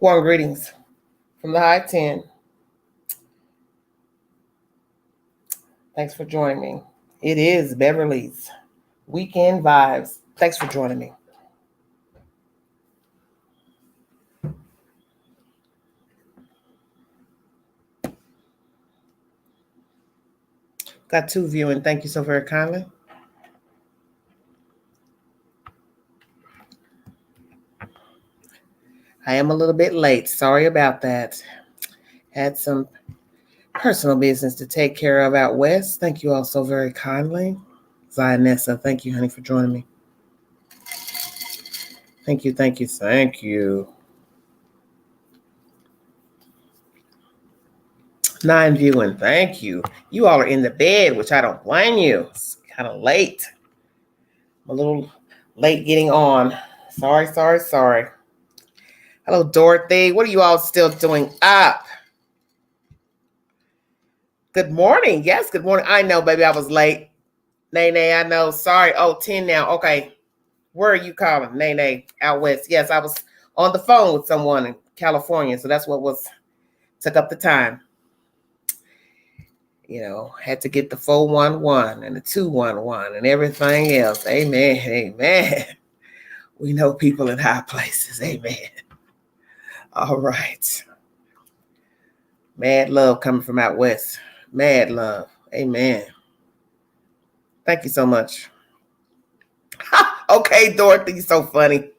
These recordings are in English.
Warm greetings from the High 10. Thanks for joining me. It is Beverly's Weekend Vibes. Thanks for joining me. Got 2 viewing. Thank you so very kindly. I am a little bit late. Sorry about that. Had some personal business to take care of out west. Thank you all so very kindly. Zionessa, thank you, honey, for joining me. Thank you, thank you, thank you. 9 viewing, thank you. You all are in the bed, which I don't blame you. It's kind of late. I'm a little late getting on. Sorry. Hello, Dorothy. What are you all still doing up? Good morning. Yes, good morning. I know, baby, I was late. Nene, I know. Sorry. Oh, 10 now. Okay. Where are you calling? Nene, out west. Yes, I was on the phone with someone in California, so that's what took up the time. You know, had to get the 411 and the 211 and everything else. Amen. Amen. We know people in high places. Amen. All right. Mad love coming from out west. Mad love. Amen. Thank you so much. Okay, Dorothy, you're so funny.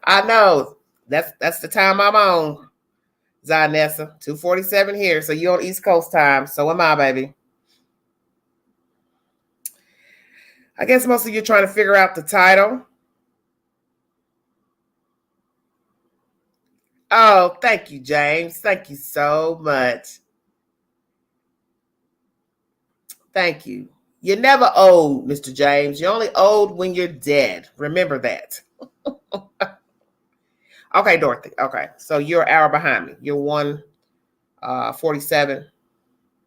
I know. That's the time I'm on. Zionessa, 2:47 here. So you're on East Coast time. So am I, baby. I guess most of you are trying to figure out the title. Oh, thank you, James. Thank you so much. Thank you. You're never old, Mr. James. You're only old when you're dead. Remember that. Okay, Dorothy. Okay. So you're an hour behind me. You're 1:47.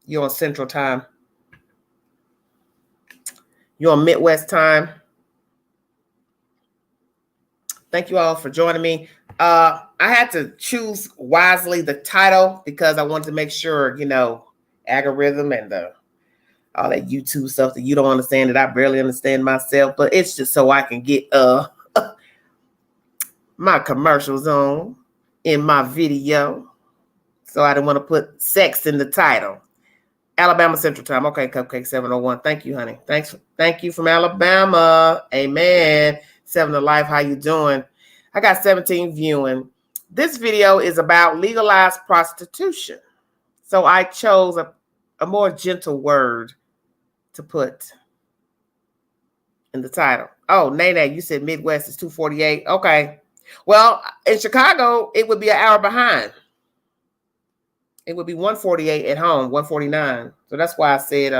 You're on Central Time. You're on Midwest Time. Thank you all for joining me. I had to choose wisely the title because I wanted to make sure, algorithm and all that YouTube stuff that you don't understand that I barely understand myself, but it's just so I can get my commercials on in my video. So I didn't want to put sex in the title. Alabama Central Time. Okay, Cupcake 701. Thank you, honey. Thank you from Alabama. Amen. 7 to Life. How you doing? I got 17 viewing. This video is about legalized prostitution. So I chose a more gentle word to put in the title. Oh, Nene, you said Midwest is 2:48. Okay. Well, in Chicago, it would be an hour behind. It would be 1:48 at home, 1:49. So that's why I said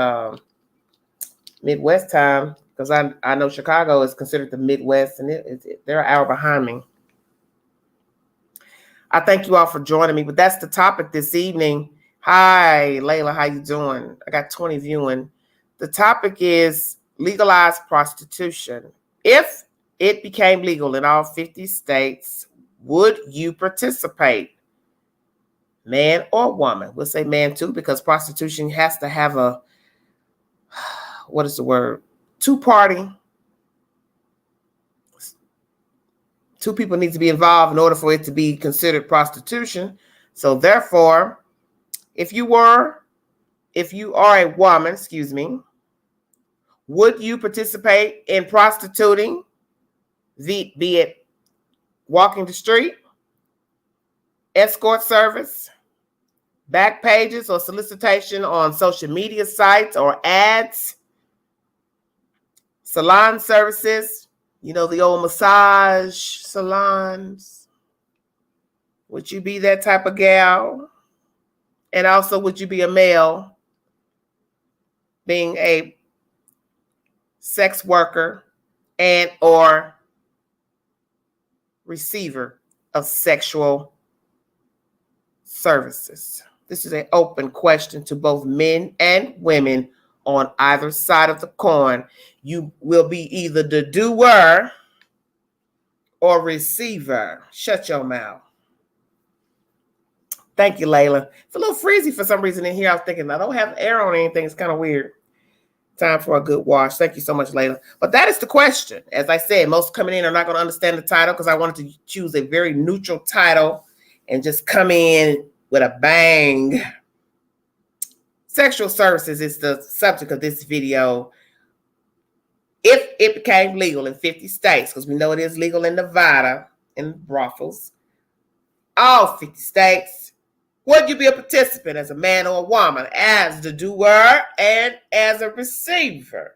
Midwest time, because I know Chicago is considered the Midwest, and they're an hour behind me. I thank you all for joining me, but that's the topic this evening. Hi, Layla, how you doing? I got 20 viewing. The topic is legalized prostitution. If it became legal in all 50 states, would you participate? Man or woman? We'll say man too, because prostitution has to have a, what is the word? Two-party. 2 people need to be involved in order for it to be considered prostitution. So therefore, if you are a woman, would you participate in prostituting, be it walking the street, escort service, back pages or solicitation on social media sites or ads, salon services, the old massage salons? Would you be that type of gal? And also, would you be a male being a sex worker and or receiver of sexual services? This is an open question to both men and women on either side of the coin. You will be either the doer or receiver. Shut your mouth. Thank you, Layla. It's a little freezy for some reason in here. I was thinking I don't have air on anything. It's kind of weird. Time for a good wash. Thank you so much, Layla. But that is the question. As I said, most coming in are not going to understand the title because I wanted to choose a very neutral title and just come in with a bang. Sexual services is the subject of this video. If it became legal in 50 states, because we know it is legal in Nevada in brothels, all 50 states, would you be a participant as a man or a woman, as the doer and as a receiver?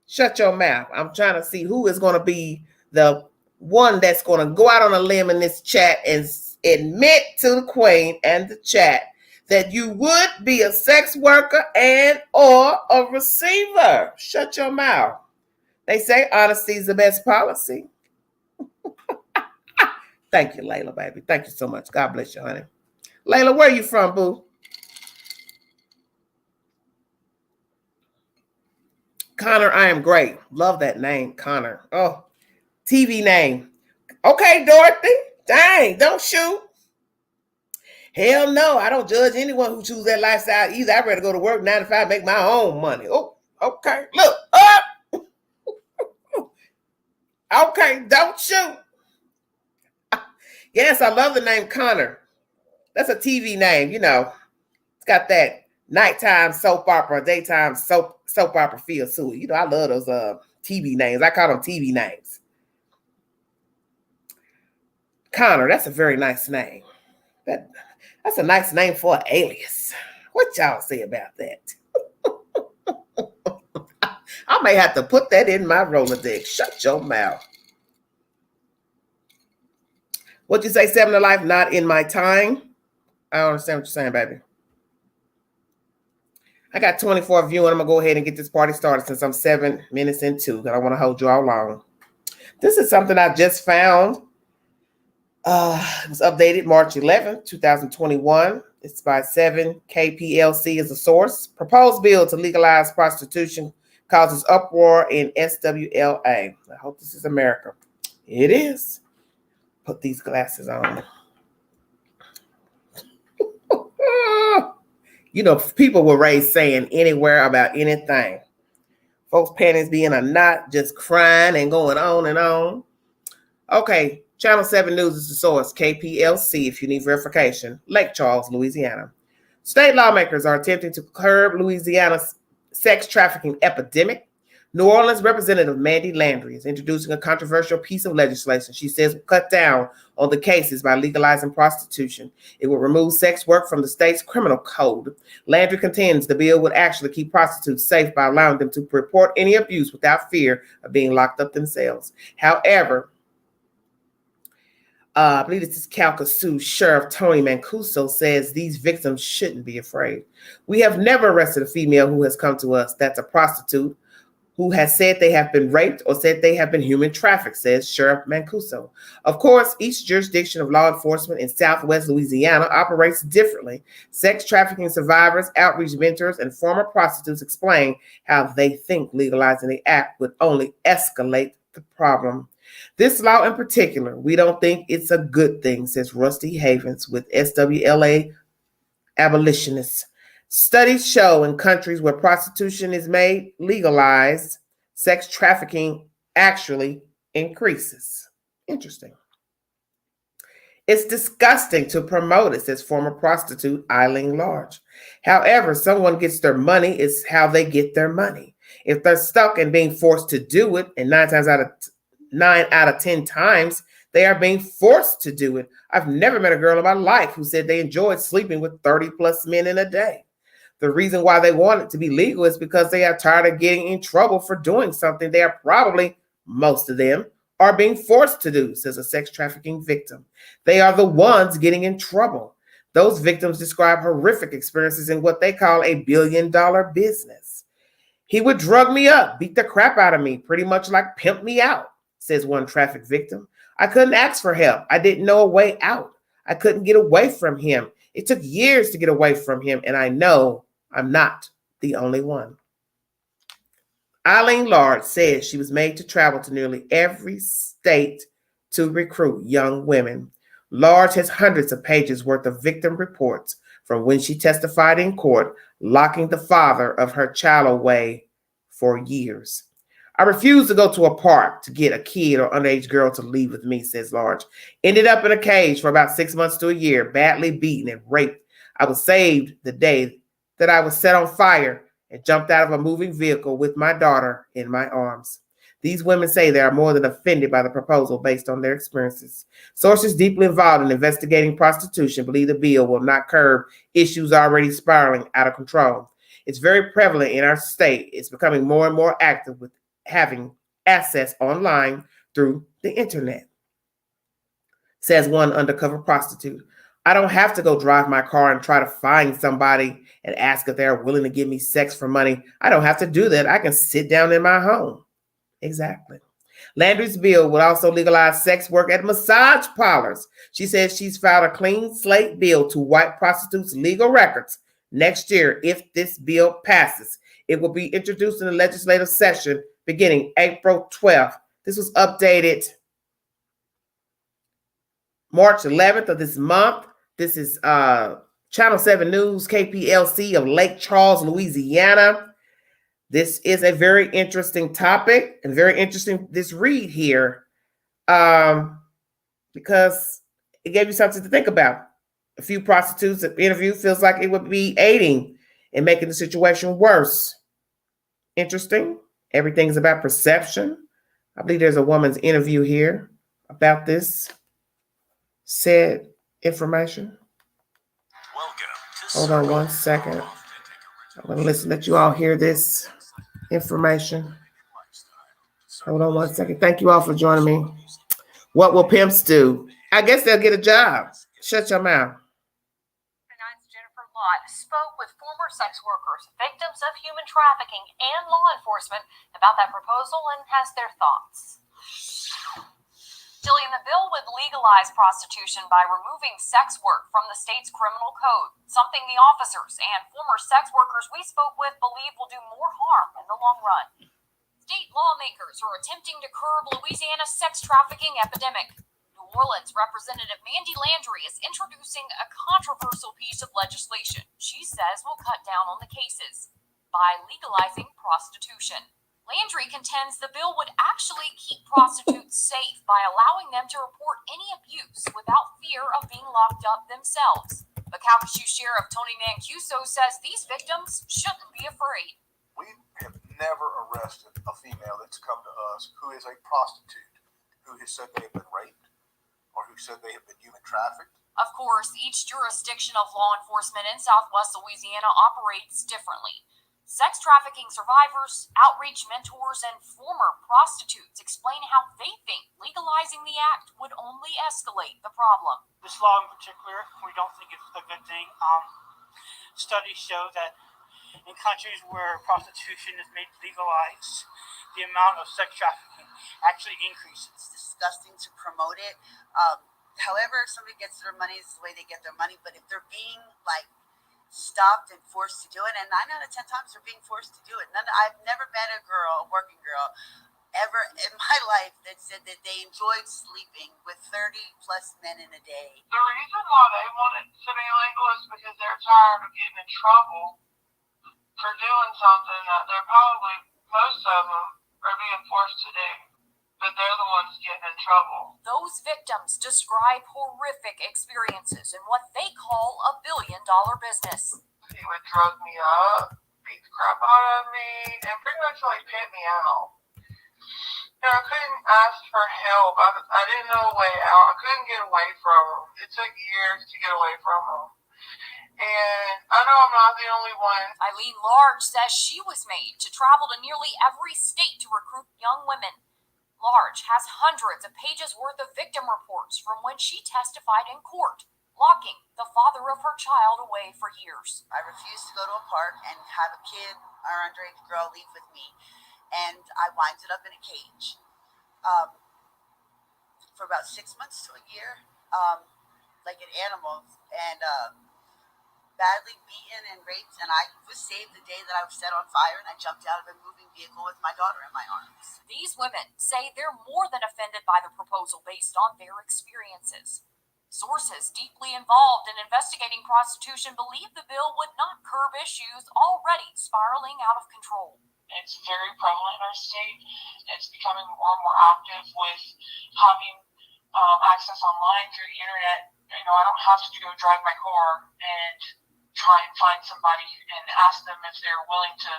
Shut your mouth. I'm trying to see who is going to be the one that's going to go out on a limb in this chat and admit to the queen and the chat that you would be a sex worker and or a receiver. Shut your mouth. They say honesty is the best policy. Thank you, Layla, baby. Thank you so much. God bless you, honey. Layla, where are you from, boo? Connor, I am great. Love that name, Connor. Oh, TV name. Okay, Dorothy. Dang, don't shoot. Hell no, I don't judge anyone who chooses that lifestyle either. I'd rather go to work 9 to 5, make my own money. Oh, okay. Look, up. Okay, don't shoot. Yes, I love the name Connor. That's a TV name, you know. It's got that nighttime soap opera, daytime soap opera feel to it. You know, I love those TV names. I call them TV names. Connor, that's a very nice name. That's a nice name for an alias. What y'all say about that? I may have to put that in my Rolodex. Shut your mouth. What'd you say, 7 to life? Not in my time? I don't understand what you're saying, baby. I got 24 viewing. I'm going to go ahead and get this party started since I'm 7 minutes into. I don't want to hold you all long. This is something I just found. It was updated March 11th, 2021. It's by 7KPLC as a source. Proposed bill to legalize prostitution causes uproar in SWLA. I hope this is America. It is. Put these glasses on. You know, people were raised saying anywhere about anything. Folks' panties being a knot, just crying and going on and on. Okay, Channel 7 News is the source, KPLC, if you need verification. Lake Charles, Louisiana. State lawmakers are attempting to curb Louisiana's sex trafficking epidemic. New Orleans Representative Mandy Landry is introducing a controversial piece of legislation she says will cut down on the cases by legalizing prostitution. It will remove sex work from the state's criminal code. Landry contends the bill would actually keep prostitutes safe by allowing them to report any abuse without fear of being locked up themselves. However, I believe this is Calcasieu Sheriff Tony Mancuso says these victims shouldn't be afraid. We have never arrested a female who has come to us that's a prostitute who has said they have been raped or said they have been human trafficked, says Sheriff Mancuso. Of course, each jurisdiction of law enforcement in Southwest Louisiana operates differently. Sex trafficking survivors, outreach mentors, and former prostitutes explain how they think legalizing the act would only escalate the problem. This law in particular, we don't think it's a good thing, says Rusty Havens with SWLA abolitionists. Studies show in countries where prostitution is made legalized, sex trafficking actually increases. Interesting. It's disgusting to promote it, says former prostitute Eileen Large. However, someone gets their money, it's how they get their money. If they're stuck and being forced to do it, and 9 out of 10 times, they are being forced to do it. I've never met a girl in my life who said they enjoyed sleeping with 30 plus men in a day. The reason why they want it to be legal is because they are tired of getting in trouble for doing something they are probably, most of them, are being forced to do, says a sex trafficking victim. They are the ones getting in trouble. Those victims describe horrific experiences in what they call a billion-dollar business. He would drug me up, beat the crap out of me, pretty much like pimp me out, says one traffic victim. I couldn't ask for help. I didn't know a way out. I couldn't get away from him. It took years to get away from him, and I know I'm not the only one. Eileen Large says she was made to travel to nearly every state to recruit young women. Large has hundreds of pages worth of victim reports from when she testified in court, locking the father of her child away for years. I refused to go to a park to get a kid or underage girl to leave with me, says Large. Ended up in a cage for about 6 months to a year, badly beaten and raped. I was saved the day that I was set on fire and jumped out of a moving vehicle with my daughter in my arms. These women say they are more than offended by the proposal based on their experiences. Sources deeply involved in investigating prostitution believe the bill will not curb issues already spiraling out of control. It's very prevalent in our state. It's becoming more and more active with having access online through the internet, says one undercover prostitute. I don't have to go drive my car and try to find somebody and ask if they're willing to give me sex for money. I don't have to do that. I can sit down in my home. Exactly. Landry's bill would also legalize sex work at massage parlors. She says she's filed a clean slate bill to wipe prostitutes' legal records next year if this bill passes. It will be introduced in the legislative session beginning April 12th. This was updated March 11th of this month. This is Channel 7 News, KPLC of Lake Charles, Louisiana. This is a very interesting topic and very interesting, this read here, because it gave you something to think about. A few prostitutes interviewed feels like it would be aiding in making the situation worse. Interesting. Everything's about perception. I believe there's a woman's interview here about this said information. Hold on one second. I'm going to listen, let you all hear this information. Hold on one second. Thank you all for joining me. What will pimps do? I guess they'll get a job. Shut your mouth. Jennifer Lott spoke with former sex workers, victims of human trafficking, and law enforcement about that proposal and has their thoughts. Jillian, the bill would legalize prostitution by removing sex work from the state's criminal code, something the officers and former sex workers we spoke with believe will do more harm in the long run. State lawmakers are attempting to curb Louisiana's sex trafficking epidemic. New Orleans Representative Mandy Landry is introducing a controversial piece of legislation she says will cut down on the cases by legalizing prostitution. Landry contends the bill would actually keep prostitutes safe by allowing them to report any abuse without fear of being locked up themselves. But Calcasieu Sheriff Tony Mancuso says these victims shouldn't be afraid. We have never arrested a female that's come to us who is a prostitute, who has said they have been raped, or who said they have been human trafficked. Of course, each jurisdiction of law enforcement in Southwest Louisiana operates differently. Sex trafficking survivors, outreach mentors, and former prostitutes explain how they think legalizing the act would only escalate the problem. This law in particular, we don't think it's a good thing. Studies show that in countries where prostitution is made legalized, the amount of sex trafficking actually increases. It's disgusting to promote it. However, if somebody gets their money, it's the way they get their money. But if they're being stopped and forced to do it, and 9 out of 10 times they're being forced to do it. I've never met a working girl, ever in my life that said that they enjoyed sleeping with 30 plus men in a day. The reason why they want it to be legal is because they're tired of getting in trouble for doing something that they're probably, most of them, are being forced to do. But they're the ones getting in trouble. Those victims describe horrific experiences in what they call a billion-dollar business. He would drug me up, beat the crap out of me, and pretty much pimp me out. And I couldn't ask for help. I didn't know a way out. I couldn't get away from him. It took years to get away from him. And I know I'm not the only one. Eileen Large says she was made to travel to nearly every state to recruit young women. Large has hundreds of pages worth of victim reports from when she testified in court, locking the father of her child away for years. I refused to go to a park and have a kid or underage girl leave with me, and I winded up in a cage for about 6 months to a year, like an animal, and badly beaten and raped, and I was saved the day that I was set on fire and I jumped out of a moving vehicle with my daughter in my arms. These women say they're more than offended by the proposal based on their experiences. Sources deeply involved in investigating prostitution believe the bill would not curb issues already spiraling out of control. It's very prevalent in our state. It's becoming more and more active with having access online through the internet. You know, I don't have to go drive my car and try and find somebody and ask them if they're willing to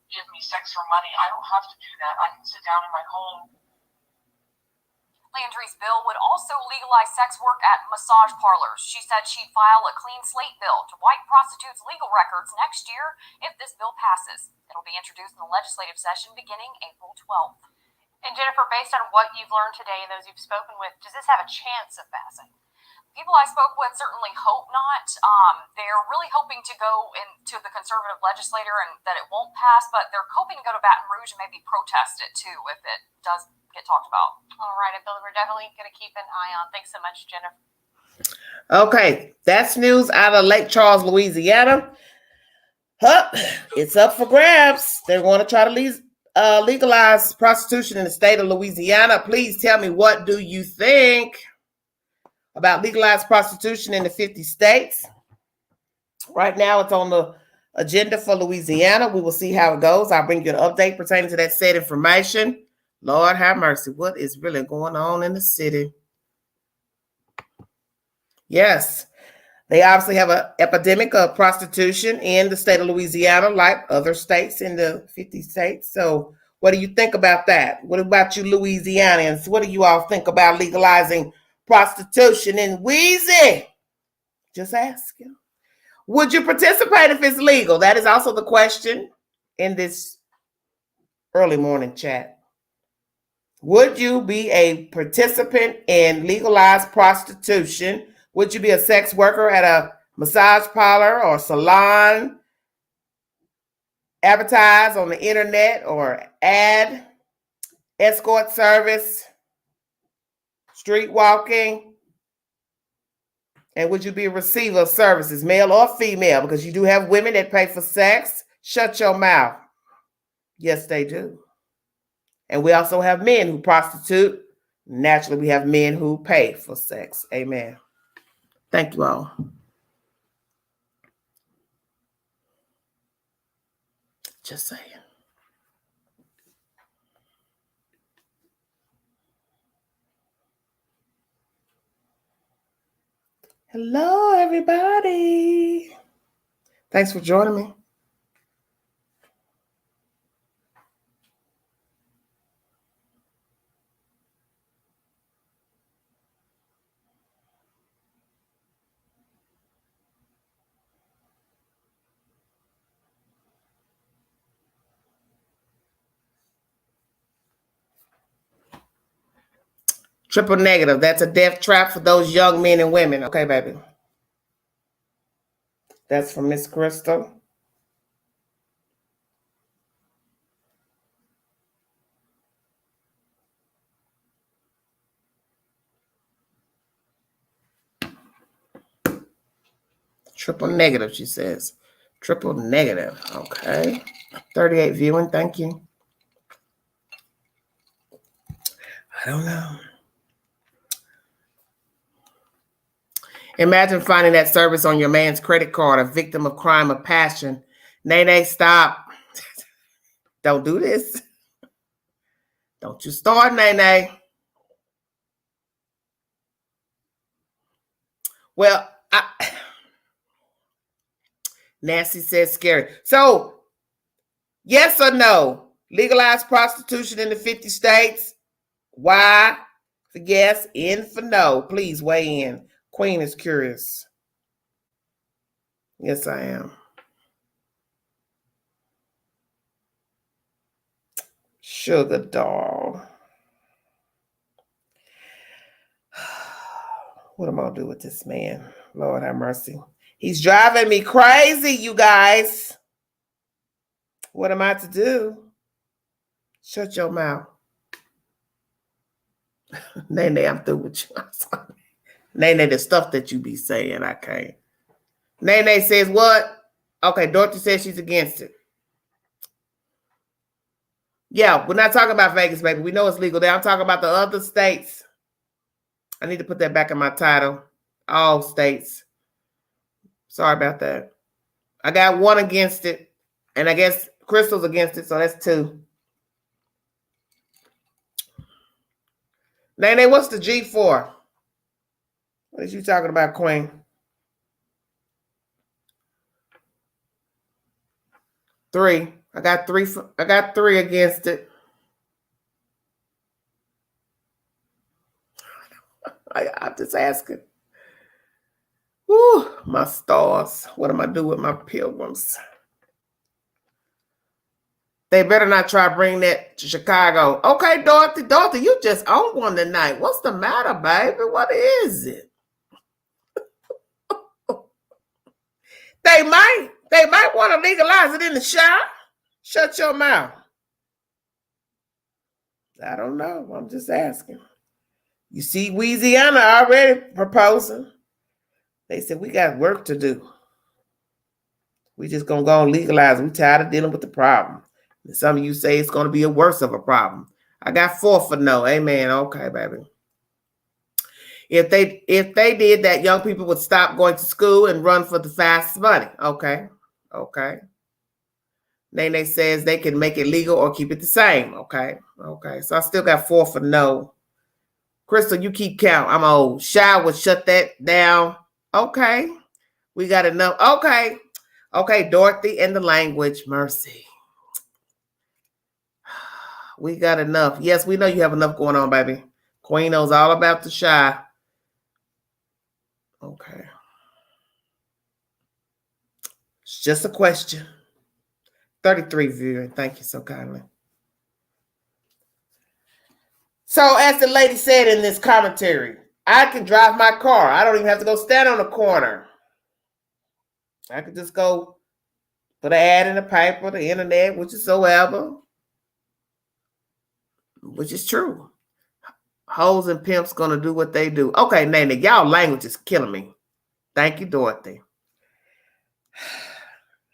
give me sex for money. I don't have to do that. I can sit down in my home. Landry's bill would also legalize sex work at massage parlors. She said she'd file a clean slate bill to wipe prostitutes' legal records next year if this bill passes. It'll be introduced in the legislative session beginning April 12th. And Jennifer, based on what you've learned today and those you've spoken with, does this have a chance of passing? People I spoke with certainly hope not. They're really hoping to go into the conservative legislature and that it won't pass, but they're hoping to go to Baton Rouge and maybe protest it too if it does get talked about. All right, Bill, we're definitely going to keep an eye on. Thanks so much, Jennifer. Okay, that's news out of Lake Charles, Louisiana. It's up for grabs. They're going to try to legalize prostitution in the state of Louisiana. Please tell me, what do you think about legalized prostitution in the 50 states? Right now, it's on the agenda for Louisiana. We will see how it goes. I'll bring you an update pertaining to that said information. Lord have mercy. What is really going on in the city? Yes, they obviously have an epidemic of prostitution in the state of Louisiana, like other states in the 50 states. So what do you think about that? What about you Louisianians? What do you all think about legalizing prostitution in Wheezy? Just asking. Would you participate if it's legal? That is also the question in this early morning chat. Would you be a participant in legalized prostitution? Would you be a sex worker at a massage parlor or salon, advertise on the internet or ad, escort service, street walking? And would you be a receiver of services, male or female? Because you do have women that pay for sex. Shut your mouth. Yes, they do. And we also have men who prostitute. Naturally, we have men who pay for sex. Amen. Thank you all. Just saying. Hello, everybody. Thanks for joining me. Triple negative. That's a death trap for those young men and women. Okay, baby. That's from Miss Crystal. Triple negative, she says. Triple negative. Okay. 38 viewing. Thank you. I don't know. Imagine finding that service on your man's credit card, a victim of crime of passion. Nay, stop. Don't do this. Don't you start, Nay. Well, Nancy says scary. So, yes or no? Legalize prostitution in the 50 states? Why? For yes, in for no. Please weigh in. Queen is curious. Yes, I am. Sugar doll. What am I going to do with this man? Lord have mercy. He's driving me crazy, you guys. What am I to do? Shut your mouth. Nene, I'm through with you. I'm sorry. Nene, the stuff that you be saying, I can't. Nene says what? Okay, Dorothy says she's against it. Yeah, we're not talking about Vegas, baby. We know it's legal there. I'm talking about the other states. I need to put that back in my title. All states. Sorry about that. I got 1 against it. And I guess Crystal's against it, so that's 2. Nene, what's the G for? What is you talking about, Queen? 3. I got 3. I got 3 against it. I'm just asking. Whew, my stars. What am I doing with my pilgrims? They better not try to bring that to Chicago. Okay, Dorothy. Dorothy, you just own one tonight. What's the matter, baby? What is it? They might want to legalize it in the shop. Shut your mouth. I don't know. I'm just asking. You see, Louisiana already proposing. They said, we got work to do. We just going to go and legalize. We tired of dealing with the problem. And some of you say it's going to be a worse of a problem. I got 4 for no. Amen. Okay, baby. If they did that, young people would stop going to school and run for the fast money. Okay. Okay. Nene says they can make it legal or keep it the same. Okay. Okay. So I still got 4 for no. Crystal, you keep count. I'm old. Shy would shut that down. Okay. We got enough. Okay. Okay, Dorothy and the language. Mercy. We got enough. Yes, we know you have enough going on, baby. Queen knows all about the Shy. Okay. It's just a question. 33 viewing. Thank you so kindly. So as the lady said in this commentary, I can drive my car. I don't even have to go stand on the corner. I could just go put an ad in the paper, the internet, which is true. Hoes and pimps gonna do what they do. Okay, Nene, y'all language is killing me. Thank you, Dorothy.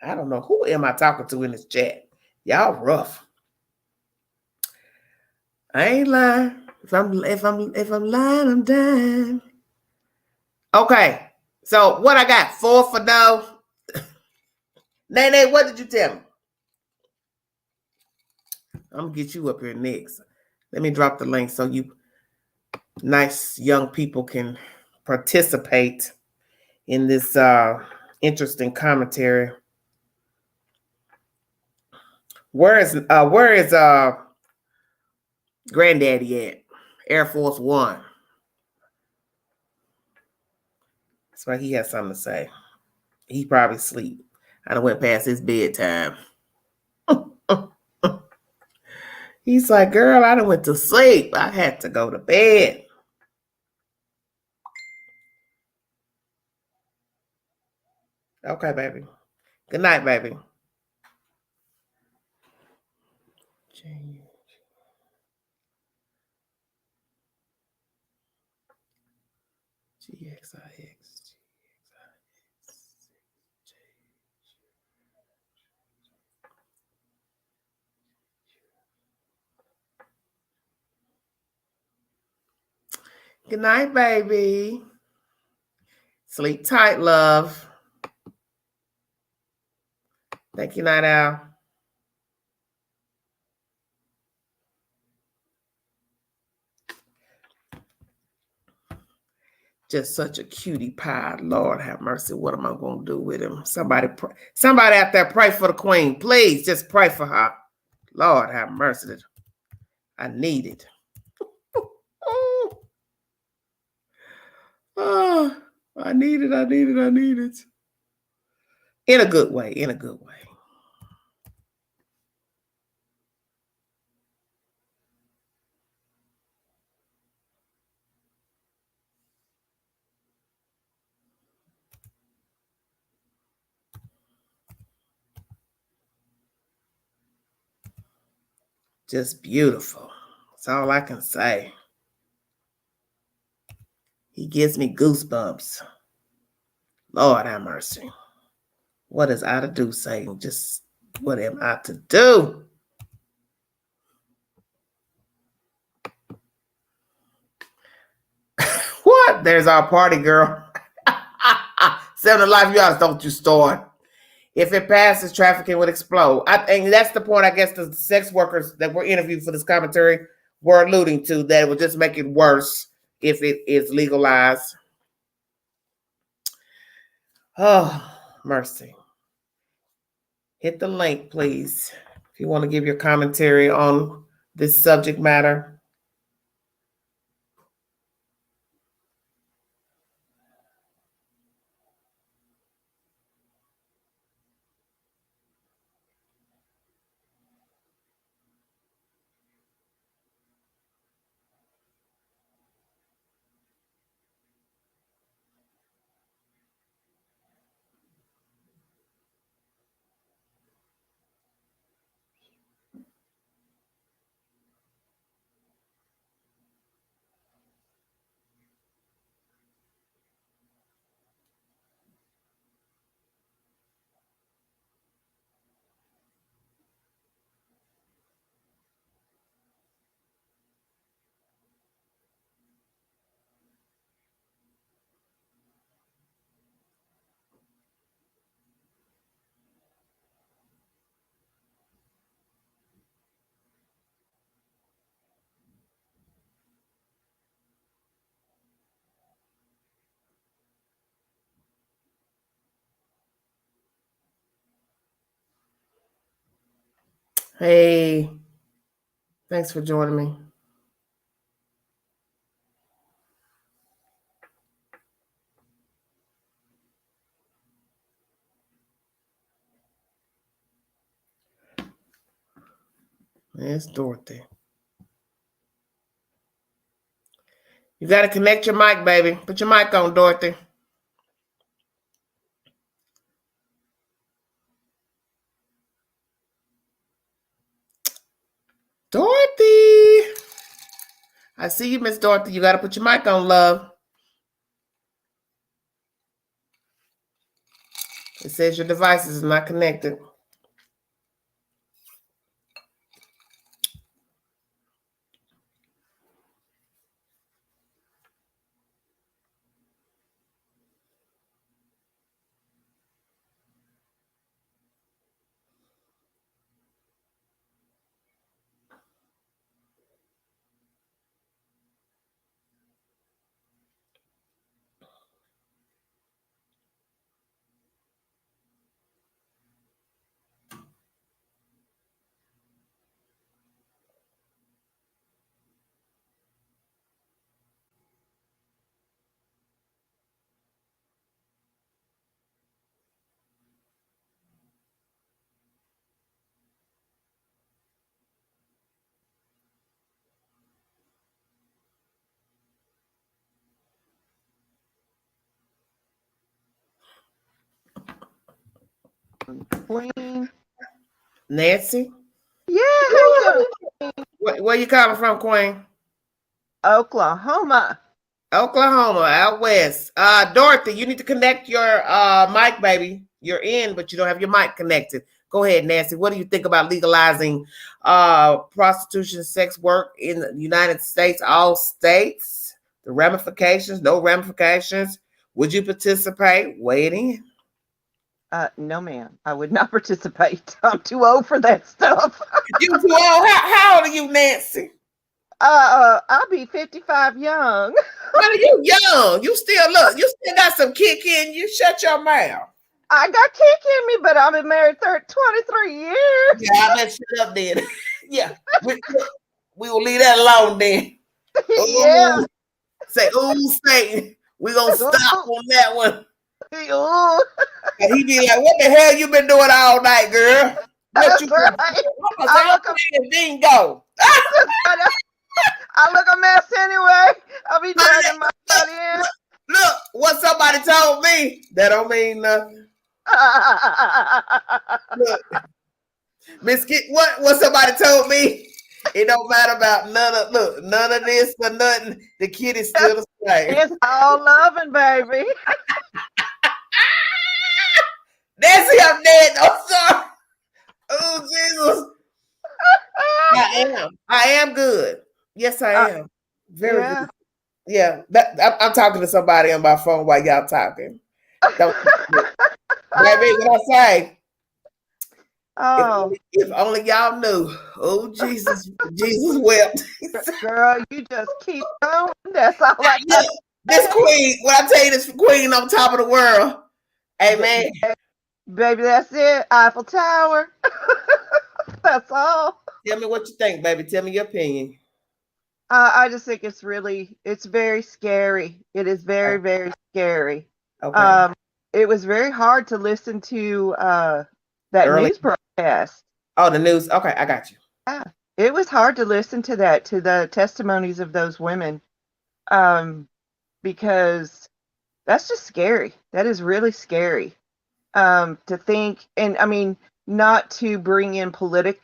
I don't know who am I talking to in this chat. Y'all rough. I ain't lying. If I'm lying, I'm dying. Okay, so what I got? 4 for no. Nene, what did you tell me? I'm gonna get you up here next. Let me drop the link so you nice young people can participate in this interesting commentary. Where is Granddaddy at? Air Force One. That's why he has something to say. He probably sleep. I done went past his bedtime. He's like, girl, I done went to sleep. I had to go to bed. Okay, baby. Good night, baby. GXIX. Good night, baby. Sleep tight, love. Thank you, Night Owl. Just such a cutie pie. Lord have mercy. What am I going to do with him? Somebody out there pray for the queen. Please just pray for her. Lord have mercy. I need it. Oh, I need it. In a good way. Just beautiful. That's all I can say. He gives me goosebumps. Lord have mercy. What is I to do, Satan? Just what am I to do? What? There's our party girl. 7 Life, you ought, don't you start. If it passes, trafficking would explode. I think that's the point, I guess, the sex workers that were interviewed for this commentary were alluding to, that it would just make it worse if it is legalized. Oh, mercy. Hit the link, please, if you want to give your commentary on this subject matter. Hey, thanks for joining me. It's Dorothy. You got to connect your mic, baby. Put your mic on, Dorothy. Dorothy. I see you, Miss Dorothy. You got to put your mic on, love. It says your device is not connected. Queen. Nancy? Yeah, how you doing? Where you calling from, Queen? Oklahoma. Oklahoma, out west. Dorothy, you need to connect your mic, baby. You're in, but you don't have your mic connected. Go ahead, Nancy. What do you think about legalizing prostitution, sex work in the United States, all states? The ramifications, no ramifications. Would you participate? Weigh it in. No, ma'am. I would not participate. I'm too old for that stuff. You too old. How old are you, Nancy? I'll be 55 young. Honey, you young. You still got some kick in you. Shut your mouth. I got kick in me, but I've been married 23 years. Yeah, I bet shut up then. Yeah. We will leave that alone then. Yeah. Ooh, say, ooh, Satan. We're gonna stop on that one. Ooh. And he be like, what the hell you been doing all night, girl? What you Right. dingo. I look a mess anyway. I'll be dragging my butt in. Look, what somebody told me, that don't mean nothing. Look, Miss Kid, what somebody told me, it don't matter about none of this or nothing. The kid is still the same. It's all loving, baby. Nancy, I'm dead. I'm sorry. Oh, Jesus. I am good. Yes, I am. Very good. Yeah. I'm talking to somebody on my phone while y'all talking. Don't, baby, what I say? Oh, If only y'all knew. Oh, Jesus, Jesus wept. girl, you just keep going. That's all I got. Look, this queen, when I tell you this queen on top of the world, amen. Baby, that's it. Eiffel Tower. That's all. Tell me what you think, baby. Tell me your opinion. I just think it's very scary. It is very, very scary. Okay. It was very hard to listen to that Early. news broadcast. Oh, the news. Okay, I got you. Yeah, it was hard to listen to that, to the testimonies of those women, because that's just scary. That is really scary. To think, and I mean, not to bring in politics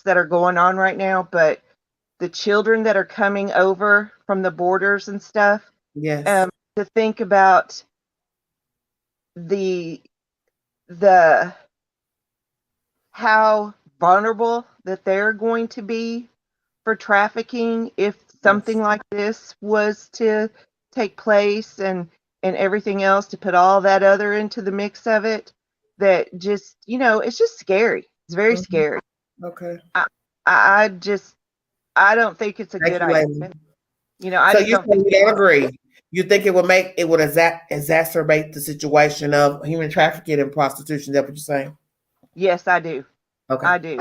that are going on right now, but the children that are coming over from the borders and stuff. Yes. To think about the how vulnerable that they're going to be for trafficking if something like this was to take place, and everything else, to put all that other into the mix of it, that just, it's just scary. It's very scary. Okay. I don't think it's a Thank good you, idea. lady. I So just you don't think don't agree? You think it would exacerbate the situation of human trafficking and prostitution? Is that what you're saying? Yes, I do. Okay. I do.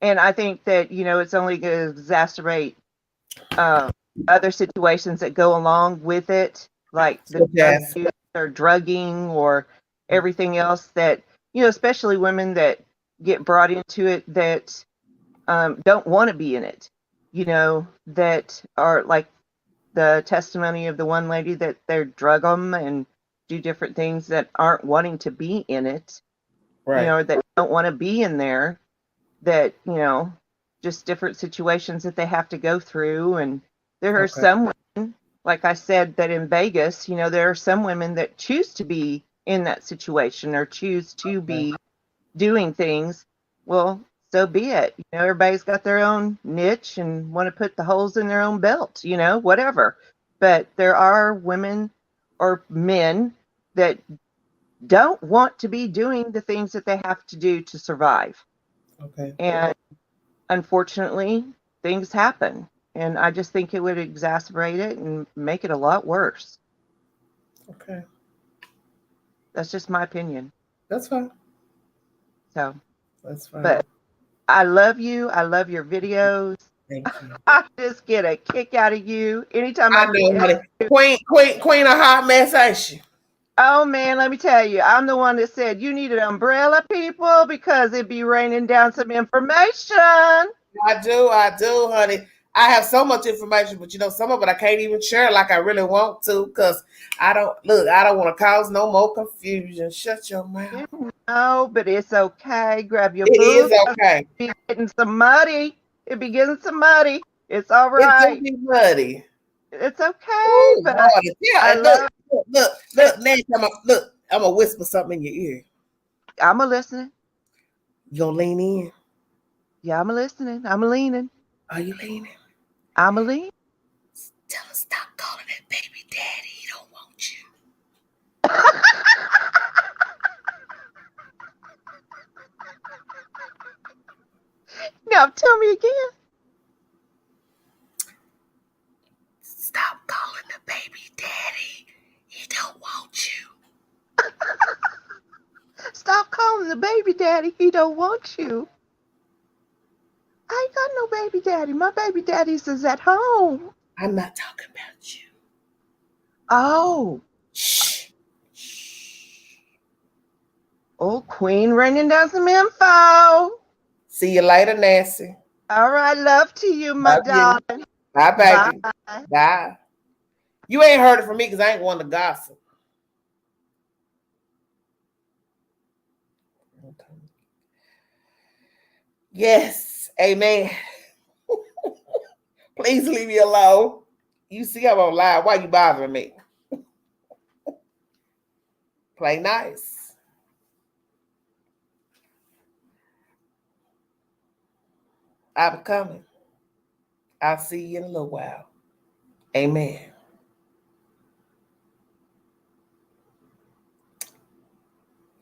And I think that, it's only going to exacerbate other situations that go along with it, like the drug use or drugging or everything else that, especially women that get brought into it that don't want to be in it, that are like the testimony of the one lady that they're drug them and do different things that aren't wanting to be in it, Right. that don't want to be in there, that, just different situations that they have to go through. And there are some women, like I said, that in Vegas, there are some women that choose to be in that situation or choose to be doing things. Well, so be it. Everybody's got their own niche and want to put the holes in their own belt, whatever. But there are women or men that don't want to be doing the things that they have to do to survive. Okay. And unfortunately, things happen. And I just think it would exacerbate it and make it a lot worse. Okay. That's just my opinion. That's fine. So, that's fine. But I love you. I love your videos. Thank you. I just get a kick out of you anytime I know, honey. Queen a hot mess, ain't she? Oh man, let me tell you, I'm the one that said you need an umbrella, people, because it'd be raining down some information. I do, honey. I have so much information, but some of it I can't even share like I really want to, because I don't want to cause no more confusion. Shut your mouth. No, but it's okay. Grab your It book. is okay. It'd be getting some muddy. It'd be getting some muddy. It's all right. It do be muddy. It's okay. Ooh, but yeah, look, next time I'm gonna whisper something in your ear. I'm a listening. You gonna lean in? Yeah, I'm a listening. I'm a leaning. Are you leaning? I'm a lean. Tell him stop calling that baby daddy. He don't want you. Now tell me again. Stop calling the baby daddy. He don't want you. Stop calling the baby daddy. He don't want you. I ain't got no baby daddy. My baby daddy's is at home. I'm not talking about you. Oh. Shh. Oh, Queen running down some info. See you later, Nancy. All right, love to you, my darling. Bye, baby. Bye. You ain't heard it from me because I ain't one to gossip. Yes, amen. Please leave me alone. You see I'm on live. Why you bothering me? Play nice. I'm coming. I'll see you in a little while. Amen.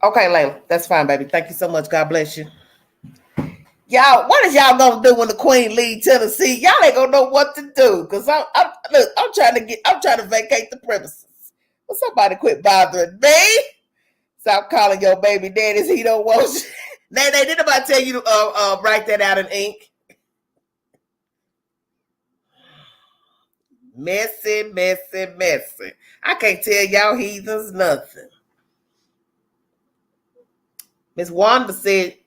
Okay, Layla, that's fine, baby. Thank you so much. God bless you. Y'all, what is y'all gonna do when the Queen leave Tennessee? Y'all ain't gonna know what to do. Cause I'm trying to vacate the premises. Well, somebody quit bothering me. Stop calling your baby daddies. He don't want you. They did nobody tell you to write that out in ink. Messy, messy, messy. I can't tell y'all heathens nothing. Miss Wanda said,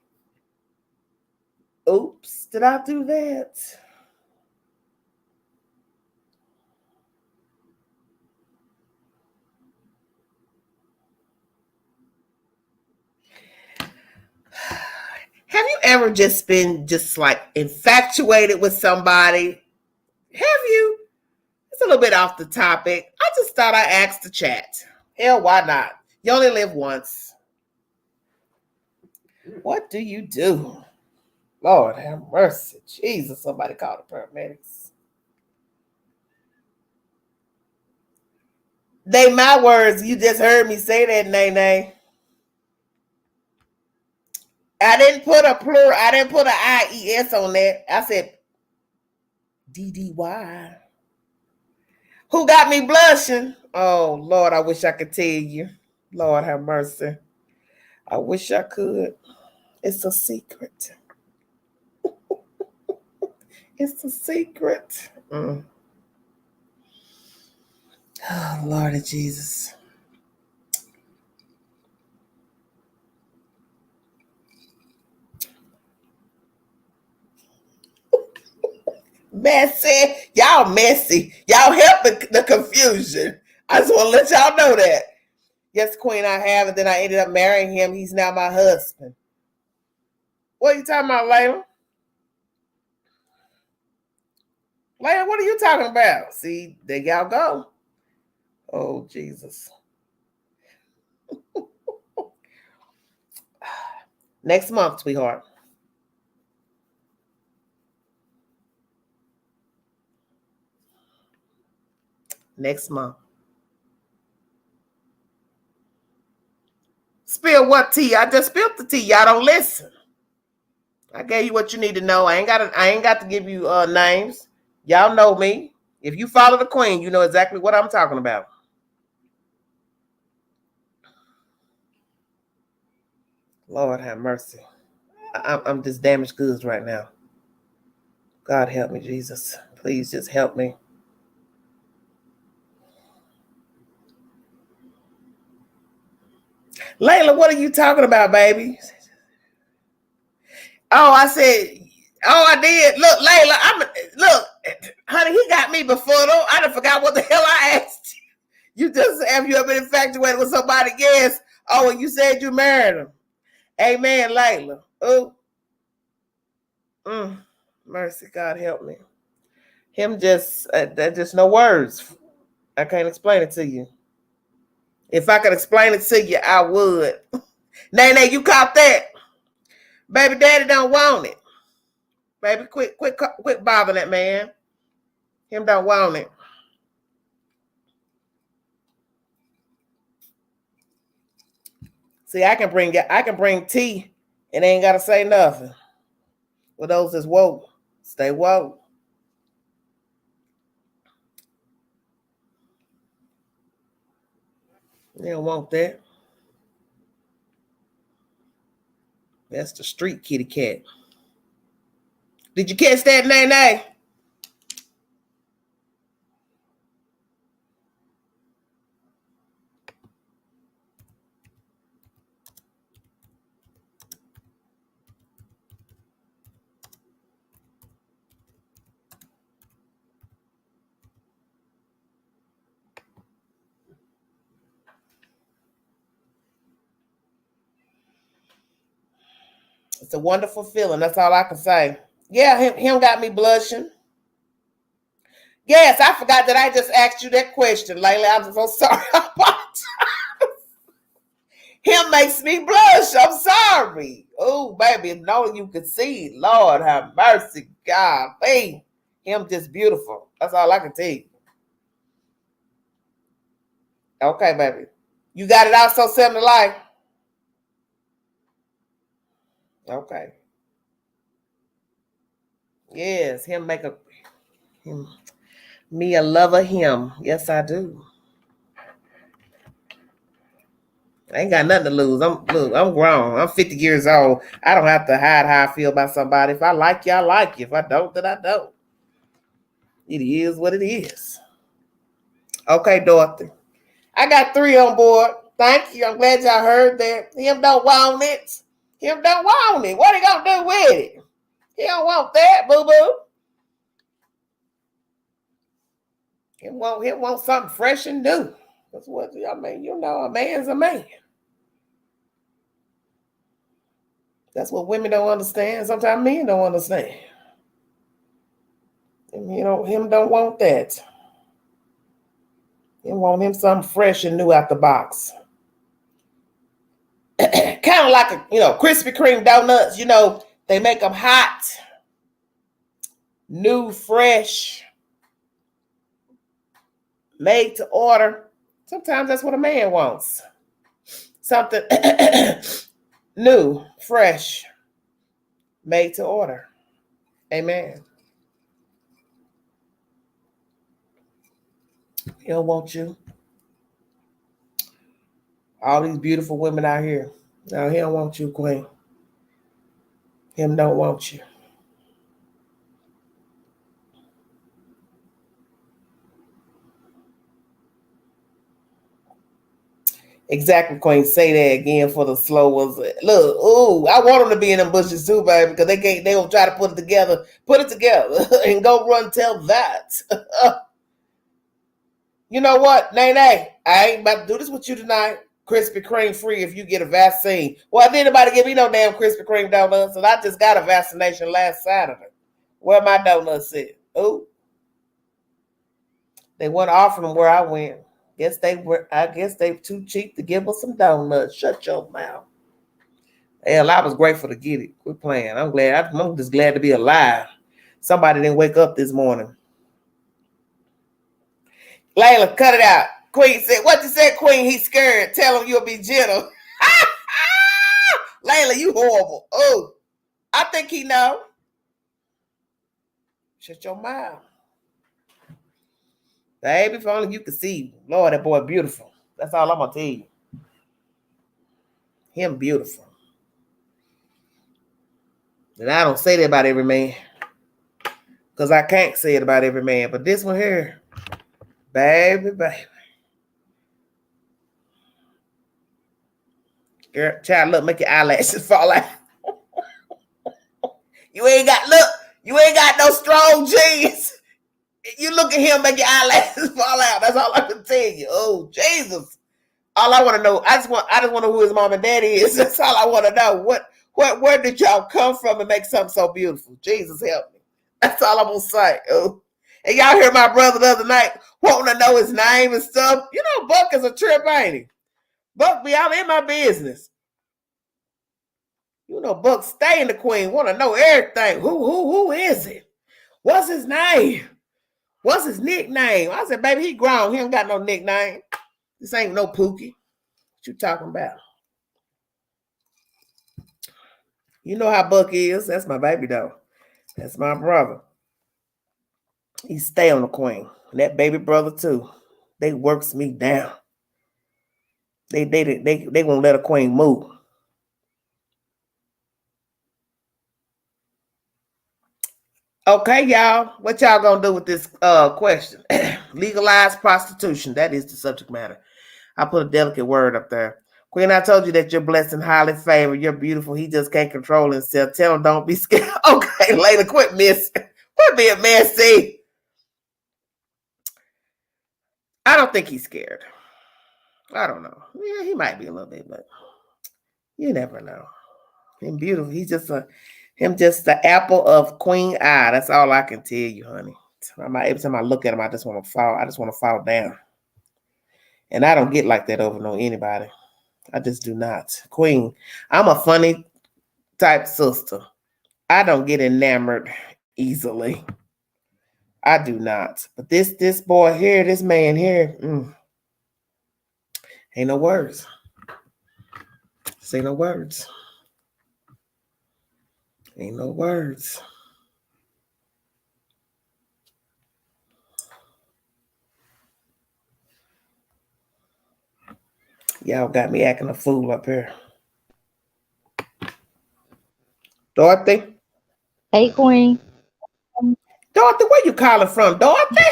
oops, did I do that? Have you ever just been like infatuated with somebody? Have you? It's a little bit off the topic. I just thought I asked the chat. Hell, why not? You only live once. What do you do? Lord have mercy. Jesus, somebody call the paramedics. They my words. You just heard me say that, Nay. I didn't put a plural. I didn't put an IES on that. I said DDY. Who got me blushing? Oh, Lord, I wish I could tell you. Lord have mercy. I wish I could. It's a secret. It's a secret. Oh, Lord of Jesus. Messy. Y'all messy. Y'all helping the confusion. I just want to let y'all know that. Yes, Queen, I have. And then I ended up marrying him. He's now my husband. What are you talking about, Layla? Layla, what are you talking about? See, there y'all go. Oh, Jesus. Next month, sweetheart. Next month. Spill what tea? I just spilled the tea. Y'all don't listen. I gave you what you need to know. I ain't got to give you names. Y'all know me. If you follow the Queen, you know exactly what I'm talking about. Lord have mercy. I'm just damaged goods right now. God help me, Jesus. Please just help me. Layla, what are you talking about, baby? Oh, I said, oh, I did. Look, Layla, honey, he got me before though. I done forgot what the hell I asked. You just, have you ever been infatuated with somebody? Yes. Oh, and you said you married him. Amen, Layla. Oh. Mercy, God help me. Him just, that just no words. I can't explain it to you. If I could explain it to you, I would. Nay, you caught that? Baby daddy don't want it. Baby, quit bothering that man. Him don't want it. See, I can bring tea and they ain't gotta say nothing. For those that's woke, stay woke. They don't want that. That's the street kitty cat. Did you catch that, Nay? It's a wonderful feeling. That's all I can say. Yeah, him got me blushing. Yes, I forgot that I just asked you that question, Layla. I'm so sorry. Him makes me blush. I'm sorry. Oh, baby, if only you could see. Lord have mercy, God. Hey, him just beautiful. That's all I can tell you. Okay, baby. You got it out so 7 to life. Okay. Yes, me a lover him. Yes, I do. I ain't got nothing to lose. I'm grown. I'm 50 years old. I don't have to hide how I feel about somebody. If I like you, I like you. If I don't, then I don't. It is what it is. Okay, Dorothy. I got 3 on board. Thank you. I'm glad y'all heard that. Him don't want it. Him don't want it. What he gonna do with it? He don't want that, boo-boo. He want something fresh and new. That's what I mean. You know, a man's a man. That's what women don't understand. Sometimes men don't understand. And, you know, him don't want that. He want him something fresh and new out the box. Kind of like Krispy Kreme donuts. You know, they make them hot, new, fresh, made to order. Sometimes that's what a man wants. Something new, fresh, made to order. Amen. He don't want you. All these beautiful women out here. No, he don't want you, Queen. Him don't want you. Exactly, Queen. Say that again for the slow ones. Look, I want them to be in them bushes too, baby, because they will try to put it together, and go run tell that. You know what, Nay, I ain't about to do this with you tonight. Krispy Kreme free if you get a vaccine. Well, did anybody give me no damn Krispy Kreme donuts? And I just got a vaccination last Saturday. Where my donuts at? Oh, they weren't offering them where I went. I guess they too cheap to give us some donuts. Shut your mouth. Hell, I was grateful to get it. Quit playing. I'm just glad to be alive. Somebody didn't wake up this morning. Layla, cut it out. Queen said, what you said, Queen? He's scared. Tell him you'll be gentle. Layla, you horrible. Oh, I think he know. Shut your mouth. Baby, if only you could see. Lord, that boy beautiful. That's all I'm going to tell you. Him beautiful. And I don't say that about every man. Because I can't say it about every man. But this one here, baby. Girl, child, look, make your eyelashes fall out. You ain't got no strong jeans. You look at him, make your eyelashes fall out. That's all I can tell you. Oh, Jesus. All I want to know, I just want to know who his mom and daddy is. That's all I want to know. Where did y'all come from and make something so beautiful? Jesus help me. That's all I'm going to say. Oh. And y'all hear my brother the other night wanting to know his name and stuff. You know, Buck is a trip, ain't he? Buck be out in my business. You know, Buck stay in the Queen, want to know everything. Who is it? What's his name? What's his nickname? I said, baby, he grown. He don't got no nickname. This ain't no Pookie. What you talking about? You know how Buck is. That's my baby, though. That's my brother. He stay on the Queen. And that baby brother, too. They works me down. They won't let a Queen move. Okay, y'all. What y'all gonna do with this question? Legalize prostitution. That is the subject matter. I put a delicate word up there. Queen, I told you that you're blessed and highly favored. You're beautiful. He just can't control himself. Tell him don't be scared. Okay, later. Quit being messy. I don't think he's scared. I don't know. Yeah, he might be a little bit, but you never know. Him beautiful. He's just the apple of Queen eye. That's all I can tell you, honey. Every time I look at him, I just want to fall. I just want to fall down. And I don't get like that over anybody. I just do not. Queen, I'm a funny type sister. I don't get enamored easily. I do not. But this boy here, this man here, ain't no words. Say no words. Ain't no words. Y'all got me acting a fool up here. Dorothy? Hey, Queen. Dorothy, where you calling from, Dorothy?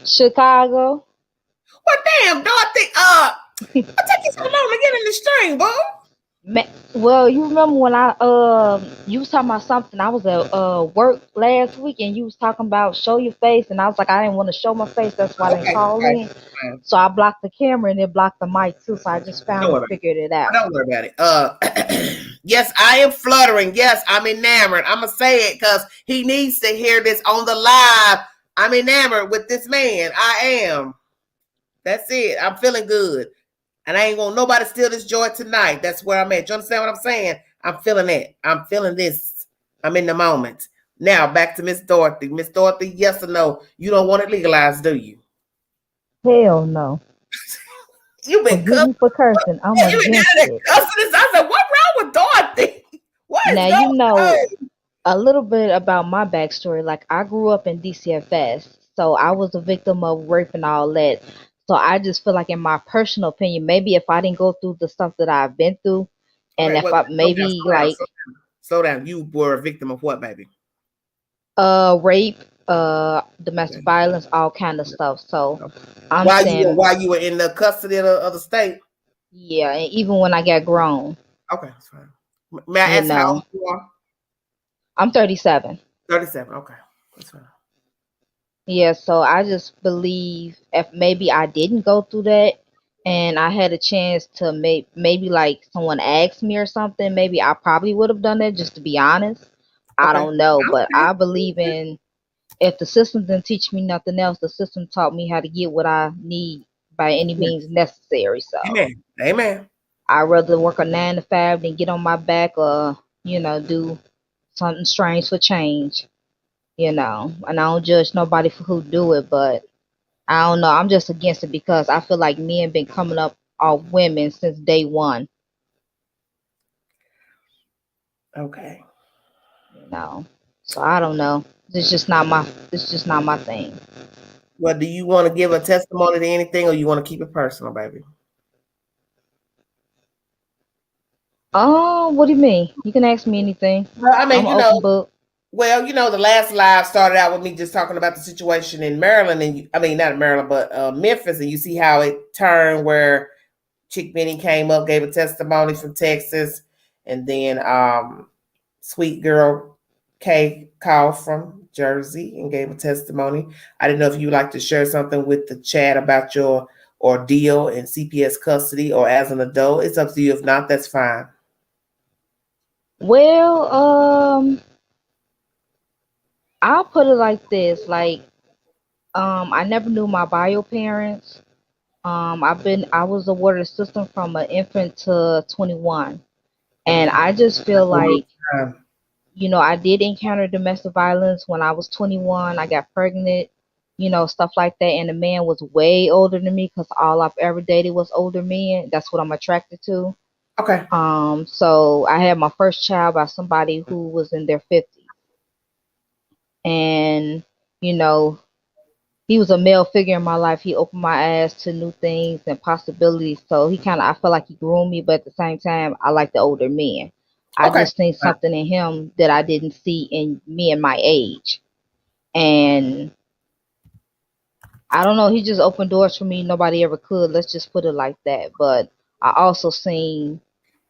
Chicago. Well, damn, Dorothy. What take you so long to get in the string, boo? Well, you remember when you was talking about something. I was at work last week, and you was talking about show your face, and I was like, I didn't want to show my face. That's why I didn't call in. So I blocked the camera, and it blocked the mic too. So I just figured it out. Don't worry about it. Yes, I am fluttering. Yes, I'm enamored. I'm gonna say it because he needs to hear this on the live. I'm enamored with this man. I am. That's it. I'm feeling good. And I ain't gonna nobody steal this joy tonight. That's where I'm at. You understand what I'm saying? I'm feeling it. I'm feeling this. I'm in the moment. Now back to Miss Dorothy. Miss Dorothy, yes or no? You don't want it legalized, do you? Hell no. You've been Forgive me for cursing. I'm against it. I said, what wrong with Dorothy? What is Now going you know on? a little bit about my backstory. Like I grew up in DCFS, so I was a victim of rape and all that. So I just feel like, in my personal opinion, maybe if I didn't go through the stuff that I've been through, and Okay, if I maybe slow down. You were a victim of what, baby? rape, domestic violence, all kind of stuff. So I'm saying, while you were in the custody of the state. Yeah, and even when I got grown. Okay, that's fine. May I ask how old you are? I'm 37. 37. Okay, that's fine. Yeah, so I just believe if maybe I didn't go through that, and I had a chance to maybe like someone asked me or something, maybe I probably would have done that, just to be honest. I don't know, but I believe in, if the system didn't teach me nothing else, the system taught me how to get what I need by any means necessary. So Amen. I'd rather work a 9 to 5 than get on my back or, do something strange for change, and I don't judge nobody for who do it, but I don't know. I'm just against it because I feel like men been coming up off women since day one. Okay. So I don't know. It's just not my thing. Well, do you want to give a testimony to anything, or you want to keep it personal, baby? What do you mean? You can ask me anything. Well, I mean, I'm an open book. Well, the last live started out with me just talking about the situation in Maryland, and not in Maryland, but Memphis, and you see how it turned where Chick Benny came up, gave a testimony from Texas, and then Sweet Girl K called from Jersey and gave a testimony. I didn't know if you'd like to share something with the chat about your ordeal in CPS custody or as an adult. It's up to you. If not, that's fine. Well, I'll put it like this. Like, I never knew my bio parents. I was awarded a system from an infant to 21. And I just feel like, I did encounter domestic violence when I was 21. I got pregnant, stuff like that. And the man was way older than me because all I've ever dated was older men. That's what I'm attracted to. Okay. So I had my first child by somebody who was in their 50s. And, he was a male figure in my life. He opened my eyes to new things and possibilities. So I feel like he groomed me, but at the same time, I like the older men. I just think something in him that I didn't see in me and my age. And I don't know, he just opened doors for me nobody ever could. Let's just put it like that. But I also seen,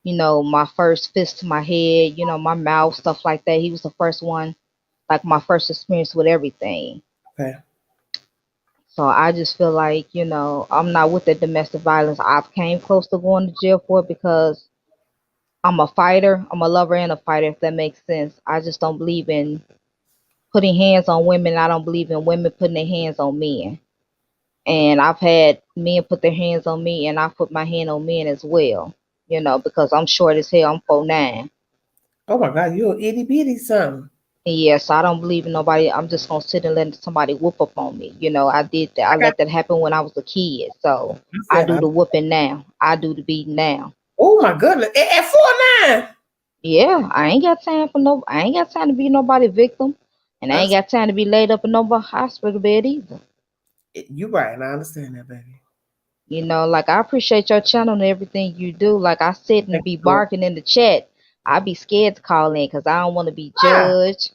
my first fist to my head, my mouth, stuff like that. He was the first one, like my first experience with everything. Okay. So I just feel like, I'm not with the domestic violence. I've came close to going to jail for it because I'm a fighter. I'm a lover and a fighter, if that makes sense. I just don't believe in putting hands on women. I don't believe in women putting their hands on men. And I've had men put their hands on me, and I put my hand on men as well, because I'm short as hell. I'm 4'9". Oh my God, you're an itty bitty something. Yes, I don't believe in nobody. I'm just gonna sit and let somebody whoop up on me. I did that. I let that happen when I was a kid. So I do the whooping now. I do the beating now. Oh my goodness! At 4'9". Yeah, I ain't got time for no. I ain't got time to be nobody victim, and I ain't got time to be laid up in no hospital bed either. You right, and I understand that, baby. You know, like I appreciate your channel and everything you do. Like I sit and Thank be you, Lord. barking in the chat. I be scared to call in because I don't want to be Ah, judged.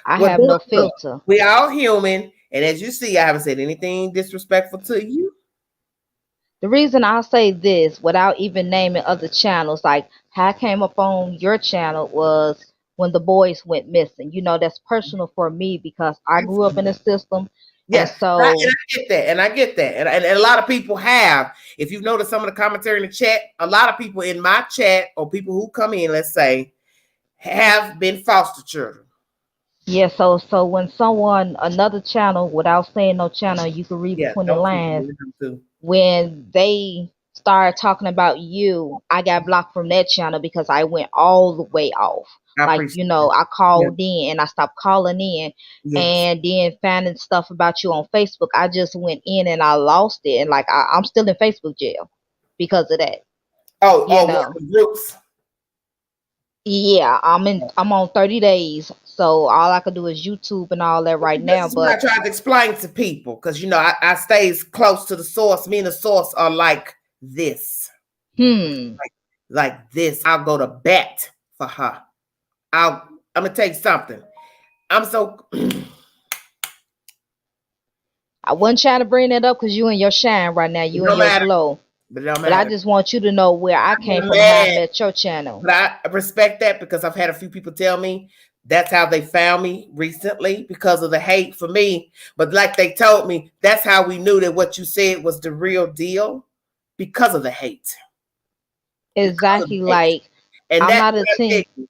I well, have no look, filter. we all human, and as you see, I haven't said anything disrespectful to you. The reason I say this without even naming other channels, like how I came up on your channel was when the boys went missing. You know, that's personal for me because I grew up in the system. And Yeah, and I so, get that, and I get that, and a lot of people have. If you've noticed some of the commentary in the chat, a lot of people in my chat or people who come in, let's say, have been foster children. yeah, so when someone, another channel, without saying no channel, you can read Yeah, between the don't forget lines, them too. when they started talking about you, I got blocked from that channel because I went all the way off. I Like, appreciate you know, that. I Yeah, called in and I stopped calling in, yes. and then finding stuff about you on Facebook, I just went in and I lost it. And like, I'm still in Facebook jail because of that, you One know. of the groups. Yeah, I'm on 30 days. So all I could do is YouTube and all that right This now. is what I But try to explain to people because I stays close to the source. Me and the source are like this, hmm, like this. I'll go to bat for her. I'm gonna tell you something. I'm so I wasn't trying to bring that up because you in your shine right now, you in no your matter, glow. but it don't But I matter. just want you to know where I I'm came not from, how I mad, met your channel. but I respect that because I've had a few people tell me that's how they found me recently because of the hate for me. But like they told me, that's how we knew that what you said was the real deal because of the hate. Because of the Exactly. hate. Like And I'm that's not a what I team. tell you,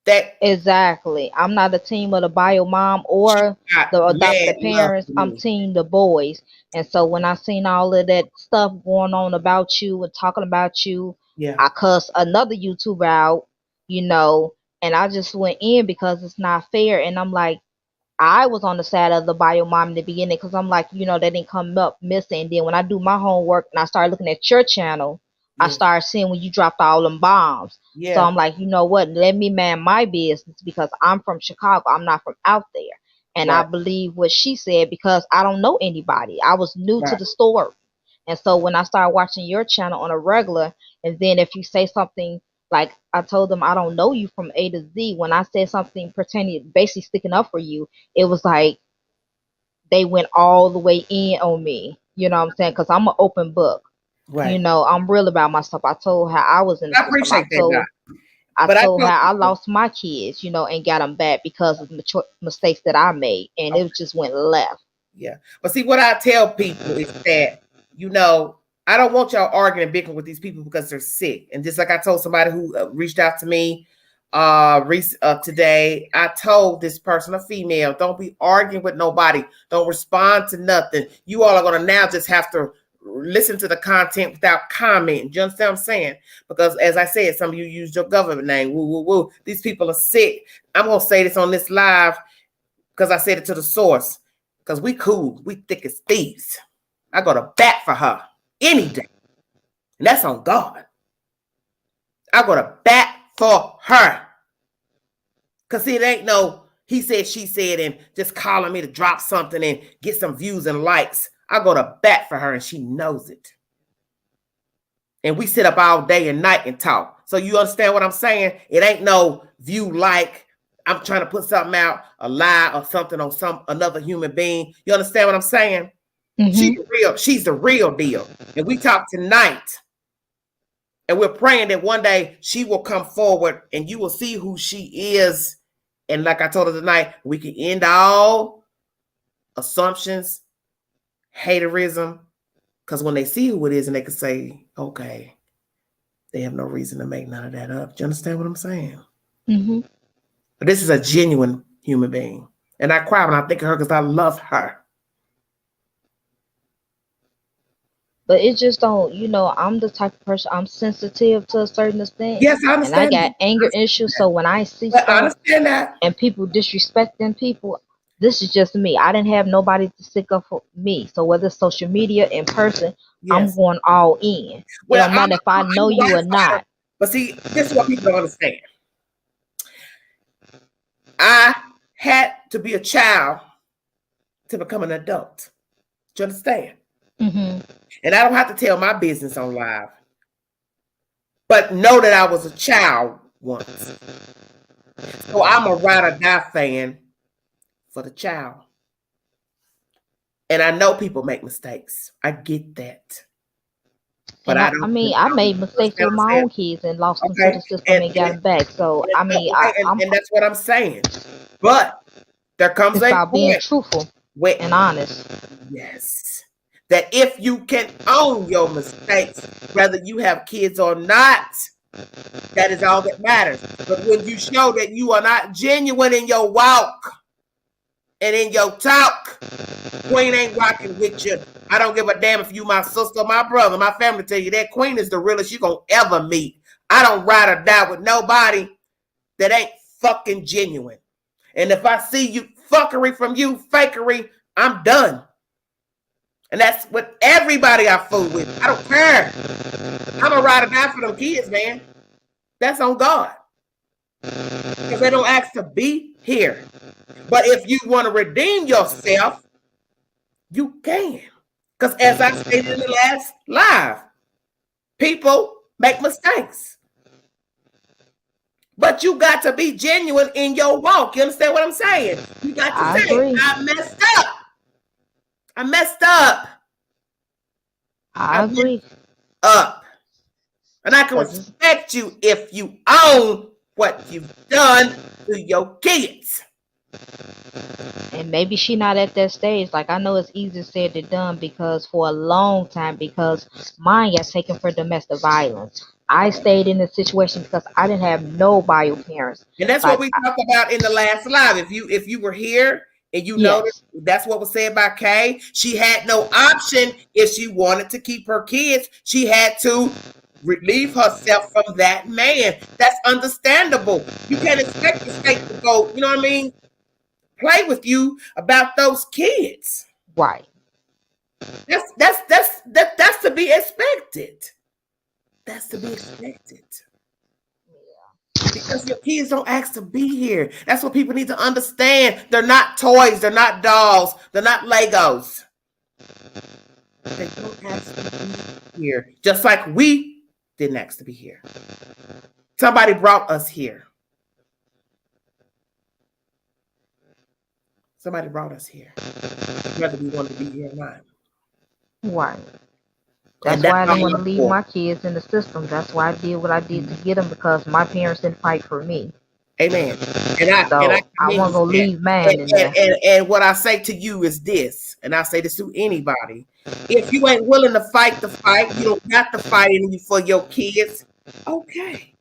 that Exactly. I'm not a team of the bio mom she or got the mad adopted love parents. for I'm me. team the boys. And so when I seen all of that stuff going on about you and talking about you, Yeah. I cussed another YouTuber out, you know, and I just went in because it's not fair. And I'm like, I was on the side of the bio mom in the beginning because I'm like, you know, they didn't come up missing. And then when I do my homework and I started looking at your channel, I Yes. started seeing when you dropped all them bombs. So Yeah. I'm like, you know what? Let me man my business because I'm from Chicago. I'm not from out there. And I Right. believe what she said because I don't know anybody. I was new to Right. the store. And so when I started watching your channel on a regular, and then if you say something like I told them I don't know you from A to Z, when I said something pertaining basically sticking up for you, it was like they went all the way in on me. You know what I'm saying? Because I'm an open book. You Right. know, I'm real about myself. I told how I was in the I system. appreciate that, Doc. I But I told told how I people, lost my kids, you know, and got them back because of the mistakes that I made, and it just went left. yeah. But see, what I tell people is that, I don't want y'all arguing and bickering with these people because they're sick. And just like I told somebody who reached out to me today, I told this person, a female, don't be arguing with nobody. Don't respond to nothing. You all are going to now just have to listen to the content without comment. Do you understand what I'm saying? Because as I said, some of you used your government name. Woo, woo, woo. These people are sick. I'm going to say this on this live because I said it to the source. Because we cool. We thick as thieves. I go to bat for her any day. And that's on God. I go to bat for her. Because see, it ain't no he said, she said, and just calling me to drop something and get some views and likes. I go to bat for her and she knows it. And we sit up all day and night and talk. So you understand what I'm saying? It ain't no view like I'm trying to put something out, a lie or something on another human being. You understand what I'm saying? Mm-hmm. She's the real deal. And we talk tonight. And we're praying that one day she will come forward and you will see who she is. And like I told her tonight, we can end all assumptions, haterism, because when they see who it is and they can say, okay, they have no reason to make none of that up. Do you understand what I'm saying? Mm-hmm. But this is a genuine human being. And I cry when I think of her because I love her. But it just don't, you know, I'm the type of person, I'm sensitive to a certain extent. Yes, I And I understand got that. anger issues. So when I see But I stuff understand that. and people disrespecting people, this is just me. I didn't have nobody to stick up for me. So whether it's social media, in person, I'm Yes. going all in. It Well, don't matter if I know I'm you right or for her. not. But see, this is what people don't understand. I had to be a child to become an adult. Do you understand? Mm-hmm. And I don't have to tell my business on live. But know that I was a child once. So I'm a ride or die fan for the child. And I know people make mistakes. I get that. But And I don't. I made mistakes with my own kids and lost them to the system and got them back. So I'm and that's what I'm saying. But there comes it's a about being point truthful where, and honest. yes, that if you can own your mistakes, whether you have kids or not, that is all that matters. But when you show that you are not genuine in your walk and in your talk, Queen ain't rocking with you. I don't give a damn if you my sister or my brother. My family tell you that Queen is the realest you gonna ever meet. I don't ride or die with nobody that ain't fucking genuine. And if I see you fuckery from you, fakery, I'm done. And that's what everybody I fool with. I don't care. I'm a ride or die for them kids, man. That's on God. Because they don't ask to be here. But if you want to redeem yourself, you can. Because as I stated in the last live, people make mistakes. But you got to be genuine in your walk. You understand what I'm saying? You got to say, I messed up. I messed up. I agree. Up. And I can respect you if you own what you've done to your kids. And maybe she not at that stage. Like, I know it's easier said than done because for a long time, because mine got taken for domestic violence. I stayed in the situation because I didn't have no bio parents. And that's what we talked about in the last live. If you were here and you noticed, that's what was said by Kay. She had no option if she wanted to keep her kids. She had to relieve herself from that man. That's understandable. You can't expect the state to go, you know what I mean, play with you about those kids. Right. That's to be expected. That's to be expected. Because your kids don't ask to be here. That's what people need to understand. They're not toys. They're not dolls. They're not Legos. They don't ask to be here. Just like we didn't ask to be here. Somebody brought us here. Somebody brought us here. Whether we wanted to be here or not. Right. That's why I didn't want to leave my kids in the system. That's why I did what I did to get them, because my parents didn't fight for me. Amen. I wasn't gonna leave mine in there. And what I say to you is this, and I say this to anybody: if you ain't willing to fight the fight, you don't got to fight in you for your kids. Okay,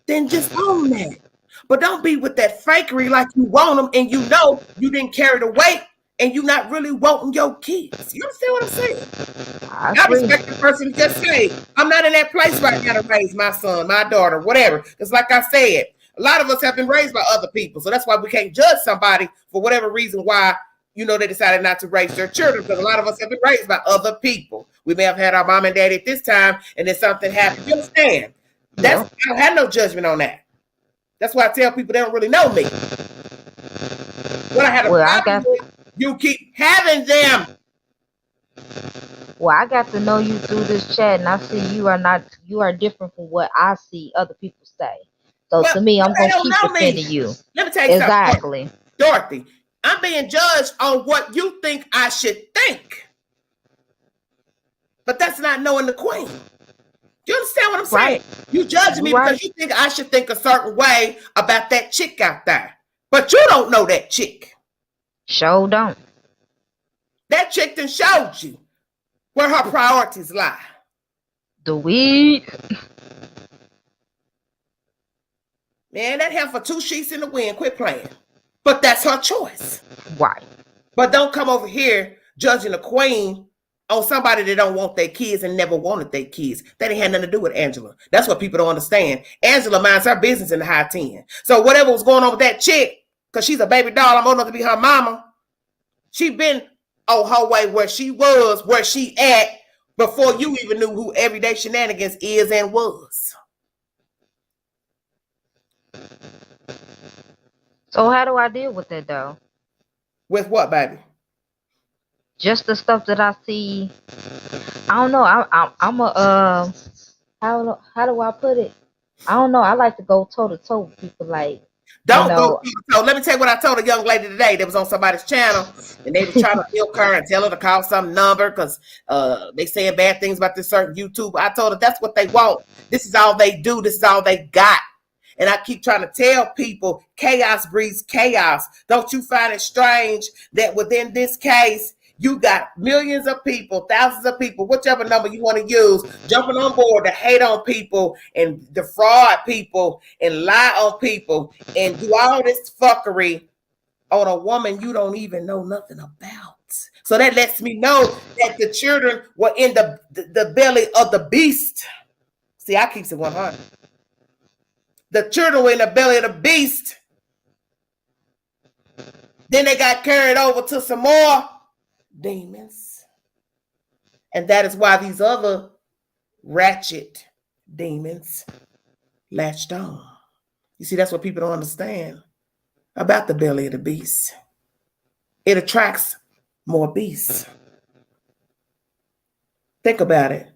then just own that. But don't be with that fakery like you want them, and you know you didn't carry the weight. And you not really wanting your kids. You understand what I'm saying? I respect the person to just say, I'm not in that place right now to raise my son, my daughter, whatever. Because like I said, a lot of us have been raised by other people. So that's why we can't judge somebody for whatever reason why, you know, they decided not to raise their children. Because a lot of us have been raised by other people. We may have had our mom and daddy at this time, and then something happened. You understand? I don't have no judgment on that. That's why I tell people they don't really know me. What I had a problem with, you keep having them. Well, I got to know you through this chat, and I see you are different from what I see other people say. So to me, I'm going to keep defending you. Let me tell you something. Dorothy, I'm being judged on what you think I should think. But that's not knowing the Queen. Do you understand what I'm saying? You judge me because you think I should think a certain way about that chick out there. But you don't know that chick. Sure don't. That chick done showed you where her priorities lie. The weed. Man, that heifer 2 sheets in the wind. Quit playing. But that's her choice. Right. But don't come over here judging the Queen on somebody that don't want their kids and never wanted their kids. That ain't had nothing to do with Angela. That's what people don't understand. Angela minds her business in the high 10. So whatever was going on with that chick, because she's a baby doll, I'm old enough to be her mama. She been on her way where she was, where she at, before you even knew who Everyday Shenanigans is and was. So how do I deal with that though? With what, baby? Just the stuff that I see. I don't know. I'm a how do I put it? I don't know. I like to go toe to toe with people. Like, you Don't go. know, So let me tell you what I told a young lady today that was on somebody's channel, and they was trying to milk her and tell her to call some number because they saying bad things about this certain YouTube. I told her that's what they want. This is all they do. This is all they got. And I keep trying to tell people chaos breeds chaos. Don't you find it strange that within this case, you got millions of people, thousands of people, whichever number you want to use, jumping on board to hate on people and defraud people and lie on people and do all this fuckery on a woman you don't even know nothing about. So that lets me know that the children were in the belly of the beast. See, I keep it 100. The children were in the belly of the beast. Then they got carried over to some more demons. And that is why these other ratchet demons latched on. You see, that's what people don't understand about the belly of the beast. It attracts more beasts. Think about it.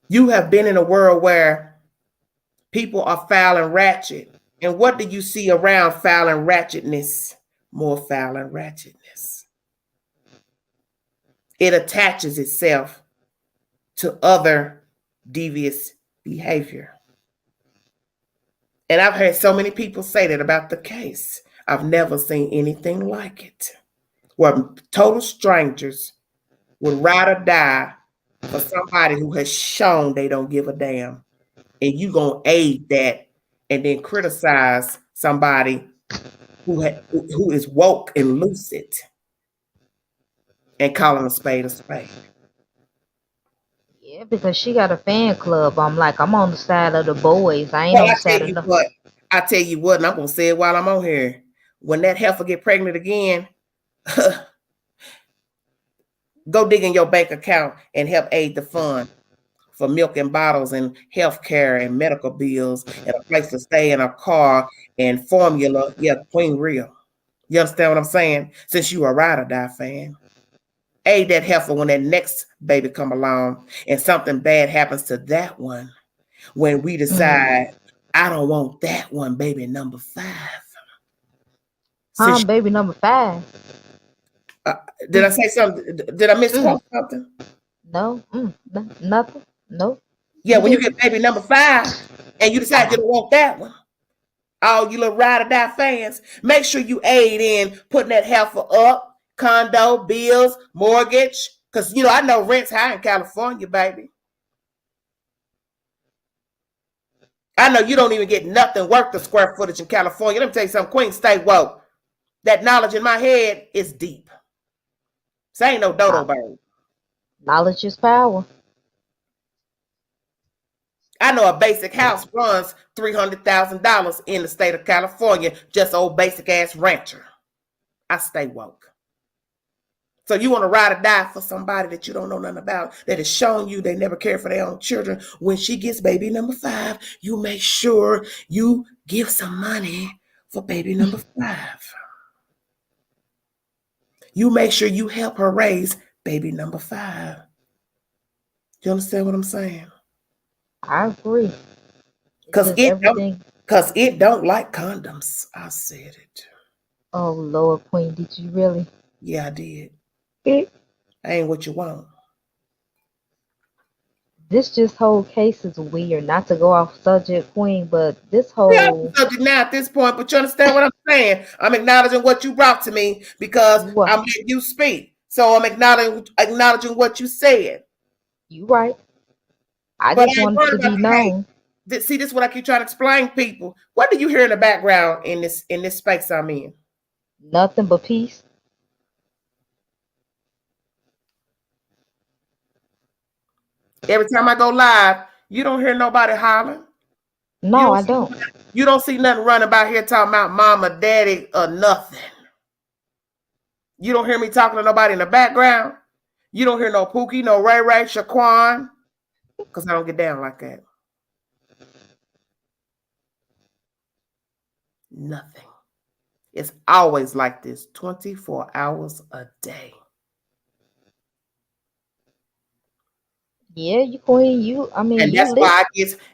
You have been in a world where people are foul and ratchet. And what do you see around foul and ratchetness? More foul and ratchetness. It attaches itself to other devious behavior. And I've heard so many people say that about the case. I've never seen anything like it, where total strangers would ride or die for somebody who has shown they don't give a damn. And you gonna aid that and then criticize somebody who is woke and lucid and calling a spade a spade. yeah, because she got a fan club. I'm like, I'm on the side of the boys. I ain't Well, on the side of the. I tell you what, and I'm gonna say it while I'm on here. When that heifer get pregnant again, go dig in your bank account and help aid the fund for milk and bottles and health care and medical bills and a place to stay and a car and formula. Yeah, Queen Real. You understand what I'm saying? Since you a ride or die fan. Aid that heifer when that next baby come along and something bad happens to that one. When we decide, I don't want that one, baby number 5. Baby number 5. Did I say something? Did I misquote something? No, nothing. Nope. Yeah, when you get baby number 5 and you decide you don't want that one, all you little ride or die fans, make sure you aid in putting that heifer up, condo, bills, mortgage. Because, I know rent's high in California, baby. I know you don't even get nothing worth the square footage in California. Let me tell you something, Queen, stay woke. That knowledge in my head is deep. So ain't no dodo bird. Knowledge is power. I know a basic house runs $300,000 in the state of California, just old basic ass rancher. I stay woke. So you want to ride or die for somebody that you don't know nothing about, that has shown you they never care for their own children. When she gets baby number 5, you make sure you give some money for baby number 5. You make sure you help her raise baby number 5. You understand what I'm saying? I agree. Because it don't like condoms. I said it. Oh Lord, Queen, did you really? Yeah, I did. I ain't what you want. This whole case is weird. Not to go off subject, Queen, but this whole subject now at this point, but you understand what I'm saying? I'm acknowledging what you brought to me because I'm letting you speak. So I'm acknowledging what you said. You right. I just wanted to be known. See, this is what I keep trying to explain people. What do you hear in the background in this space I'm in? Nothing but peace. Every time I go live, you don't hear nobody hollering. No, I don't. You don't see nothing running about here talking about mama, daddy, or nothing. You don't hear me talking to nobody in the background. You don't hear no Pookie, no Ray Ray, Shaquan, because I don't get down like that. Nothing. It's always like this, 24 hours a day. Yeah, you queen. I mean, And you that's why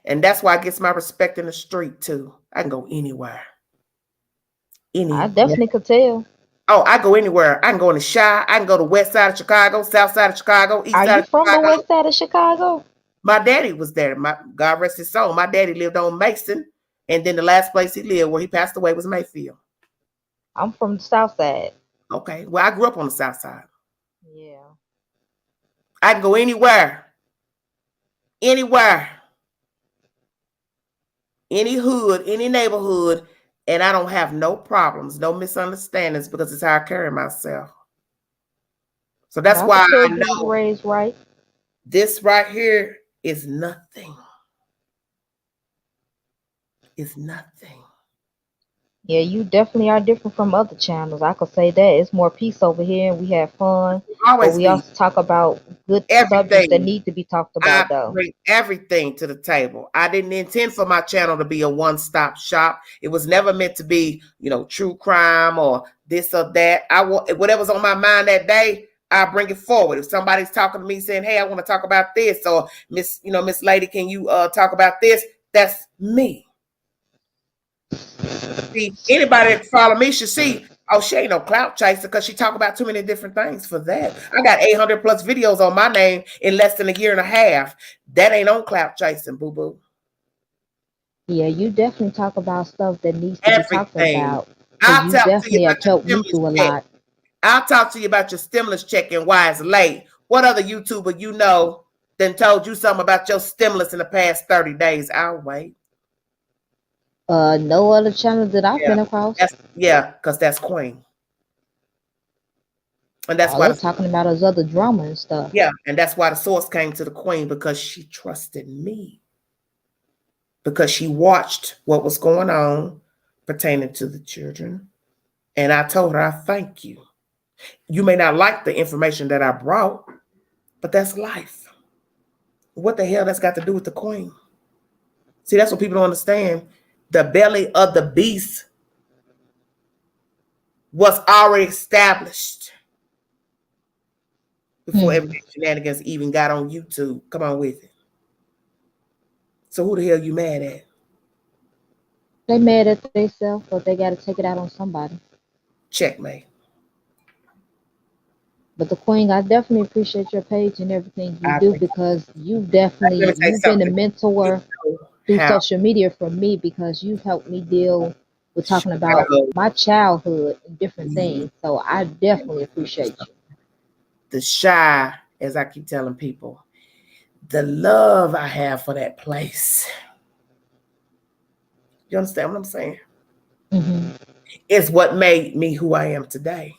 lit. I get my respect in the street too. I can go anywhere. I Anywhere. definitely could tell. Oh, I go anywhere. I can go in the Chi. I can go to west side of Chicago, south side of Chicago, east Are side you of from the Chicago. west side of Chicago? My daddy was there. God rest his soul. My daddy lived on Mason, and then the last place he lived where he passed away was Mayfield. I'm from the south side. Okay. Well, I grew up on the south side. Yeah. I can go anywhere. Anywhere. Any hood, any neighborhood, and I don't have no problems, no misunderstandings because it's how I carry myself. So that's I why could tell I you was know raised right. this right here is nothing. It's nothing. Yeah, you definitely are different from other channels. I could say that. It's more peace over here and we have fun. But Always we be also talk about good subjects that everything. need to be talked I about though. bring everything to the table. I didn't intend for my channel to be a one-stop shop. It was never meant to be, true crime or this or that. Whatever's on my mind that day, I bring it forward. If somebody's talking to me saying, "Hey, I want to talk about this," or Miss Lady, can you talk about this? That's me. See, anybody that follow me should see, oh, she ain't no clout chaser because she talk about too many different things for that. I got 800 plus videos on my name in less than a year and a half. That ain't on clout chasing, boo-boo. Yeah, you definitely talk about stuff that needs to be talked Everything. about. Cause I'll you talk to you definitely about have your helped me stimulus through a check. lot. I'll talk to you about your stimulus check and why it's late. What other YouTuber then told you something about your stimulus in the past 30 days? I'll wait. No other channel that I've Yeah, been across. because that's Queen. And that's All why they're talking about is other drama and stuff. and that's why the source came to the Queen, because she trusted me. Because she watched what was going on pertaining to the children. And I told her, I thank you. You may not like the information that I brought, but that's life. What the hell that's got to do with the Queen? See, that's what people don't understand. The belly of the beast was already established before everything shenanigans even got on YouTube. Come on with it. So who the hell you mad at? They mad at themselves, but they got to take it out on somebody. Checkmate. But the Queen, I definitely appreciate your page and everything you I do think. because Let me tell you you've been a something. You mentor know through how social media for me because you've helped me deal with talking about Chicago, my childhood and different the things. So I definitely appreciate you. Chi, as I keep telling people, the love I have for that place. You understand what I'm saying? Mm-hmm. It's what made me who I am today.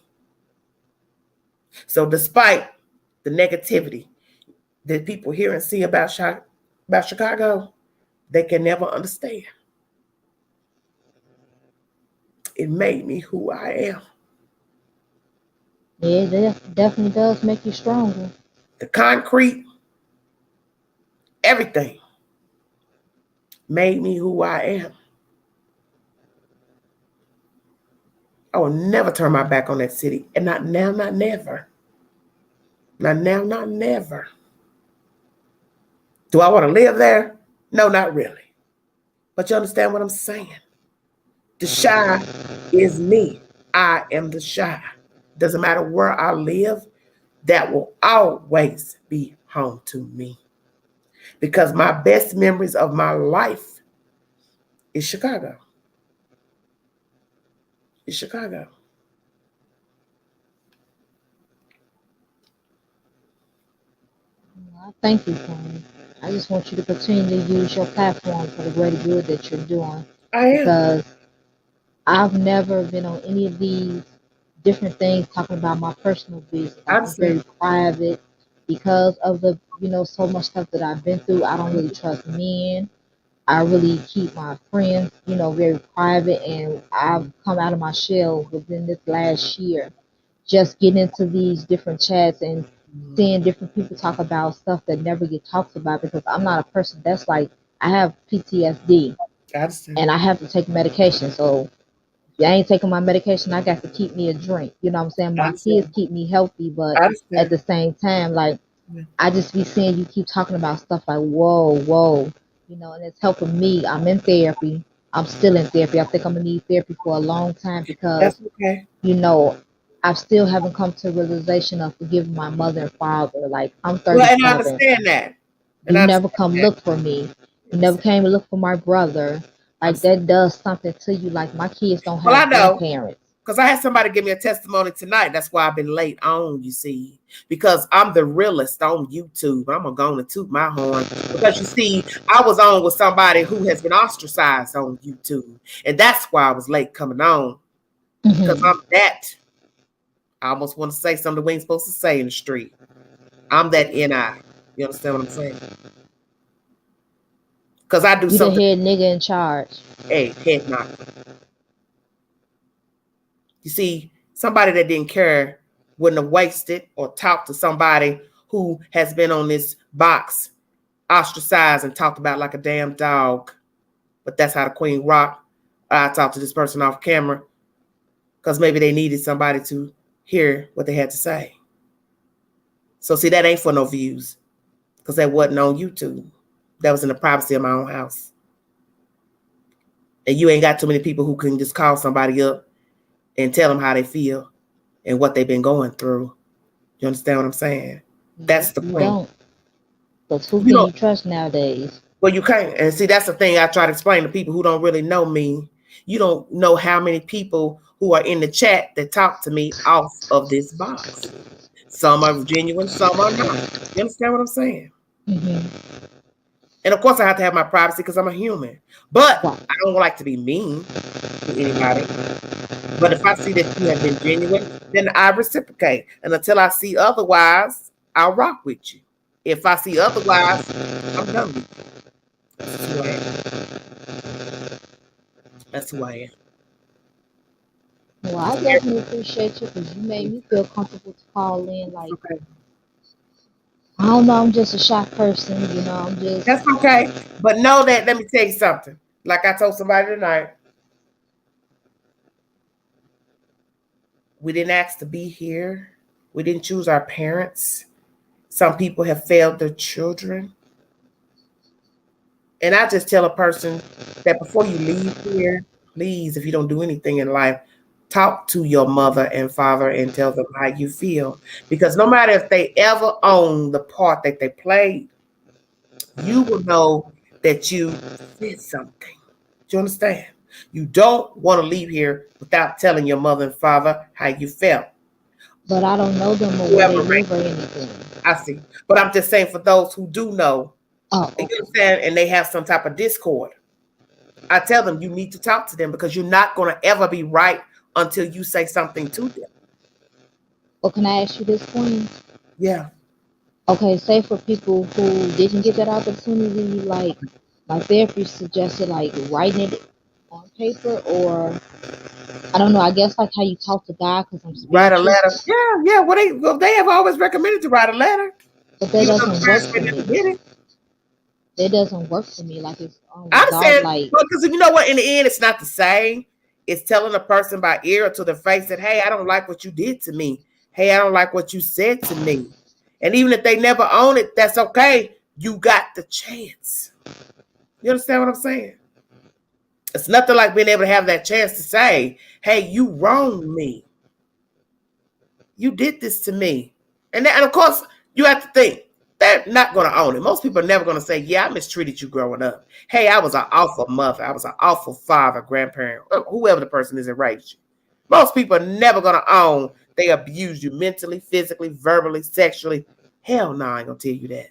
So despite the negativity that people hear and see about Chicago, they can never understand. It made me who I am. Yeah, it definitely does make you stronger. The concrete, everything made me who I am. I will never turn my back on that city. And not now, not never. Not now, not never. Do I want to live there? No, not really. But you understand what I'm saying? The Chi is me. I am the Chi. Doesn't matter where I live, that will always be home to me. Because my best memories of my life is Chicago. It's Chicago. Well, thank you, Queen. I just want you to continue to use your platform for the greater good that you're doing I am. because I've never been on any of these different things talking about my personal business. I'm very private because of the, so much stuff that I've been through. I don't really trust men. I really keep my friends, very private, and I've come out of my shell within this last year. Just getting into these different chats and seeing different people talk about stuff that never get talked about because I'm not a person that's like I have PTSD I understand. and I have to take medication. So I ain't taking my medication. I got to keep me a drink. You know what I'm saying? I My kids understand. keep me healthy, but I at understand. the same time, like Yeah. I just be seeing you keep talking about stuff like whoa, whoa, and it's helping me. I'm in therapy. I'm still in therapy. I think I'm gonna need therapy for a long time because That's okay. you know, I still haven't come to a realization of forgiving my mother and father. Like I'm Well, and I 37. understand that. And You I never understand come that. look for me. I You never understand. came to look for my brother. I Like understand. that does something to you. Like my kids don't Well, I have know. grandparents. Because I had somebody give me a testimony tonight. That's why I've been late on, you see. Because I'm the realist on YouTube. I'm going to go on and toot my horn. Because you see, I was on with somebody who has been ostracized on YouTube. And that's why I was late coming on. Because Hmm. I'm that. I almost want to say something we ain't supposed to say in the street. I'm that NI. You understand what I'm saying? Because I do You the something, head nigga in charge. hey, head knocker. You see, somebody that didn't care wouldn't have wasted or talked to somebody who has been on this box, ostracized and talked about like a damn dog. But that's how the queen rocked. I talked to this person off camera because maybe they needed somebody to hear what they had to say. So see, that ain't for no views because that wasn't on YouTube. That was in the privacy of my own house. And you ain't got too many people who can just call somebody up and tell them how they feel and what they've been going through. You understand what I'm saying? That's the You point. don't. Because who You can don't, you trust nowadays? well, you can't. And see, that's the thing I try to explain to people who don't really know me. You don't know how many people who are in the chat that talk to me off of this box. Some are genuine, some are not. You understand what I'm saying? Hmm. And of course, I have to have my privacy because I'm a human. But Right. I don't like to be mean to anybody. But if I see that you have been genuine, then I reciprocate. And until I see otherwise, I'll rock with you. If I see otherwise, I'm done with you. That's just who I am. That's who I am. Well, I So here, definitely appreciate you because you made me feel comfortable to call in. it's Like, okay. I don't know, I'm just a shy person. I'm just. That's okay. But know that, let me tell you something. Like I told somebody tonight, we didn't ask to be here. We didn't choose our parents. Some people have failed their children. And I just tell a person that before you leave here, please, if you don't do anything in life, talk to your mother and father and tell them how you feel. Because no matter if they ever own the part that they played, you will know that you said something. Do you understand? You don't want to leave here without telling your mother and father how you felt. But I don't know them or where they Whoever live or raised you. anything. I see. But I'm just saying for those who do know, Oh, you okay. understand, and they have some type of discord. I tell them you need to talk to them because you're not going to ever be right until you say something to them. Well, can I ask you this, Queen? Yeah. Okay, say for people who didn't get that opportunity, like my therapist suggested, like writing it on paper, or I don't know. I guess like how you talk to God, because I'm Write a spiritual, letter. Yeah, yeah. Well, they have always recommended to write a letter. but that Even though the doesn't work parents for may never me. did it. That doesn't work for me. Like it's I'm without saying, like. well, because you know what, in the end, it's not the same. It's telling a person by ear or to their face that, hey, I don't like what you did to me. Hey, I don't like what you said to me. And even if they never own it, that's okay. You got the chance. You understand what I'm saying? It's nothing like being able to have that chance to say, hey, you wronged me. You did this to me. And of course, you have to think, they're not going to own it. Most people are never going to say, yeah, I mistreated you growing up. Hey, I was an awful mother. I was an awful father, grandparent, whoever the person is that raised you. Most people are never going to own they abused you mentally, physically, verbally, sexually. Hell no, I ain't going to tell you that.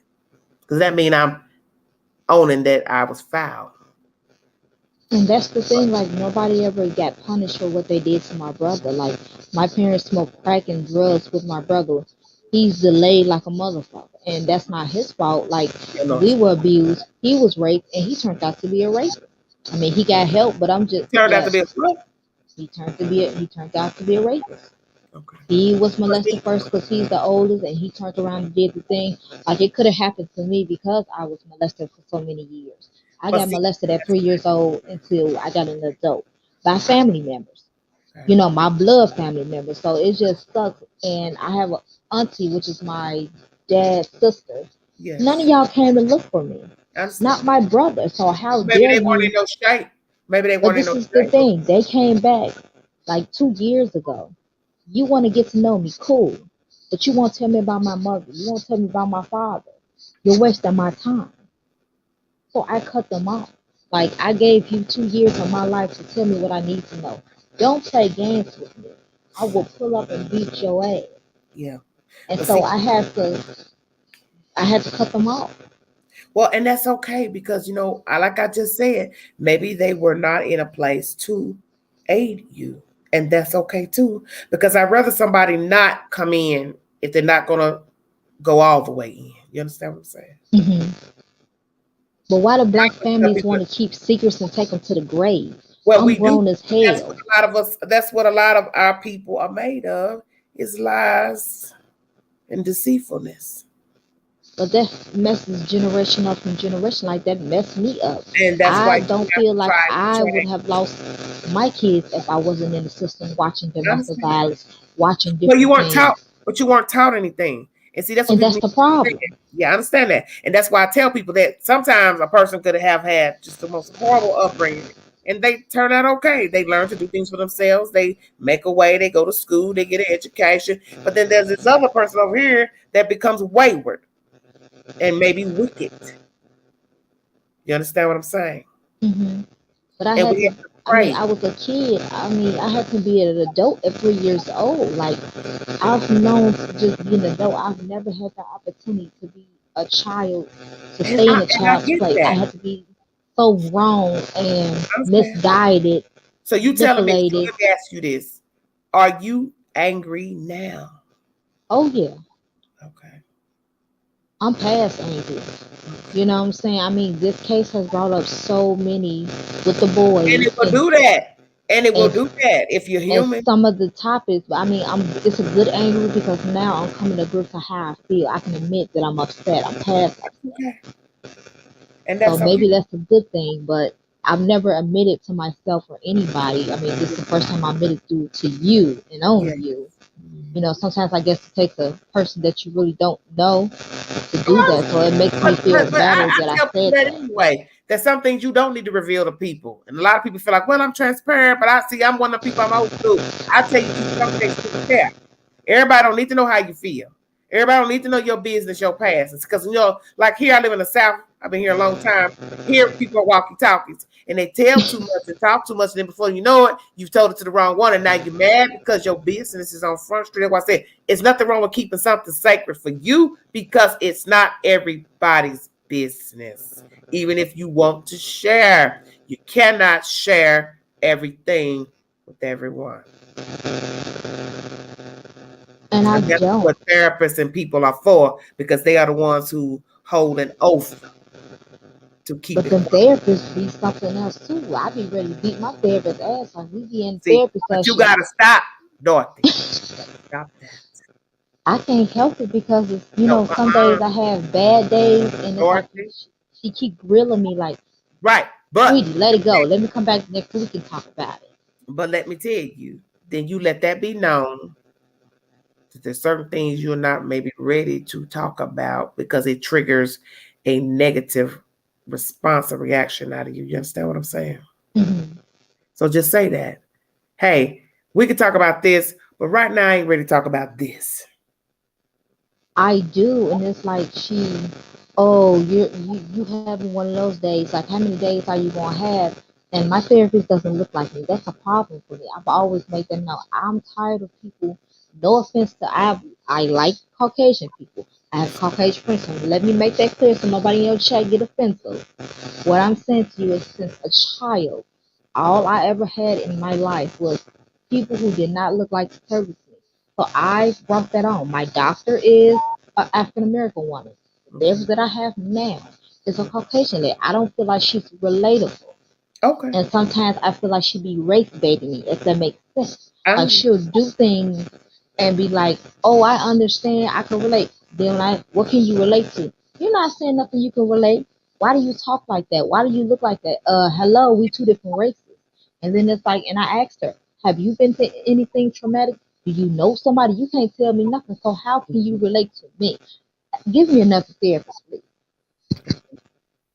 Because that means I'm owning that I was foul. And that's the thing, like nobody ever got punished for what they did to my brother. Like my parents smoked crack and drugs with my brother. He's delayed like a motherfucker. And that's not his fault. Like You know, we were abused, he was raped, and he turned out to be a rapist. I mean he got help, but I'm just turned out to be a yes, slut. he turned out to be a rapist. Okay. He was But molested first because he's the oldest, and he turned around and did the thing. Like it could have happened to me because I was molested for so many years. I got see, molested at 3 years old until I got an adult by family members. you know, my blood family member. So it just sucks. And I have an auntie, which is my dad's sister. Yes. None of y'all came to look for me. I understand. Not my brother. So how Maybe dare they weren't in you? no shape. Maybe they But weren't in this no is the shape. thing. They came back like 2 years ago. You want to get to know me, cool. But you won't tell me about my mother. You won't tell me about my father. You're wasting my time. So I cut them off. Like, I gave you 2 years of my life to tell me what I need to know. Don't play games with me. I will pull up and beat your ass. Yeah. And But so see, I had to cut them off. well, and that's okay because you know, like I just said, maybe they were not in a place to aid you, and that's okay too. Because I'd rather somebody not come in if they're not gonna go all the way in. You understand what I'm saying? Hmm. But why do black I tell families people, want to keep secrets and take them to the grave? well, I'm we do. grown as That's what hell. a lot of us. That's what a lot of our people are made of: is lies and deceitfulness. But that messes generation up from generation. Like, that messed me up. And that's why I you don't have feel to like try to I would train. have lost my kids if I wasn't in the system watching I domestic understand. violence, watching Well, you different weren't taught, things. but you weren't taught anything. And see, that's what And people that's need the to understand. problem. Yeah, I understand that. And that's why I tell people that sometimes a person could have had just the most horrible upbringing and they turn out okay. They learn to do things for themselves. They make a way. They go to school. They get an education. But then there's this other person over here that becomes wayward and maybe wicked. You understand what I'm saying? Hmm. But I And had we to, have to I mean, pray. I was a kid. I mean, I had to be an adult at 3 years old. Like, I've known to just be an adult. I've never had the opportunity to be a child, to And stay in I, a and I child's get place. I that. had to be so wrong and I understand. misguided, So you telling me, so manipulated. let me ask you this. Are you angry now? Oh, yeah, Okay. I'm past angry. You know what I'm saying? I mean, this case has brought up so many with the And boys it will do that. And it will and do that if you're and human. some of the topics. I mean, it's a good angry because now I'm coming to grips with how I feel. I can admit that I'm upset. I'm past upset. Okay. And So that's okay. maybe that's a good thing, but I've never admitted to myself or anybody. I mean, this is the first time I admitted to you and Yeah. only you. You know, sometimes I guess it takes a person that you really don't know to do that. So it makes me feel But better I that I tell people said that that. anyway. There's some things you don't need to reveal to people. And a lot of people feel like, well, I'm transparent, but I see I'm one of the people I'm old school. I tell you, keep some things to the chair. Everybody don't need to know how you feel. Everybody don't need to know your business, your past. It's because, you know, like here, I live in the South. I've been here a long time. Here, people are walkie-talkies. And they tell too much and talk too much. And then before you know it, you've told it to the wrong one. And now you're mad because your business is on Front Street. That's why I said it's nothing wrong with keeping something sacred for you because it's not everybody's business. Even if you want to share, you cannot share everything with everyone. And I And that's don't. what therapists and people are for because they are the ones who hold an oath to keep But it them quiet. therapists be something else too. I be ready to beat my therapist ass. Like, we be in See, therapy but you session. got to stop, Dorothy. Stop that. I can't help it because it's, you No, know, some days I have bad days and it's like Dorothy. she keep grilling me like, Right. But sweetie, let it go. Let me come back next week and talk about it. let me tell you, then you let that be known that there's certain things you're not maybe ready to talk about because it triggers a negative response or reaction out of you. You understand what I'm saying? Hmm. So just say that. Hey, we can talk about this, but right now I ain't ready to talk about this. I do, and it's like oh, you having one of those days. Like, how many days are you gonna have? And my therapist doesn't look like me. That's a problem for me. I've always made them know I'm tired of people. No offense to I like Caucasian people. I have Caucasian friends. So let me make that clear so nobody in your chat get offensive. What I'm saying to you is, since a child, all I ever had in my life was people who did not look like the service. So I brought that on. My doctor is an African American woman. The therapist that I have now is a Caucasian lady. I don't feel like she's relatable. Okay. And sometimes I feel like she be race baiting me, if that makes sense. Like, I'm she'll do things and be like, oh, I understand, I can relate. Then what can you relate to? You're not saying nothing you can relate. Why do you talk like that? Why do you look like that? Hello, we two different races. And then it's like, and I asked her, Have you been to anything traumatic? Do you know somebody? You can't tell me nothing. So how can you relate to me? Give me another therapist, please.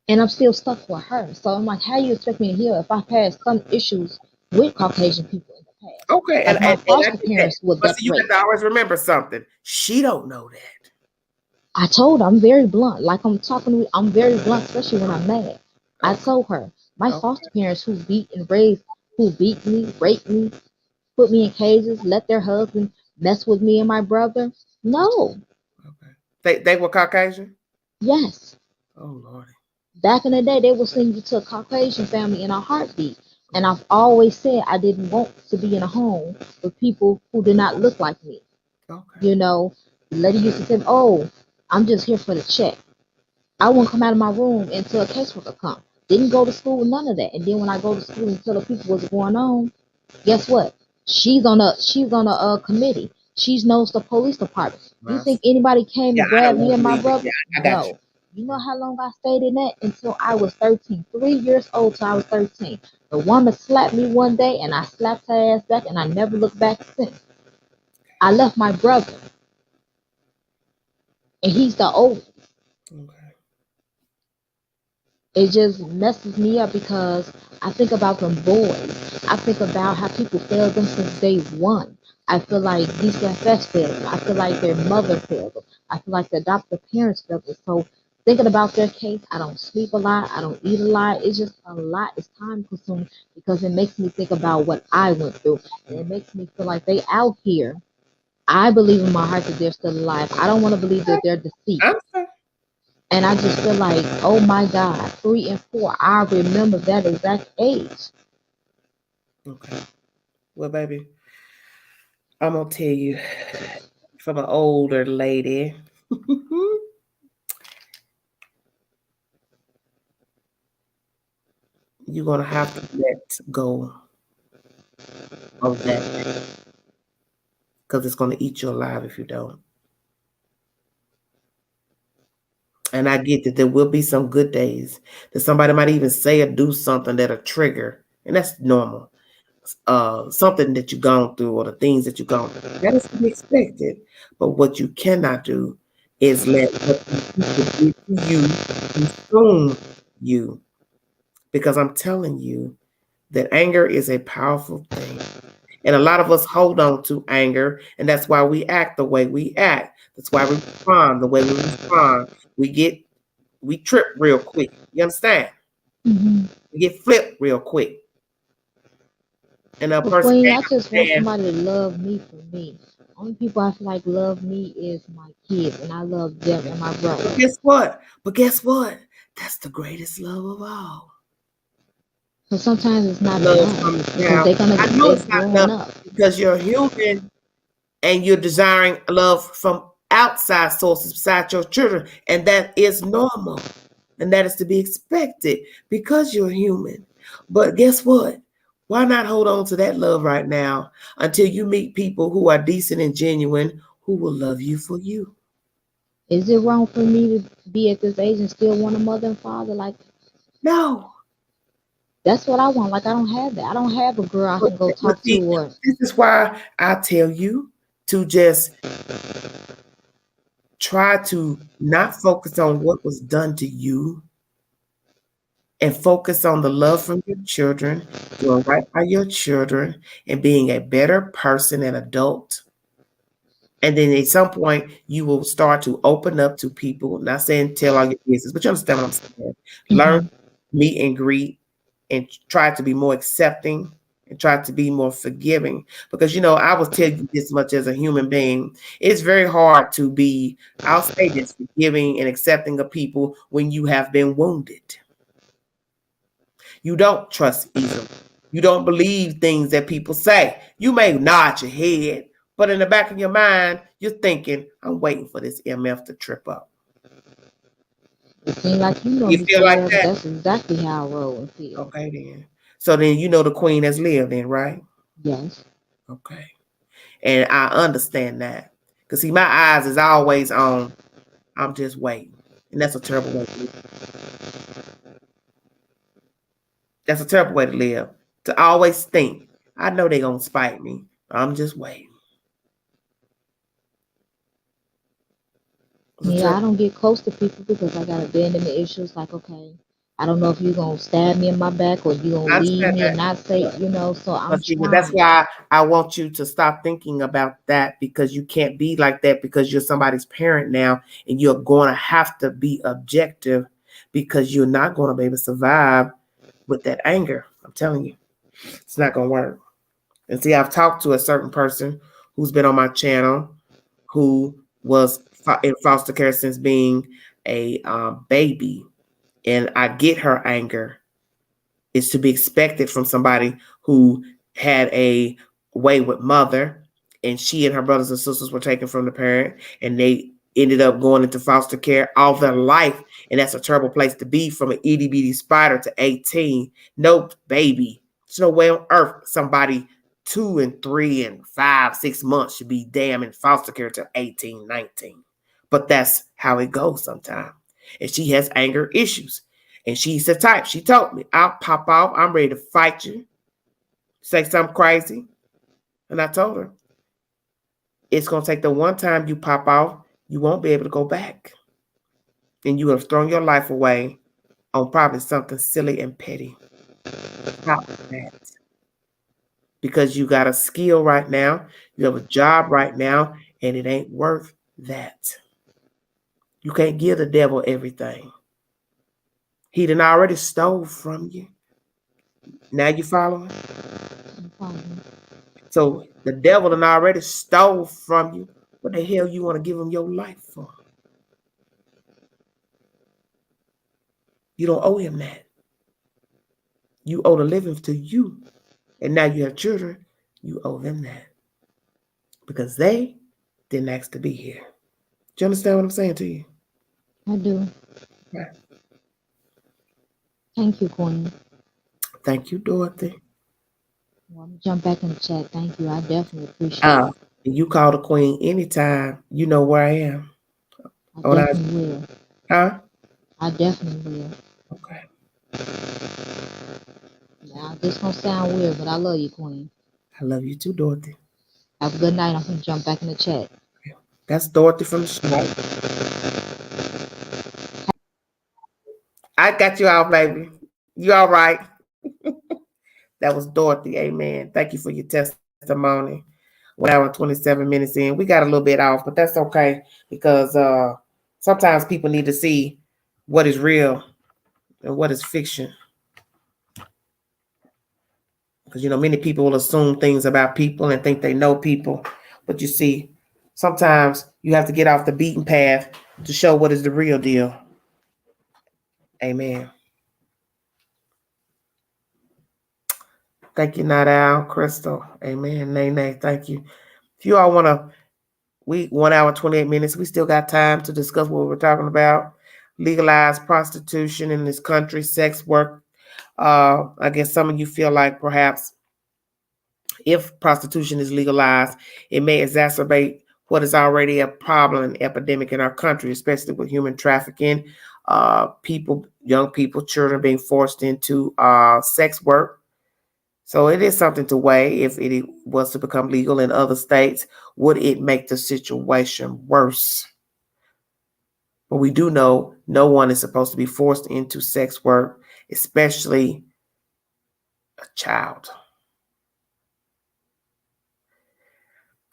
And I'm still stuck with her. So I'm like, how you expect me to heal if I've had some issues with Caucasian people in the past? Okay, Like my and I foster get that. parents was But that see, you race. got to always remember something. She don't know that. I told her I'm very blunt. Like I'm talking to you, I'm very blunt, especially when I'm mad. I Okay. told her my Okay. foster parents who beat and raised, who beat me, raped me, put me in cages, let their husband mess with me and my brother. No. Okay. They were Caucasian? Yes. Oh Lordy. Back in the day, they would send you to a Caucasian family in a heartbeat. And I've always said I didn't want to be in a home with people who did not look like me. Okay. You know, the lady used to say, "Oh, I'm just here for the check." I wouldn't come out of my room until a caseworker come. Didn't go to school, none of that. And then when I go to school and tell the people what's going on, guess what? She's on a committee. She knows the police department. You think anybody came Yeah, and I grabbed don't me want and to my believe it. brother? Yeah, I got you. No. You know how long I stayed in that? Until I was 13. 3 years old till I was 13. The woman slapped me one day and I slapped her ass back and I never looked back since. I left my brother. And he's the oldest. Okay. It just messes me up because I think about them boys. I think about how people failed them since day one. I feel like DCFS failed them. I feel like their mother failed them. I feel like the adoptive parents failed them. So thinking about their case, I don't sleep a lot. I don't eat a lot. It's just a lot. It's time consuming because it makes me think about what I went through. And it makes me feel like they out here. I believe in my heart that they're still alive. I don't want to believe that they're deceased. And I just feel like, oh my God, 3 and 4, I remember that exact age. Okay. Well, baby, I'm gonna tell you from an older lady. You're gonna have to let go of that because it's gonna eat you alive if you don't. And I get that there will be some good days that somebody might even say or do something that'll trigger, and that's normal. Something that you've gone through or the things that you've gone through. That is to be expected. But what you cannot do is let what these people did to you consume you. Because I'm telling you that anger is a powerful thing. And a lot of us hold on to anger, and that's why we act the way we act. That's why we respond the way we respond. We trip real quick. You understand? Mm-hmm. We get flipped real quick. And a But person Queen, can't I just want understand. somebody to love me for me. Only people I feel like love me is my kids, and I love them and my brother. But guess what? That's the greatest love of all. So sometimes it's not Love enough from the because child. I know they it's not growing enough up. because you're human and you're desiring love from outside sources besides your children, and that is normal. And that is to be expected because you're human. But guess what? Why not hold on to that love right now until you meet people who are decent and genuine who will love you for you? Is it wrong for me to be at this age and still want a mother and father? Like, No. that's what I want. Like, I don't have that. I don't have a girl I can go But talk to see, or this is why I tell you to just try to not focus on what was done to you and focus on the love from your children, doing right by your children, and being a better person and adult. And then at some point, you will start to open up to people. Not saying tell all your business, but you understand what I'm saying. Learn, meet and greet, and try to be more accepting and try to be more forgiving. Because, I will tell you this much as a human being. It's very hard to be, I'll say this, forgiving and accepting of people when you have been wounded. You don't trust easily. You don't believe things that people say. You may nod your head, but in the back of your mind, you're thinking, I'm waiting for this MF to trip up. it seems like you know You me feel so like well. that? That's exactly how I roll and feel. Okay, then. So then you know the queen has lived then, right? Yes. Okay. And I understand that. Because see, my eyes is always on, I'm just waiting. And that's a terrible way to live. That's a terrible way to live. To always think I know they're going to spite me. I'm just waiting. Yeah, I don't get close to people because I got abandonment issues. Like, okay, I don't know if you're gonna stab me in my back or you're gonna I leave understand me and that. not say, so I'm But see, that's trying. why I want you to stop thinking about that, because you can't be like that because you're somebody's parent now, and you're going to have to be objective because you're not going to be able to survive with that anger. I'm telling you, it's not going to work. And see, I've talked to a certain person who's been on my channel who was in foster care since being a baby, and I get her anger. It's to be expected from somebody who had a wayward mother, and she and her brothers and sisters were taken from the parent, and they ended up going into foster care all their life. And that's a terrible place to be, from an itty bitty spider to 18. No, baby. There's no way on earth somebody 2 and 3 and 5, 6 months should be damn in foster care till 18, 19. But that's how it goes sometimes. And she has anger issues. And she's the type, she told me, I'll pop off. I'm ready to fight you. Say something crazy. And I told her, it's going to take the one time you pop off, you won't be able to go back. And you have thrown your life away on probably something silly and petty. Stop that. Because you got a skill right now, you have a job right now, and it ain't worth that. You can't give the devil everything. He done already stole from you. Now you following? I'm following. So the devil done already stole from you. What the hell you want to give him your life for? You don't owe him that. You owe the living to you. And now you have children, you owe them that. Because they didn't ask to be here. Do you understand what I'm saying to you? I do. Yeah. Thank you, Queen. Thank you, Dorothy. Well, I'm gonna jump back in the chat. Thank you. I definitely appreciate it. You call the Queen anytime. You know where I am. I definitely will. Huh? I definitely will. Okay. Now, this gonna sound weird, but I love you, Queen. I love you too, Dorothy. Have a good night. I'm gonna jump back in the chat. That's Dorothy from the show. I got you out, baby. You all right? That was Dorothy. Amen. Thank you for your testimony. 1 hour and 27 minutes in. We got a little bit off, but that's okay, because sometimes people need to see what is real and what is fiction. Because, many people will assume things about people and think they know people. But you see, sometimes you have to get off the beaten path to show what is the real deal. Amen. Thank you, Nadal, Crystal. Amen. Nay, thank you. If you all want to, 1 hour, 28 minutes, we still got time to discuss what we're talking about. Legalize prostitution in this country, sex work. I guess some of you feel like perhaps if prostitution is legalized, it may exacerbate what is already a problem and epidemic in our country, especially with human trafficking, young people, children being forced into sex work. So it is something to weigh. If it was to become legal in other states, would it make the situation worse? But we do know no one is supposed to be forced into sex work, especially a child.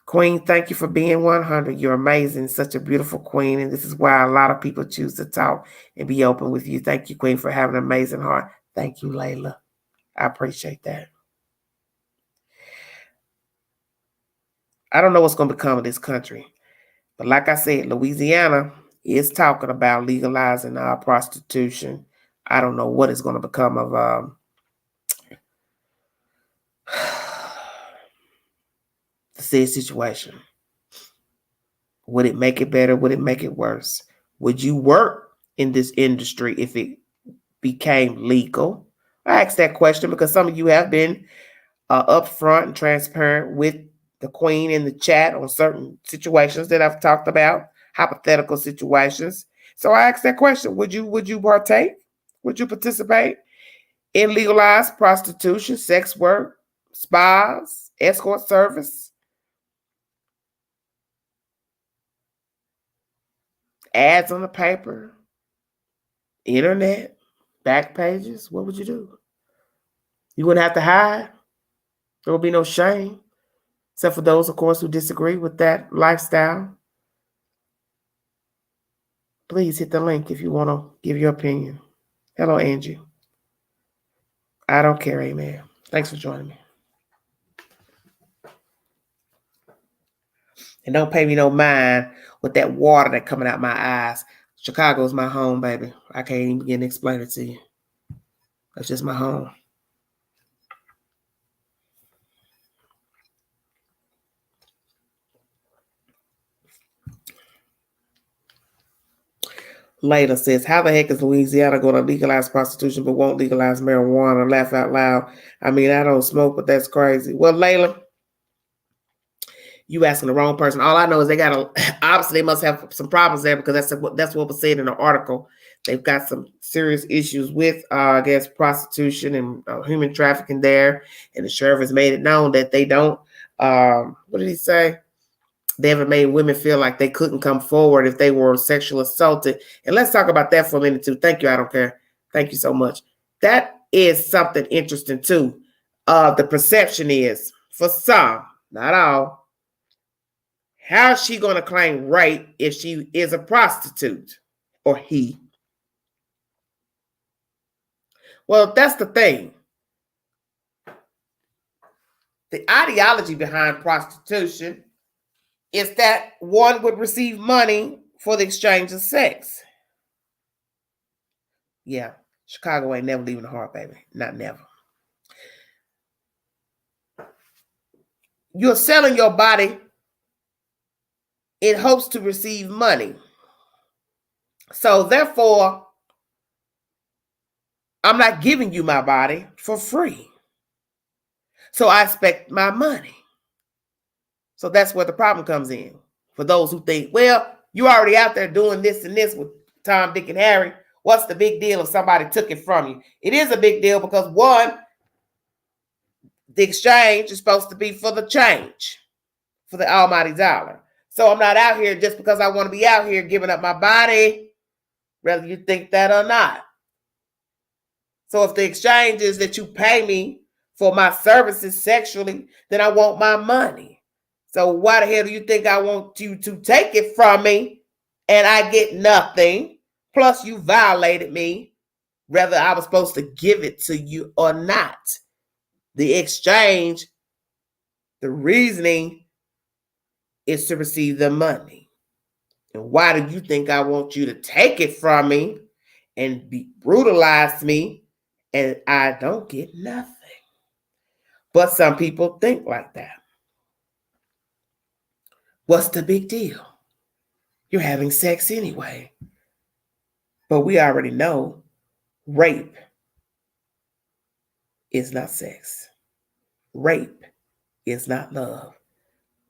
Queen, thank you for being 100. You're amazing. Such a beautiful queen. And this is why a lot of people choose to talk and be open with you. Thank you, Queen, for having an amazing heart. Thank you, Layla. I appreciate that. I don't know what's going to become of this country. But like I said, Louisiana is talking about legalizing prostitution. I don't know what is going to become of the said situation. Would it make it better? Would it make it worse? Would you work in this industry if it became legal? I asked that question because some of you have been upfront and transparent with the Queen in the chat on certain situations that I've talked about, hypothetical situations. So I asked that question: Would you partake? Would you participate in legalized prostitution, sex work, spas, escort service, ads on the paper, internet, back pages. What would you do? You wouldn't have to hide. There would be no shame, except for those, of course, who disagree with that lifestyle. Please hit the link if you want to give your opinion. Hello, Angie. I don't care, amen. Thanks for joining me. And don't pay me no mind with that water that coming out my eyes. Chicago's my home, baby. I can't even begin to explain it to you. That's just my home. Layla says, how the heck is Louisiana going to legalize prostitution but won't legalize marijuana? Laugh out loud. I mean, I don't smoke, but that's crazy. Well, Layla, you asking the wrong person. All I know is they got obviously they must have some problems there, because that's what was said in the article. They've got some serious issues with, I guess, prostitution and human trafficking there. And the sheriff has made it known that they don't, what did he say? They haven't made women feel like they couldn't come forward if they were sexually assaulted. And let's talk about that for a minute, too. Thank you. I don't care. Thank you so much. That is something interesting, too. The perception is, for some, not all, how is she going to claim rape if she is a prostitute or he? Well, that's the thing. The ideology behind prostitution is that one would receive money for the exchange of sex. Yeah, Chicago ain't never leaving the heart, baby. Not never. You're selling your body in hopes to receive money. So therefore, I'm not giving you my body for free. So I expect my money. So that's where the problem comes in. For those who think, well, you already out there doing this and this with Tom, Dick, and Harry. What's the big deal if somebody took it from you? It is a big deal because, one, the exchange is supposed to be for the change, for the almighty dollar. So I'm not out here just because I want to be out here giving up my body, whether you think that or not. So if the exchange is that you pay me for my services sexually, then I want my money. So why the hell do you think I want you to take it from me and I get nothing? Plus you violated me, whether I was supposed to give it to you or not. The exchange, the reasoning is to receive the money. And why do you think I want you to take it from me and brutalize me and I don't get nothing? But some people think like that. What's the big deal? You're having sex anyway. But we already know rape is not sex. Rape is not love,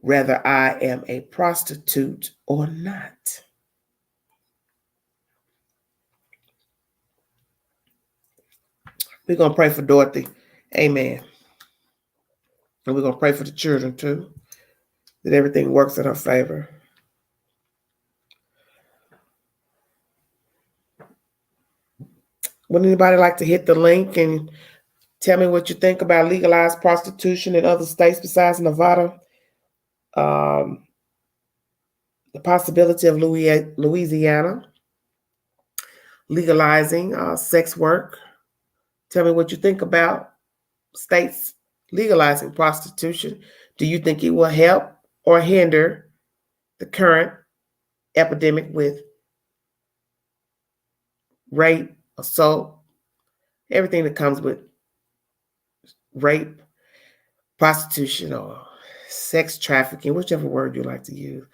whether I am a prostitute or not. We're going to pray for Dorothy. Amen. And we're going to pray for the children too, that everything works in her favor. Would anybody like to hit the link and tell me what you think about legalized prostitution in other states besides Nevada? The possibility of Louisiana legalizing sex work. Tell me what you think about states legalizing prostitution. Do you think it will help or hinder the current epidemic with rape, assault, everything that comes with rape, prostitution, or sex trafficking, whichever word you like to use?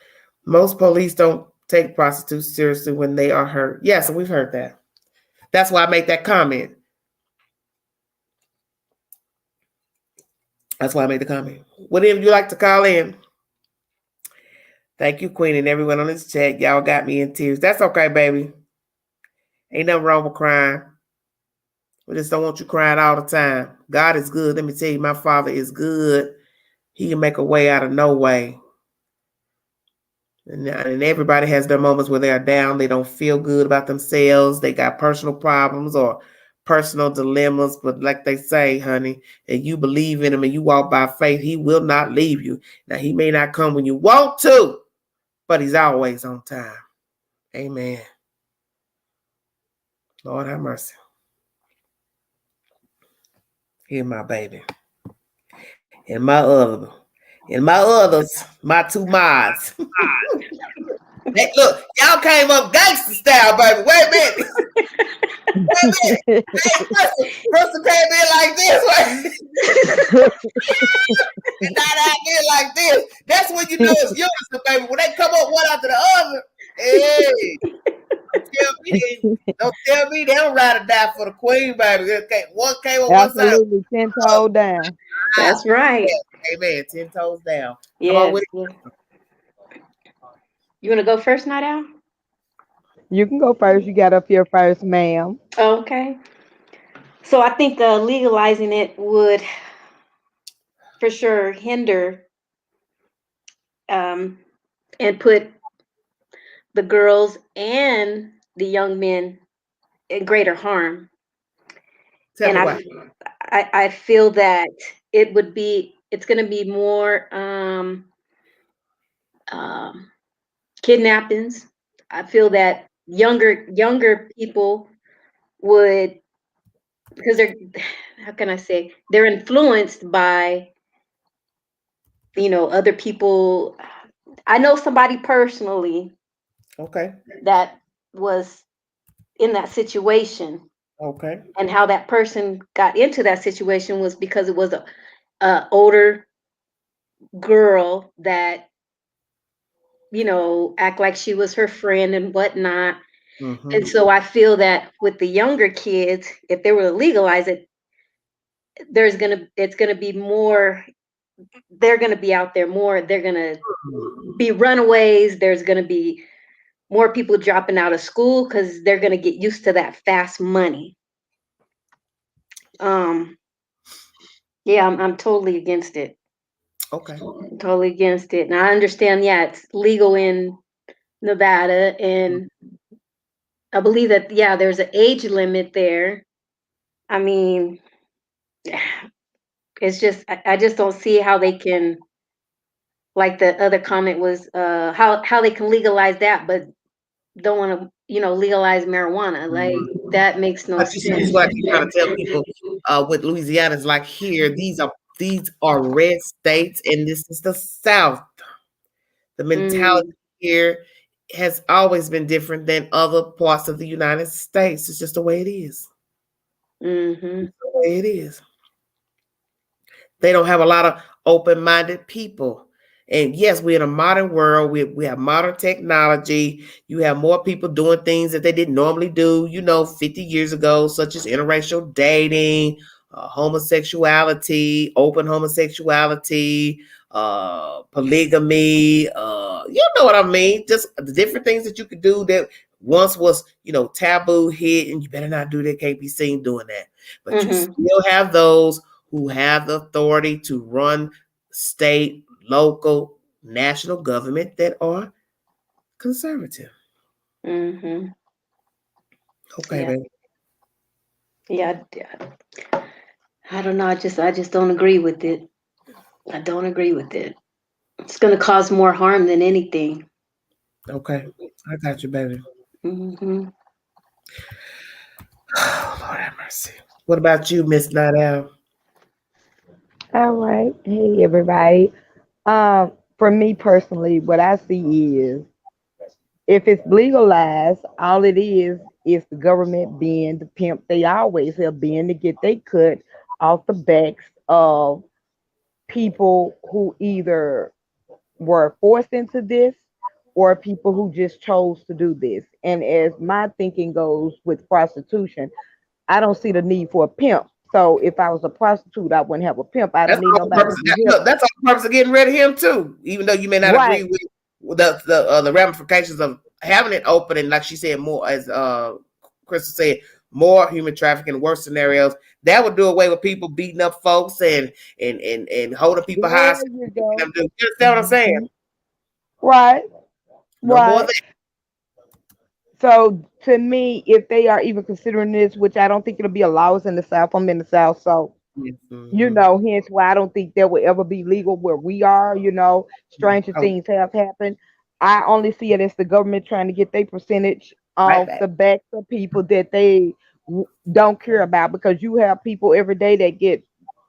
Most police don't take prostitutes seriously when they are hurt. Yes, and we've heard that. That's why I made that comment. That's why I made the comment. Whatever you like to call in. Thank you, Queen, and everyone on this chat. Y'all got me in tears. That's okay, baby. Ain't nothing wrong with crying. We just don't want you crying all the time. God is good. Let me tell you, my Father is good. He can make a way out of no way. And everybody has their moments where they are down. They don't feel good about themselves. They got personal problems or personal dilemmas. But like they say, honey, and you believe in him and you walk by faith, he will not leave you. Now, he may not come when you want to, but he's always on time. Amen. Lord have mercy. Here, my baby. And my others, my two mods. Hey, look, y'all came up gangster style, baby. Wait a minute. Hey, Crystal came in like this. And not out there like this. That's when you know it's unison, baby. When they come up one after the other, hey, don't tell me they don't ride or die for the queen, baby. Okay, one came on one side. Absolutely, 10 toes down. That's right. Amen. 10 toes down. Yes. Come on with You want to go first, Night Owl? You can go first. You got up here first, ma'am. Okay. So I think legalizing it would for sure hinder and put the girls and the young men in greater harm. Tell me and why. I feel that it's going to be more kidnappings. I feel that younger people would, because how can I say, they're influenced by, other people. I know somebody personally Okay. that was in that situation. Okay. And how that person got into that situation was because it was a older girl that, act like she was her friend and whatnot. Mm-hmm. And so I feel that with the younger kids, if they were to legalize it, it's gonna be more. They're gonna be out there more. They're gonna be runaways. There's gonna be more people dropping out of school because they're gonna get used to that fast money. Yeah, I'm totally against it. Okay. I'm totally against it. And I understand, it's legal in Nevada, and I believe that, there's an age limit there. I mean, it's just, I just don't see how they can, like the other comment was, how they can legalize that, but don't want to, legalize marijuana. Like, that makes no This sense. is what I keep trying to tell people with Louisiana is like here, these are red states, and this is the South. The mentality here has always been different than other parts of the United States. It's just the way it is. Mm-hmm. It's the way it is. They don't have a lot of open-minded people. And yes, we're in a modern world. We have modern technology. You have more people doing things that they didn't normally do, 50 years ago, such as interracial dating, homosexuality, open homosexuality, polygamy. You know what I mean? Just the different things that you could do that once was, taboo, hidden. You better not do that. Can't be seen doing that. But you still have those who have the authority to run state, local, national government that are conservative. Mm-hmm. Okay, baby. Yeah, I don't know. I just don't agree with it. I don't agree with it. It's going to cause more harm than anything. Okay, I got you, baby. Mm-hmm. Oh, Lord have mercy. What about you, Miss Night Owl? All right. Hey, everybody. For me personally, what I see is if it's legalized, all it is the government being the pimp they always have been to get they cut off the backs of people who either were forced into this or people who just chose to do this. And as my thinking goes with prostitution, I don't see the need for a pimp. So if I was a prostitute, I wouldn't have a pimp. I don't need nobody to be here. That's all the purpose of getting rid of him too. Even though you may not agree with the ramifications of having it open, and like she said, more as Crystal said, more human trafficking, worse scenarios. That would do away with people beating up folks and holding people There hostage. you go. You understand what I'm saying? Right, No more of right. that. So to me, if they are even considering this, which I don't think it'll be a laws in the South, I'm in the South, so Mhm. hence why I don't think that will ever be legal where we are, stranger Oh, things have happened. I only see it as the government trying to get their percentage right off back. the backs of people that they don't care about, because you have people every day that get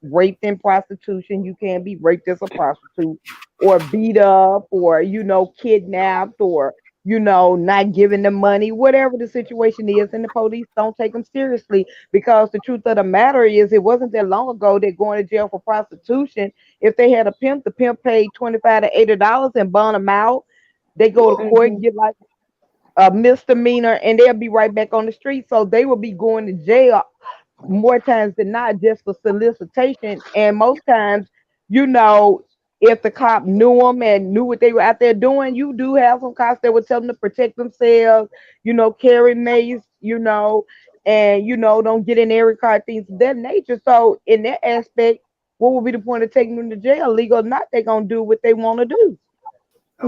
raped in prostitution. You can be raped as a prostitute or beat up or, kidnapped or, not giving them money, whatever the situation is, and the police don't take them seriously, because the truth of the matter is it wasn't that long ago that going to jail for prostitution, if they had a pimp, the pimp paid $25 to $80 and bond them out. They go to court and Mhm. get like a misdemeanor and they'll be right back on the street. So they will be going to jail more times than not just for solicitation. And most times, if the cop knew them and knew what they were out there doing, you do have some cops that would tell them to protect themselves, carry mace, and don't get in every car, things of that nature. So in that aspect, what would be the point of taking them to jail? Legal or not, they're gonna do what they want to do.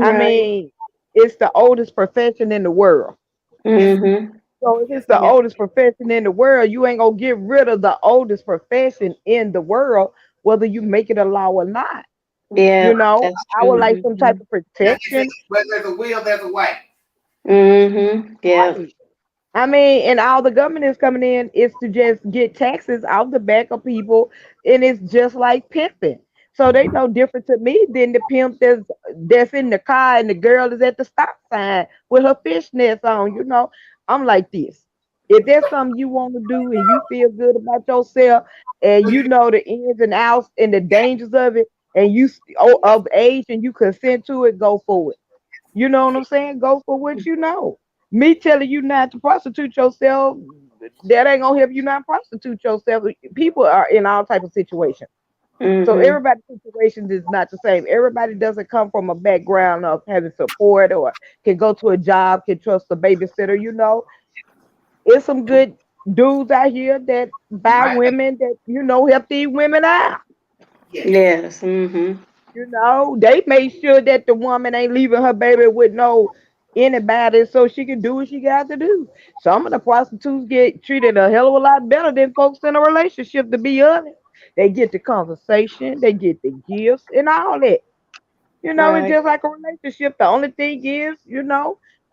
I Okay. Right. mean, it's the oldest profession in the world. Yes. Mhm. So if Yes. it's the Yes. oldest profession in the world, you ain't gonna get rid of the oldest profession in the world, whether you make it a law or not. Yeah, that's I would true. like some type Mhm. of Now they say protection. where there's a will, there's a way. Mhm. Yeah. Right. I mean, and all the government is coming in is to just get taxes out the back of people, and it's just like pimping. So they no different to me than the pimp that's in the car and the girl is at the stop sign with her fishnets on. I'm like this. If there's something you want to do and you feel good about yourself, and you know the ins and outs and the dangers of it, and of age and you consent to it, go for it. You know what I'm saying? Go for what you know. Me telling you not to prostitute yourself, that ain't gonna help you not prostitute yourself. People are in all type of situations. So Mhm. everybody's situations is not the same. Everybody doesn't come from a background of having support or can go to a job, can trust a babysitter. It's some good dudes out here that buy Right back. women that, help these women out. Yes. Yes. Mhm. They make sure that the woman ain't leaving her baby with no anybody so she can do what she got to do. Some of the prostitutes get treated a hell of a lot better than folks in a relationship, to be honest. They get the conversation, they get the gifts and all that. It's Right. just like a relationship. The only thing is,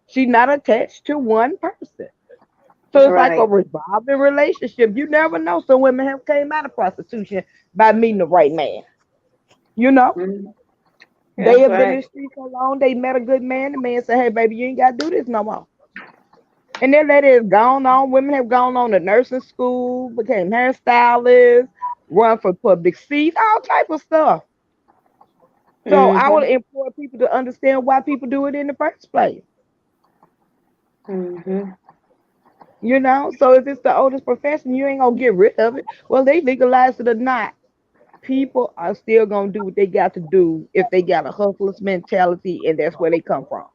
she's not attached to one person. So it's like a Right. revolving relationship. You never know. Some women have came out of prostitution by meeting the right man. You know? Mhm. They That's have been in right. the street so long, they met a good man. The man said, "Hey, baby, you ain't got to do this no more." And then that is gone on. Women have gone on to nursing school, became hairstylists, run for public seats, all type of stuff. So I would Mhm. implore people to understand why people do it in the first place. Mhm. So if it's the oldest profession, you ain't gonna get rid of it. Well, they legalize it or not, people are still gonna do what they got to do if they got a hustler's mentality, and that's where they come from.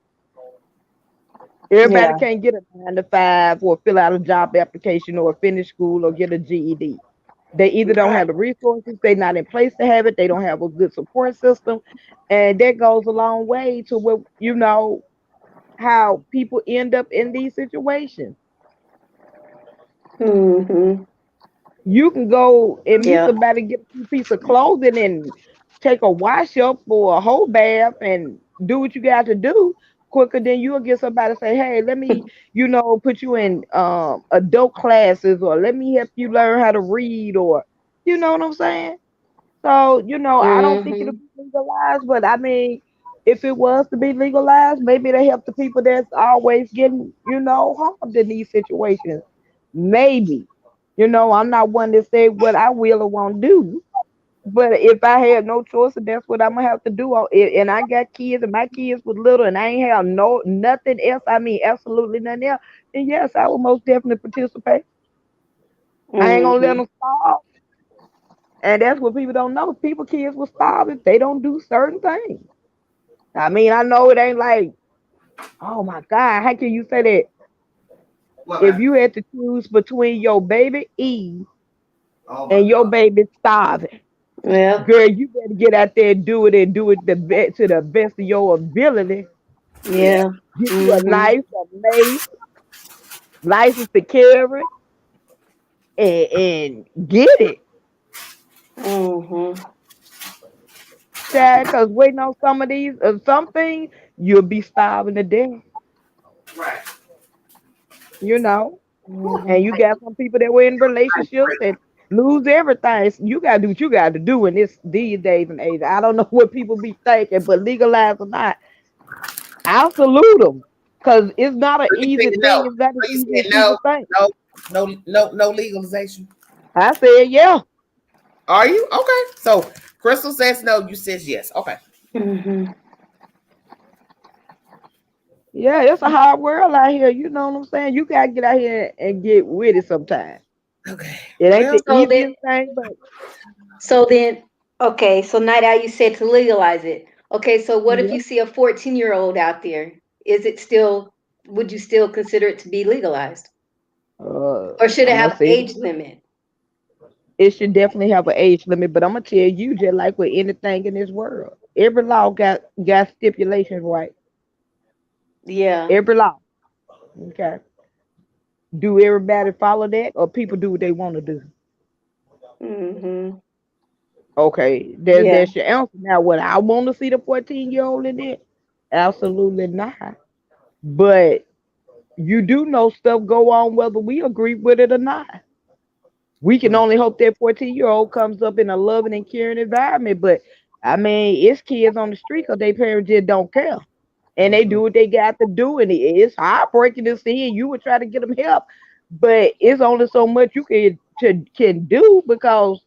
Everybody Yeah. can't get a 9 to 5 or fill out a job application or finish school or get a GED. They either don't Right. have the resources, they're not in place to have it, they don't have a good support system. And that goes a long way to what how people end up in these situations. Mhm. You can go and meet Yeah. somebody, get a few pieces of clothing and take a wash up or a whole bath and do what you got to do quicker than you'll get somebody say, "Hey, let me, put you in adult classes, or let me help you learn how to read," or you know what I'm saying? So, I don't think it'll Mhm. be legalized, but I mean, if it was to be legalized, maybe it'll help the people that's always getting, harmed in these situations. Maybe. I'm not one to say what I will or won't do, but if I had no choice, and that's what I'm gonna have to do, and I got kids, and my kids was little, and I ain't have nothing else. I mean, absolutely nothing else. And yes, I will most definitely participate. I ain't gonna let Mhm. them starve. And that's what people don't know. People, kids will starve if they don't do certain things. I mean, I know it ain't like, oh my God, how can you say that? If you had to choose between your baby Eve Oh my and your God. baby starving, Well, girl, you better get out there and do it to the best of your ability. Yeah. yeah. Get you a Mm-hmm. knife, a mace, license to carry, and get it, Mm-hmm. child. Cause waiting on some of these something, you'll be starving to death. Right. You know. And Mm-hmm. you got some people that were in relationships and lose everything. So you gotta do what you gotta do in these days and age. I don't know what people be thinking, but legalize or not, I'll salute them. Cause it's not an So you easy said no. thing. It's not as So you easy as said people no, think. no legalization. I said, yeah. Are you okay? So Crystal says no. You says yes. Okay. Mm-hmm. Yeah, it's a hard world out here. You know what I'm saying? You gotta get out here and get with it sometimes. Okay. It ain't Well, the So then, easiest thing, but okay. So Night Owl, you said to legalize it. Okay. So what if yeah. you see a 14-year-old out there? Is it still? Would you still consider it to be legalized, or should it I'm gonna have say age limit? it should definitely have an age limit, but I'm gonna tell you, just like with anything in this world, every law got stipulations, right? Yeah. Every law. Okay. Do everybody follow that, or people do what they want to do? Mm-hmm. Okay, Yeah. that's your answer. Now, would I want to see the 14-year-old in it? Absolutely not. But you do know stuff go on whether we agree with it or not. We can mm, only hope that 14-year-old comes up in a loving and caring environment. But I mean, it's kids on the street because their parents just don't care. And they do mhm. what they got to do. And it's heartbreaking to see. And you would try to get them help. But it's only so much you can do because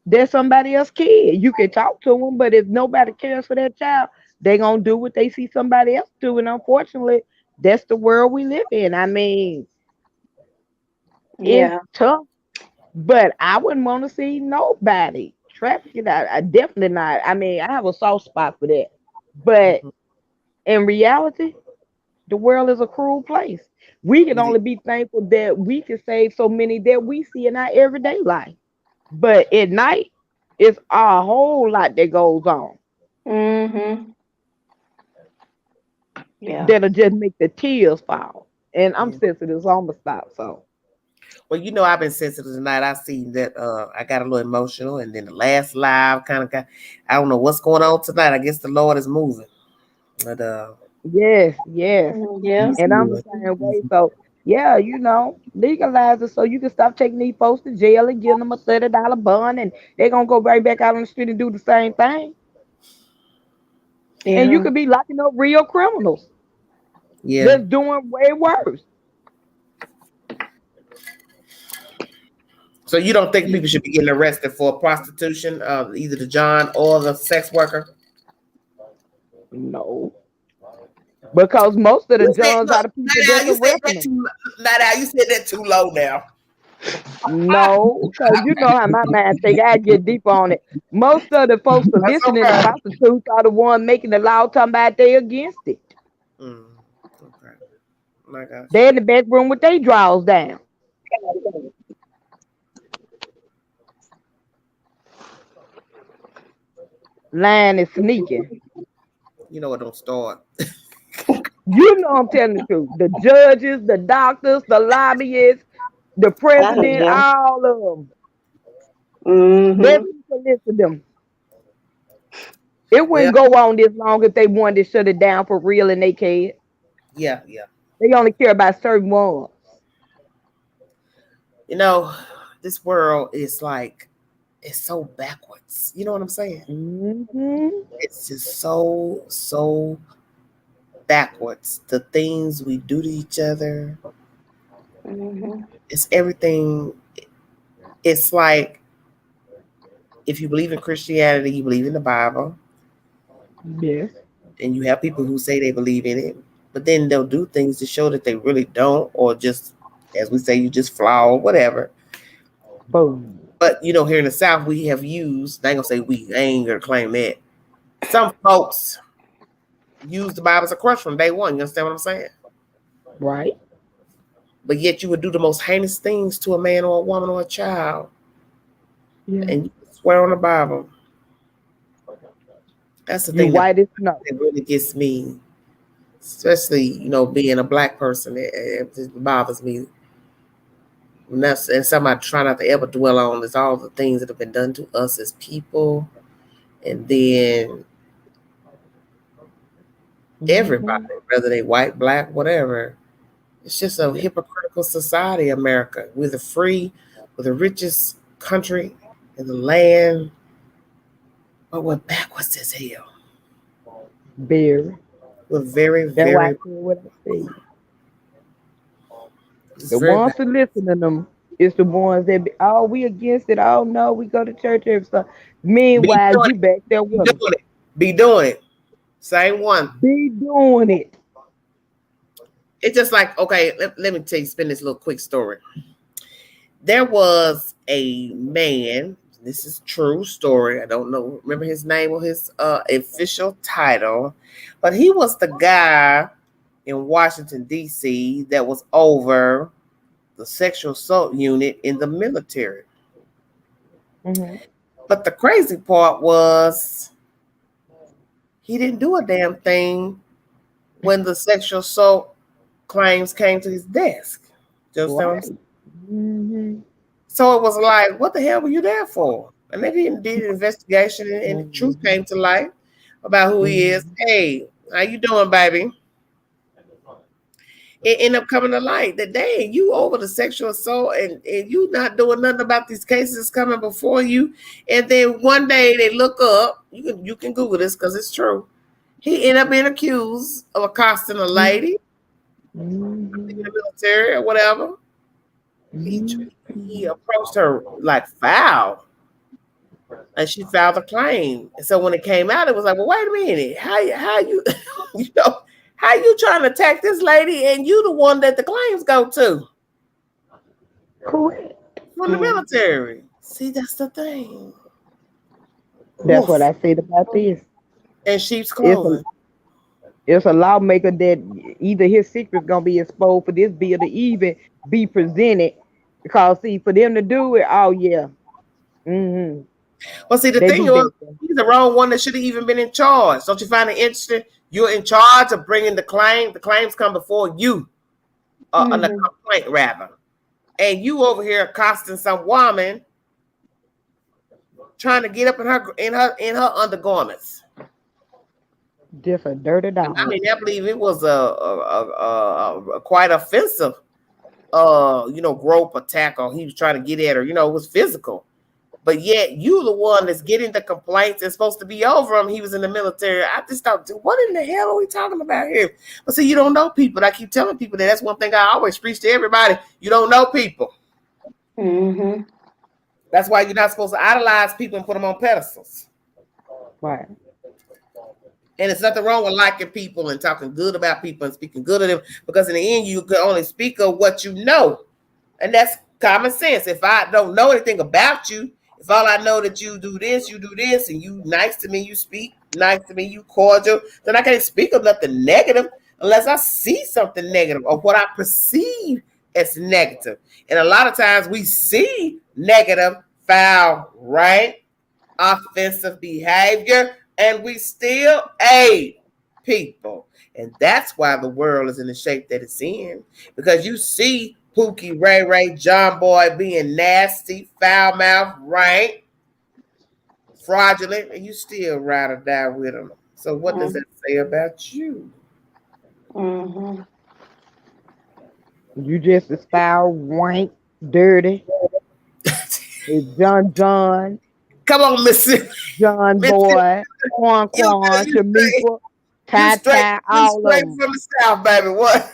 they're somebody else's kid. You can talk to them, but if nobody cares for that child, they going to do what they see somebody else do. And unfortunately, that's the world we live in. I mean, it's Yeah. tough. But I wouldn't want to see nobody trafficking. I definitely not. I mean, I have a soft spot for that. But Mhm. in reality, the world is a cruel place. We can It is. only be thankful that we can save so many that we see in our everyday life. But at night, it's a whole lot that goes on Mm-hmm. Yeah. that'll just make the tears fall. And I'm Yeah. sensitive, so I'm gonna stop. So Well, I've been sensitive tonight. I see that I got a little emotional, and then the last live kind of got. I don't know what's going on tonight. I guess the Lord is moving, but yes, yes. Yeah. He's And I'm the good. same way. So yeah, legalize it so you can stop taking these folks to jail and giving them a $30 bond, and they're gonna go right back out on the street and do the same thing. And you Yeah. could be locking up real criminals Yeah. that's doing way worse. So you don't think people should be getting arrested for prostitution, either the John or the sex worker? No, because most of the You said, Johns look, are the people now that's you said arresting that them. too. Now you said that too low. Now. No, because you know how my mind think. I get deep on it. Most of the folks That's soliciting the okay. prostitutes are the one making the law talking about they against it. Mm, okay. My gosh. They in the back room with their drawers down, lying and sneaking. You know what? Don't start. You know I'm telling the truth. The judges, the doctors, the lobbyists, the Out of president, them. all of them. That's Mm-hmm. who solicited them. It Well, wouldn't go on this long if they wanted to shut it down for real and they can't. yeah, yeah. They only care about certain ones. You know, this world is like it's so backwards. You know what I'm saying? Hmm. It's just so backwards. The things we do to each other, Mm-hmm. it's everything. It's like if you believe in Christianity, you believe in the Bible, Yes. and you have people who say they believe in it, but then they'll do things to show that they really don't, or just, as we say, you just flaw or whatever. Boom. But here in the South, we have used. I ain't gonna say we. I ain't gonna claim that. Some folks use the Bible as a crutch from day one. You understand what I'm saying? Right. but yet you would do the most heinous things to a man or a woman or a child, and you swear on the Bible. That's the You thing white as snow. that really gets me, especially being a black person. It just bothers me. And something I try not to ever dwell on is all the things that have been done to us as people, and then everybody, whether they white, black, whatever. It's just a hypocritical society, America. We're the richest country in the land, but we're backwards as hell. Very. We're very, That's why I very. said what I said. The very ones that listen to them is the ones that be, oh, we against it. Oh no, we go to church every Sunday. Meanwhile, you back there Be with them. doing it. Be doing it. Same one. Be doing it. It's just like, okay, let me tell you, spin this little quick story. There was a man, this is true story. I don't know, remember his name or his official title, but he was the guy in Washington, D.C. that was over the sexual assault unit in the military. But the crazy part was he didn't do a damn thing when the sexual assault claims came to his desk. Just So it was like, what the hell were you there for? And they did an investigation, and the truth came to light about who he is. Hey, how you doing, baby? It ended up coming to light that, dang, you over the sexual assault, and you not doing nothing about these cases coming before you. And then one day they look up, you can Google this because it's true. He ended up being accused of accosting a lady in the military or whatever. He approached her like foul, and she filed a claim. And so when it came out, it was like, well, wait a minute, how you how you trying to attack this lady, and you the one that the claims go to? Correct. From the military. See, that's the thing. That's what I said about this. And sheep's clothing. It's a lawmaker that either his secret's gonna be exposed for this bill to even be presented. Because see, for them to do it, oh yeah. Well, see, the thing was, he's the wrong one that should have even been in charge. Don't you find it interesting? You're in charge of bringing the claim. The claims come before you, on the complaint rather, and you over here accosting some woman trying to get up in her undergarments. Different dirty dog. I mean, I believe it was a quite offensive, grope attack, or he was trying to get at her. It was physical. But yet you the one that's getting the complaints and supposed to be over him. He was in the military. I just thought, what in the hell are we talking about here? But see, you don't know people. I keep telling people that's one thing I always preach to everybody. You don't know people. That's why you're not supposed to idolize people and put them on pedestals. Right. And it's nothing wrong with liking people and talking good about people and speaking good of them, because in the end, you can only speak of what you know. And that's common sense. If I don't know anything about you, if all I know that you do this, and you nice to me, you speak nice to me, you cordial, then I can't speak of nothing negative unless I see something negative or what I perceive as negative. And a lot of times we see negative, foul, right, offensive behavior, and we still aid people. And that's why the world is in the shape that it's in, because you see Pookie, Ray, John Boy being nasty, foul mouth, right? Fraudulent, and you still ride or die with them. So what does that say about you? You just as foul, wank, dirty. It's John. Come on, Mississippi. John Boy, Quan, Shamika, Ty, all of them. From the South, baby. What?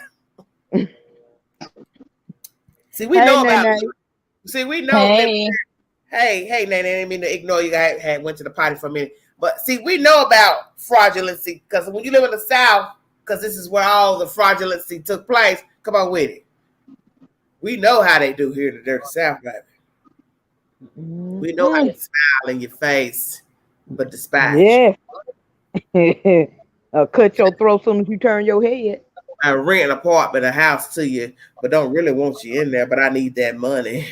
See, we know about it. See, we know. Hey, Nene, I didn't mean to ignore you. I went to the party for a minute. But see, we know about fraudulency, because when you live in the South, because this is where all the fraudulency took place, come on with it. We know how they do here in the dirty South, baby. We know how to smile in your face, but despise. Yeah. Cut your throat as soon as you turn your head. I rent an apartment, a house to you, but don't really want you in there. But I need that money.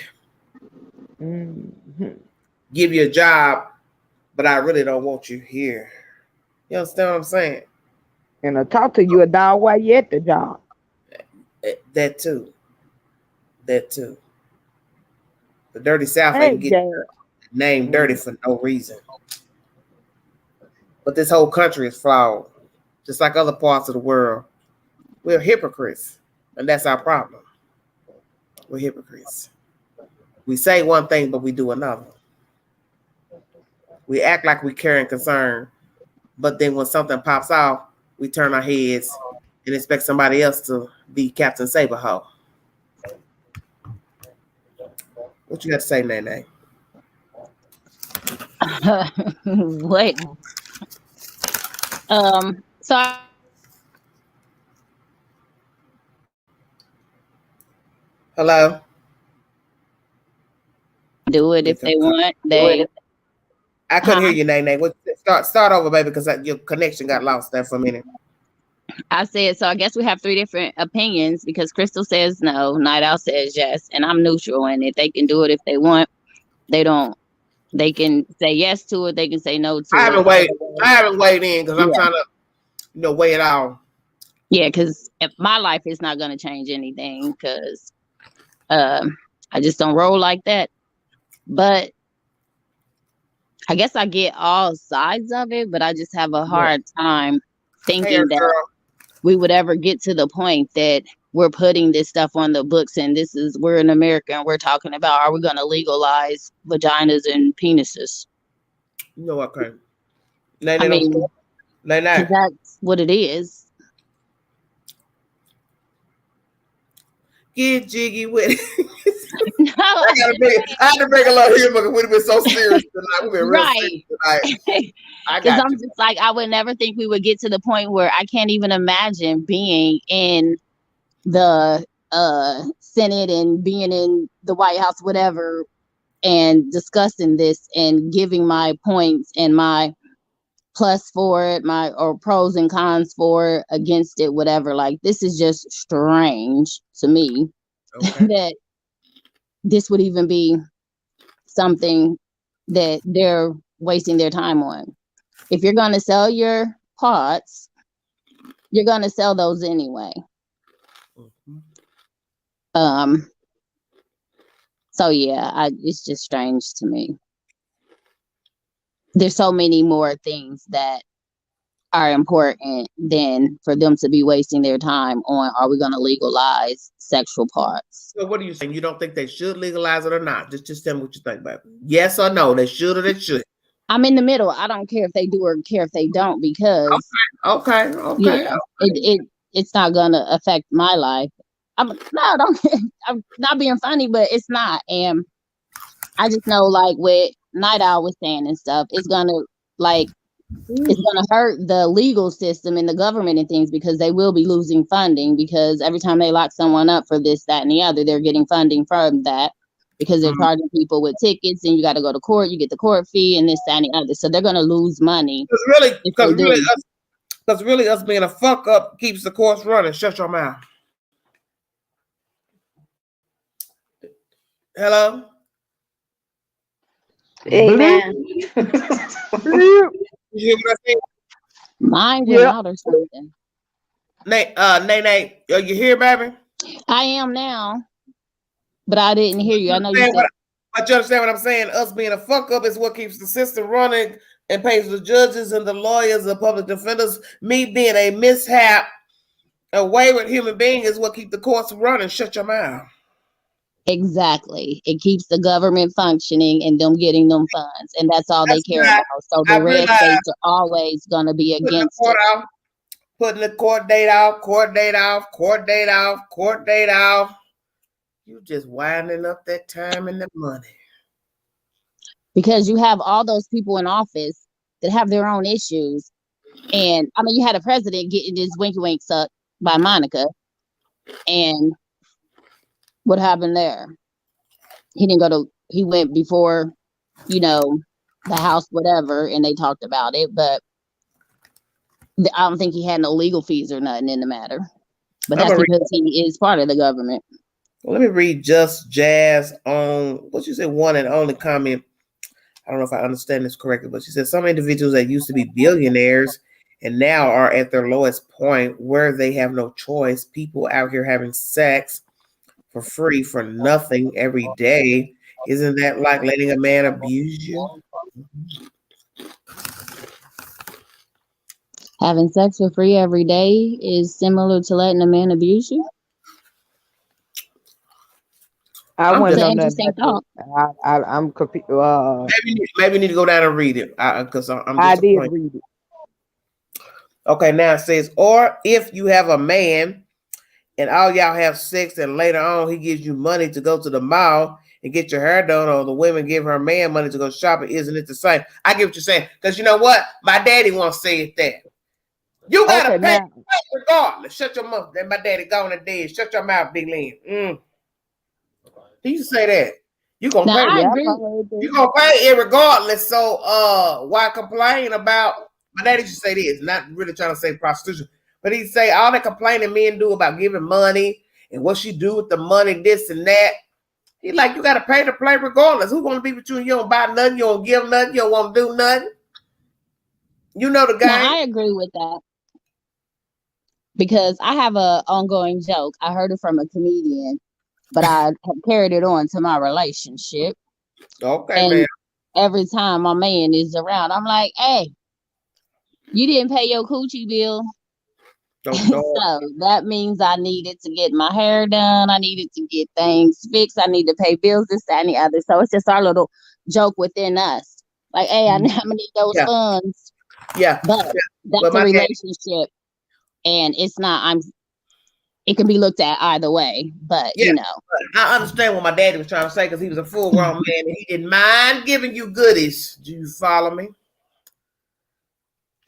Mm-hmm. Give you a job, but I really don't want you here. You understand what I'm saying? And I talk to you a dog while you at the job. That too. That too. The dirty South Hey, ain't get Dad. named dirty for no reason. But this whole country is flawed, just like other parts of the world. We're hypocrites, and that's our problem. We're hypocrites. We say one thing, but we do another. We act like we care and concern, but then when something pops off, we turn our heads and expect somebody else to be Captain Saberho. What you got to say, Nene? What? So I Hello? do it if they want. I couldn't hear you, Nene. Start over, baby, because your connection got lost there for a minute. I said, so I guess we have three different opinions because Crystal says no, Night Owl says yes, and I'm neutral. And if they can do it if they want, they don't. They can say yes to it. They can say no to I it. haven't weighed in because I'm trying to, weigh it all. Yeah, because my life is not going to change anything because I just don't roll like that. But I guess I get all sides of it, but I just have a hard time thinking that we would ever get to the point that we're putting this stuff on the books and we're in America and we're talking about, are we going to legalize vaginas and penises? You know what, Karen? I mean, that's what it is. Get jiggy with it. I had to bring a little humor because we've been so serious tonight. We've been real serious tonight. Because I'm just like, I would never think we would get to the point where I can't even imagine being in the Senate and being in the White House, whatever, and discussing this and giving my points and my plus for it, or pros and cons for it, against it, whatever. Like, this is just strange to me that this would even be something that they're wasting their time on. If you're going to sell your pots, you're going to sell those anyway. So yeah, it's just strange to me. There's so many more things that are important than for them to be wasting their time on, are we going to legalize sexual parts? So what are you saying? You don't think they should legalize it or not? Just tell me what you think, baby. Yes or no, they should or they should? I'm in the middle. I don't care if they do or care if they don't, because it's not going to affect my life. I'm not being funny, but it's not. And I just know, like what Night Owl was saying and stuff, it's gonna hurt the legal system and the government and things, because they will be losing funding, because every time they lock someone up for this, that, and the other, they're getting funding from that, because they're charging people with tickets and you got to go to court, you get the court fee and this, that, and the other. So they're gonna lose money. Because really us being a fuck up keeps the courts running. Shut your mouth. Hello? Amen. You hear what I said? Mine went out or something. Nene, are you here, baby? I am now, but I didn't hear you. I know you said. But you understand what I'm saying? Us being a fuck up is what keeps the system running and pays the judges and the lawyers, the public defenders. Me being a mishap, a wayward human being is what keeps the courts running. Shut your mouth. Exactly. It keeps the government functioning and them getting them funds, and that's all they care about. So the red states are always going to be against it. Putting the court date off, court date off, court date off, court date off. You just winding up that time and the money. Because you have all those people in office that have their own issues. And I mean, you had a president getting his winky wink sucked by Monica. And what happened there? He went before, the House, whatever, and they talked about it. But I don't think he had no legal fees or nothing in the matter. But that's because he is part of the government. Well, let me read Just Jazz on what you said, one and only comment. I don't know if I understand this correctly, but she said some individuals that used to be billionaires and now are at their lowest point where they have no choice. People out here having sex for free for nothing every day. Isn't that like letting a man abuse you? Having sex for free every day is similar to letting a man abuse you. I I'm want just to It's know an nothing interesting about thought. that. I'm confused. Maybe you need to go down and read it because I'm I did disappointed. read it. Okay, now it says, or if you have a man and all y'all have sex and later on he gives you money to go to the mall and get your hair done, or the women give her man money to go shopping, isn't it the same? I get what you're saying, because you know what? My daddy once said that. You gotta Okay, pay now regardless. Shut your mouth. Then my daddy gone and dead. Shut your mouth, Big Lynn. He used to say that. You gonna Now pay. I yeah, agree. I heard You that. gonna pay it regardless. So why complain about? My daddy used to say this, not really trying to say prostitution, but he'd say all the complaining men do about giving money and what she do with the money, this and that. He like, you gotta pay to play regardless. Who gonna be with you? You don't buy nothing, you don't give nothing, you don't want to do nothing. You know the game. Now I agree with that because I have a ongoing joke. I heard it from a comedian, but I have carried it on to my relationship. Okay, And man. every time my man is around, I'm like, "Hey, you didn't pay your coochie bill." So that means I needed to get my hair done. I needed to get things fixed. I need to pay bills, this, that, and the other. So it's just our little joke within us. Like, hey, I'm gonna need those Yeah. funds. Yeah. But that's a relationship, and it's not. It can be looked at either way. But yeah, I understand what my daddy was trying to say because he was a full-grown man and he didn't mind giving you goodies. Do you follow me?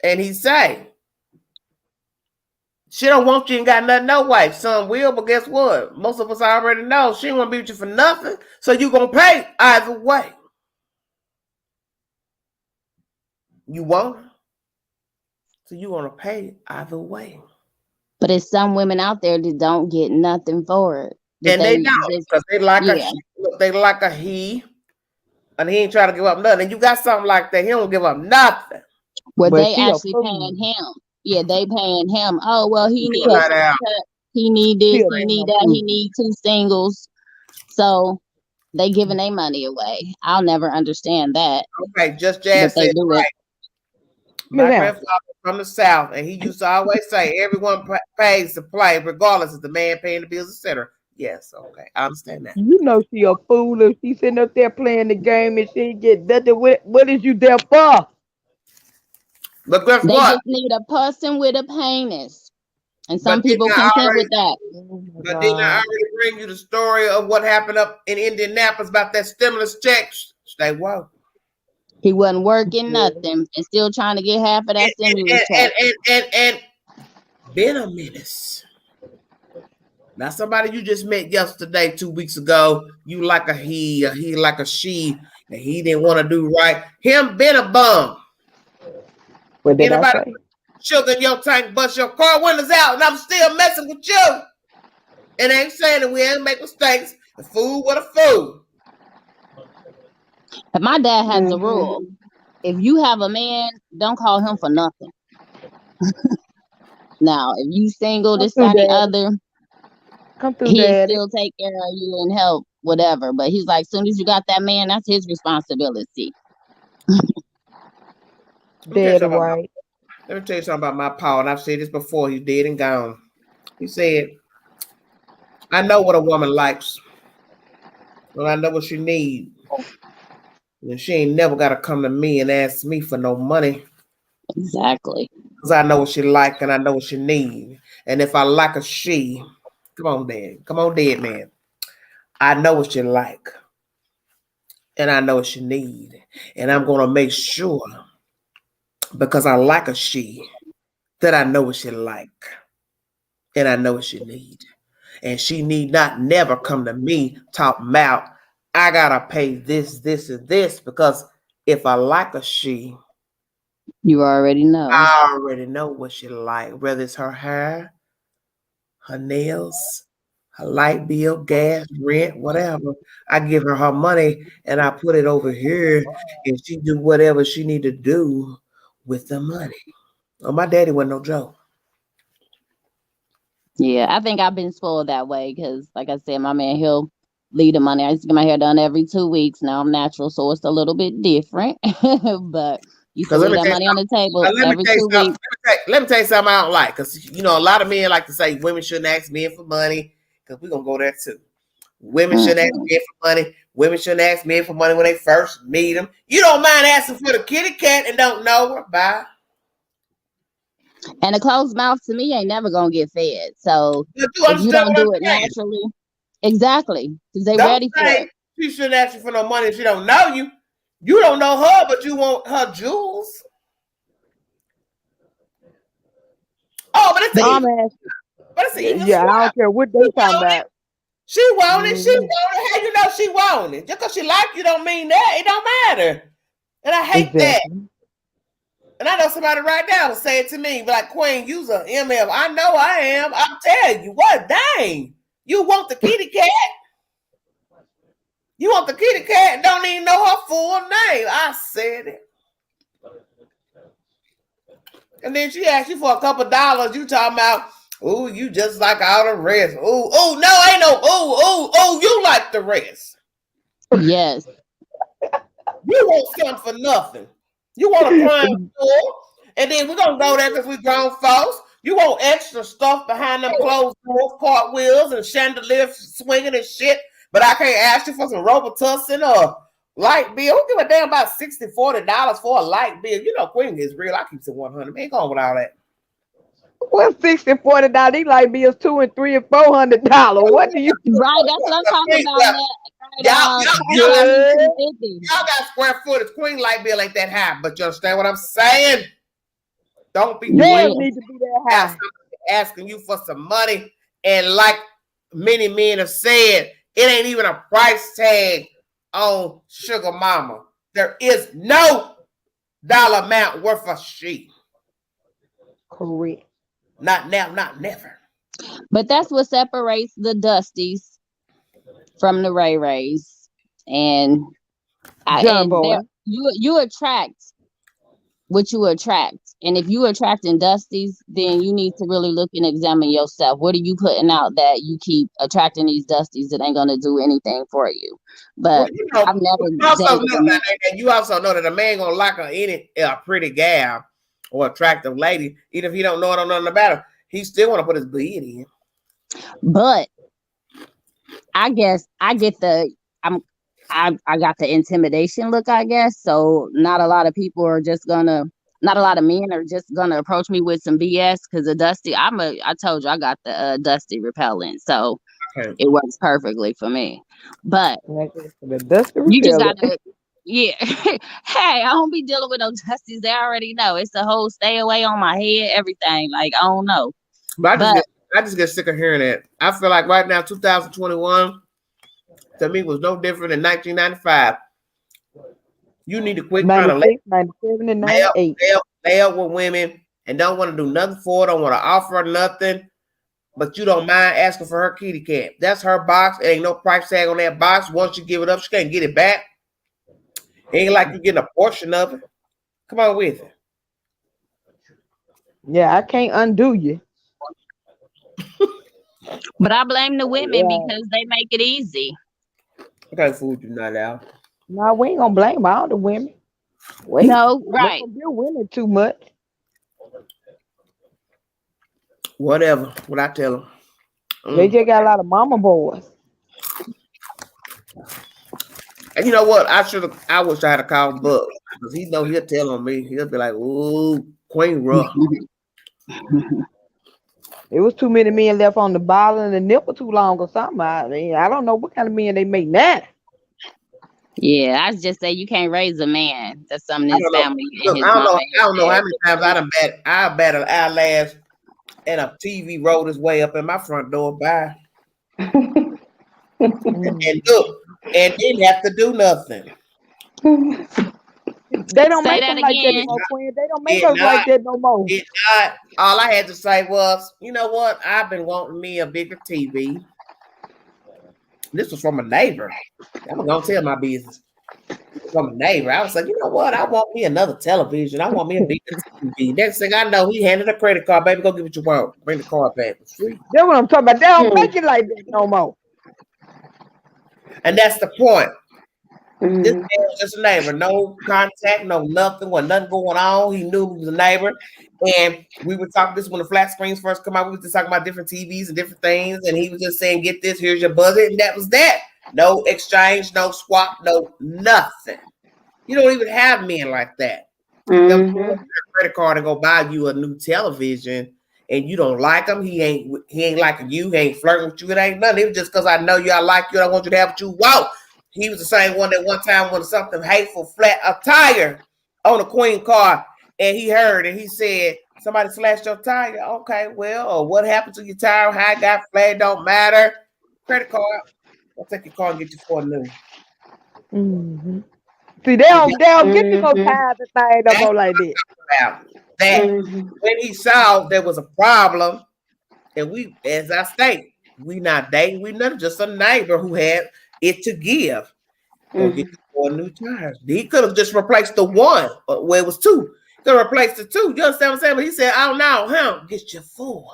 And he say, she don't want you and got nothing, no wife. Son will, but guess what? Most of us already know she won't be with you for nothing. So you gonna pay either way. You won't. So you gonna pay either way. But it's some women out there that don't get nothing for it. And they don't, because they like a he, and he ain't trying to give up nothing. And you got something like that, he don't give up nothing. Where they actually paying him. Yeah, they paying him. Oh, well, he need his cut. He need this, he need that, he need 2 singles. So they giving their money away. I'll never understand that. Okay, Just Jazz said right. My grandfather from the South, and he used to always say, everyone pays to play, regardless of the man paying the bills, etc. Yes, okay, I understand that. You know she a fool if she sitting up there playing the game and she get nothing. What is you there for? But guess they what? Just need a person with a penis. And some people consent with that. But didn't I already bring you the story of what happened up in Indianapolis about that stimulus check? Stay woke. He wasn't working nothing and still trying to get half of that stimulus check. And been a menace. Not somebody you just met yesterday, 2 weeks ago. You like a he like a she, and he didn't want to do right. Him been a bum. What did I say? Sugar in your tank, bust your car windows out, and I'm still messing with you. And ain't saying that we ain't make mistakes. A fool with a fool. But my dad has a rule. If you have a man, don't call him for nothing. Now, if you single, this, that, and the other, he'll still take care of you and help, whatever. But he's like, as soon as you got that man, that's his responsibility. Daddy, right. Let me tell you something about my Paul, and I've said this before. He's dead and gone. He said, I know what a woman likes. Well, I know what she needs. And she ain't never got to come to me and ask me for no money. Exactly. Because I know what she like and I know what she need. And if I like a she, come on, Dad. Come on, dead man. I know what you like. And I know what you need. And I'm going to make sure, because I like a she, that I know what she like. And I know what she need. And she need not never come to me talking about, I got to pay this, this, and this. Because if I like a she, you already know. I already know what she like. Whether it's her hair, her nails, her light bill, gas, rent, whatever. I give her her money and I put it over here and she do whatever she need to do with the money. Oh, my daddy wasn't no joke. Yeah, I think I've been spoiled that way because, like I said, my man, he'll leave the money. I used to get my hair done every 2 weeks. Now I'm natural, so it's a little bit different. But used to Because let leave me that tell you money on the table something. every 2 weeks. Let me tell you something I don't like. Because a lot of men like to say women shouldn't ask men for money. Because we're gonna go there too. Women shouldn't ask men for money. Women shouldn't ask men for money when they first meet them. You don't mind asking for the kitty cat and don't know her. Bye. And a closed mouth to me ain't never gonna get fed. So But you if you understand don't what I'm do it saying? naturally, exactly, because they Don't ready for say it. she shouldn't ask you for no money if she don't know you. You don't know her, but you want her jewels. Oh, but it's I'm even. asking. But it's even. Yeah, I don't care what they talking about. She want it. She Mhm. want it. How you know she want it? Just because she like you don't mean that. It don't matter. And I hate that. Exactly. And I know somebody right now will say it to me, like, Queen, you's a MF. I know I am. I'm telling you, what? Dang. You want the kitty cat? You want the kitty cat and don't even know her full name. I said it. And then she asked you for a couple dollars. You talking about, ooh, you just like all the rest. Ooh, no, ain't no, ooh, you like the rest. Yes. You want something for nothing. You want a prime store, and then we're gonna go there because we grown folks. You want extra stuff behind them closed doors, cartwheels, and chandeliers swinging and shit. But I can't ask you for some Robitussin or light bill. Who give a damn about $60, $40 for a light bill? You know, Queen is real. I keep it 100. Man, go on with all that. Well, $60, $40. These light bills $200, $300, and $400. What do you? Right, that's what I'm talking about. Y'all got square footage. Queen light bill ain't that high, but you understand what I'm saying? Don't be Yours need to be that high. asking you for some money, and like many men have said, it ain't even a price tag on Sugar Mama. There is no dollar amount worth of shit. Correct. Not now, not never. But that's what separates the Dusties from the Ray Rays. And you attract what you attract. And if you attracting Dusties, then you need to really look and examine yourself. What are you putting out that you keep attracting these Dusties that ain't gonna do anything for you? But I've never you also know that a man gonna like a pretty gal or attractive lady, even if he don't know nothing about her, he still want to put his bid in. But I guess I got the intimidation look, I guess. So not a lot of men are just gonna approach me with some BS because of Dusty. I told you I got the Dusty repellent, so it works perfectly for me. But the Dusty you just repellent. gotta, yeah. Hey, I don't be dealing with no Dusties. They already know it's the whole stay away on my head, everything. Like I don't know. But I just get sick of hearing that. I feel like right now, 2021, to me was no different than 1995. You need to quit trying to 97 and 98. lay up with women and don't want to do nothing for her, don't want to offer her nothing, but you don't mind asking for her kitty cat. That's her box. There ain't no price tag on that box. Once you give it up, she can't get it back. It ain't like you getting a portion of it. Come on with it. Yeah, I can't undo you. But I blame the women because they make it easy. What kind of food you not out? No, we ain't gonna blame all the women. No, right. Don't be women too much. Whatever. What I tell them. They just got a lot of mama boys. And you know what? I wish I had a call Buck because he know he'll tell on me. He'll be like, "Ooh, Queen rough." There was too many men left on the bottle and the nipple too long or something. I don't know what kind of men they make now. Yeah, I just say you can't raise a man. That's something his family and his I mama. don't know how many times I bat an eyelash and a TV rolled his way up in my front door. Bye. And look, and didn't have to do nothing. They don't Say make that them like that again. no more, Quinn. They don't make It us like not, that no more. it not. All I had to say was, you know what? I've been wanting me a bigger TV. This was from a neighbor. I'm gonna tell my business. From a neighbor. I was like, you know what? I want me another television. I want me a bigger TV. Next thing I know, he handed a credit card. Baby, go get what you want. Bring the card back. It's free. That's what I'm talking about. They don't make it like that no more. And that's the point. This Mhm. man was just a neighbor. No contact, no nothing. Wasn't nothing going on. He knew he was a neighbor. And we were talking this when the flat screens first come out. We were just talking about different TVs and different things. And he was just saying, get this, here's your budget. And that was that. No exchange, no swap, no nothing. You don't even have men like that. They'll give you a credit card and go buy you a new television, and you don't like him. He ain't liking you. He ain't flirting with you. It ain't nothing. It was just because I know you. I like you. I want you to have what you want. He was the same one that one time wanted something hateful, flat, a tire on a Queen car, and he heard and he said, somebody slashed your tire. Okay, well, or what happened to your tire? How it got flat don't matter. Credit card. I'll take your car and get you for a new. Mm-hmm. See, they don't get you no time to thing no more like that. That when he saw there was a problem, and we, as I state, we not dating, we not just a neighbor who had it to give. Go get the 4 new tires. He could have just replaced the one where it was 2. He could have replaced the 2. You understand what I'm saying? But he said, "Oh no, him, get your 4."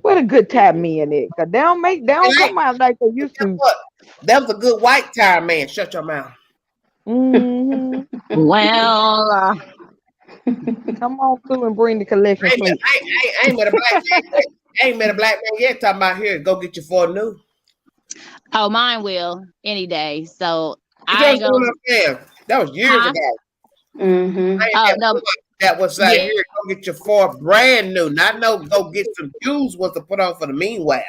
What a good time men is, cause they don't come out like they used to. What? That was a good white tire man. Shut your mouth. Mm-hmm. Well, come on through and bring the collection plate. I ain't met a black man yet. I ain't met a black man yet talking about here. Go get your 4 new. oh, mine will any day. So You I ain't just gonna. understand. That was years ago. I ain't Oh had no, one that was like, yeah. here, go get your 4 brand new. Not no, go get some shoes was to put on for the meanwhile.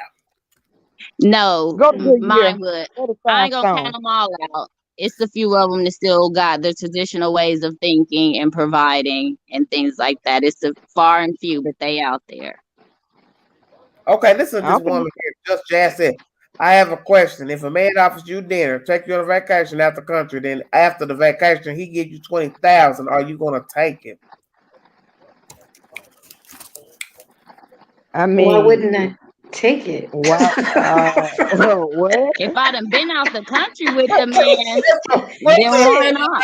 No, Go to the mine would. Go to I ain't gonna Stone. count them all out. It's a few of them that still got their traditional ways of thinking and providing and things like that. It's a far and few, but they out there. Okay, listen to this Okay. woman here. Just Jazz said, I have a question. If a man offers you dinner, take you on a vacation out the country, then after the vacation he gives you 20,000, are you gonna take it? I Why mean, wouldn't I take it? wow. What? If I done been out the country with the man, then why not?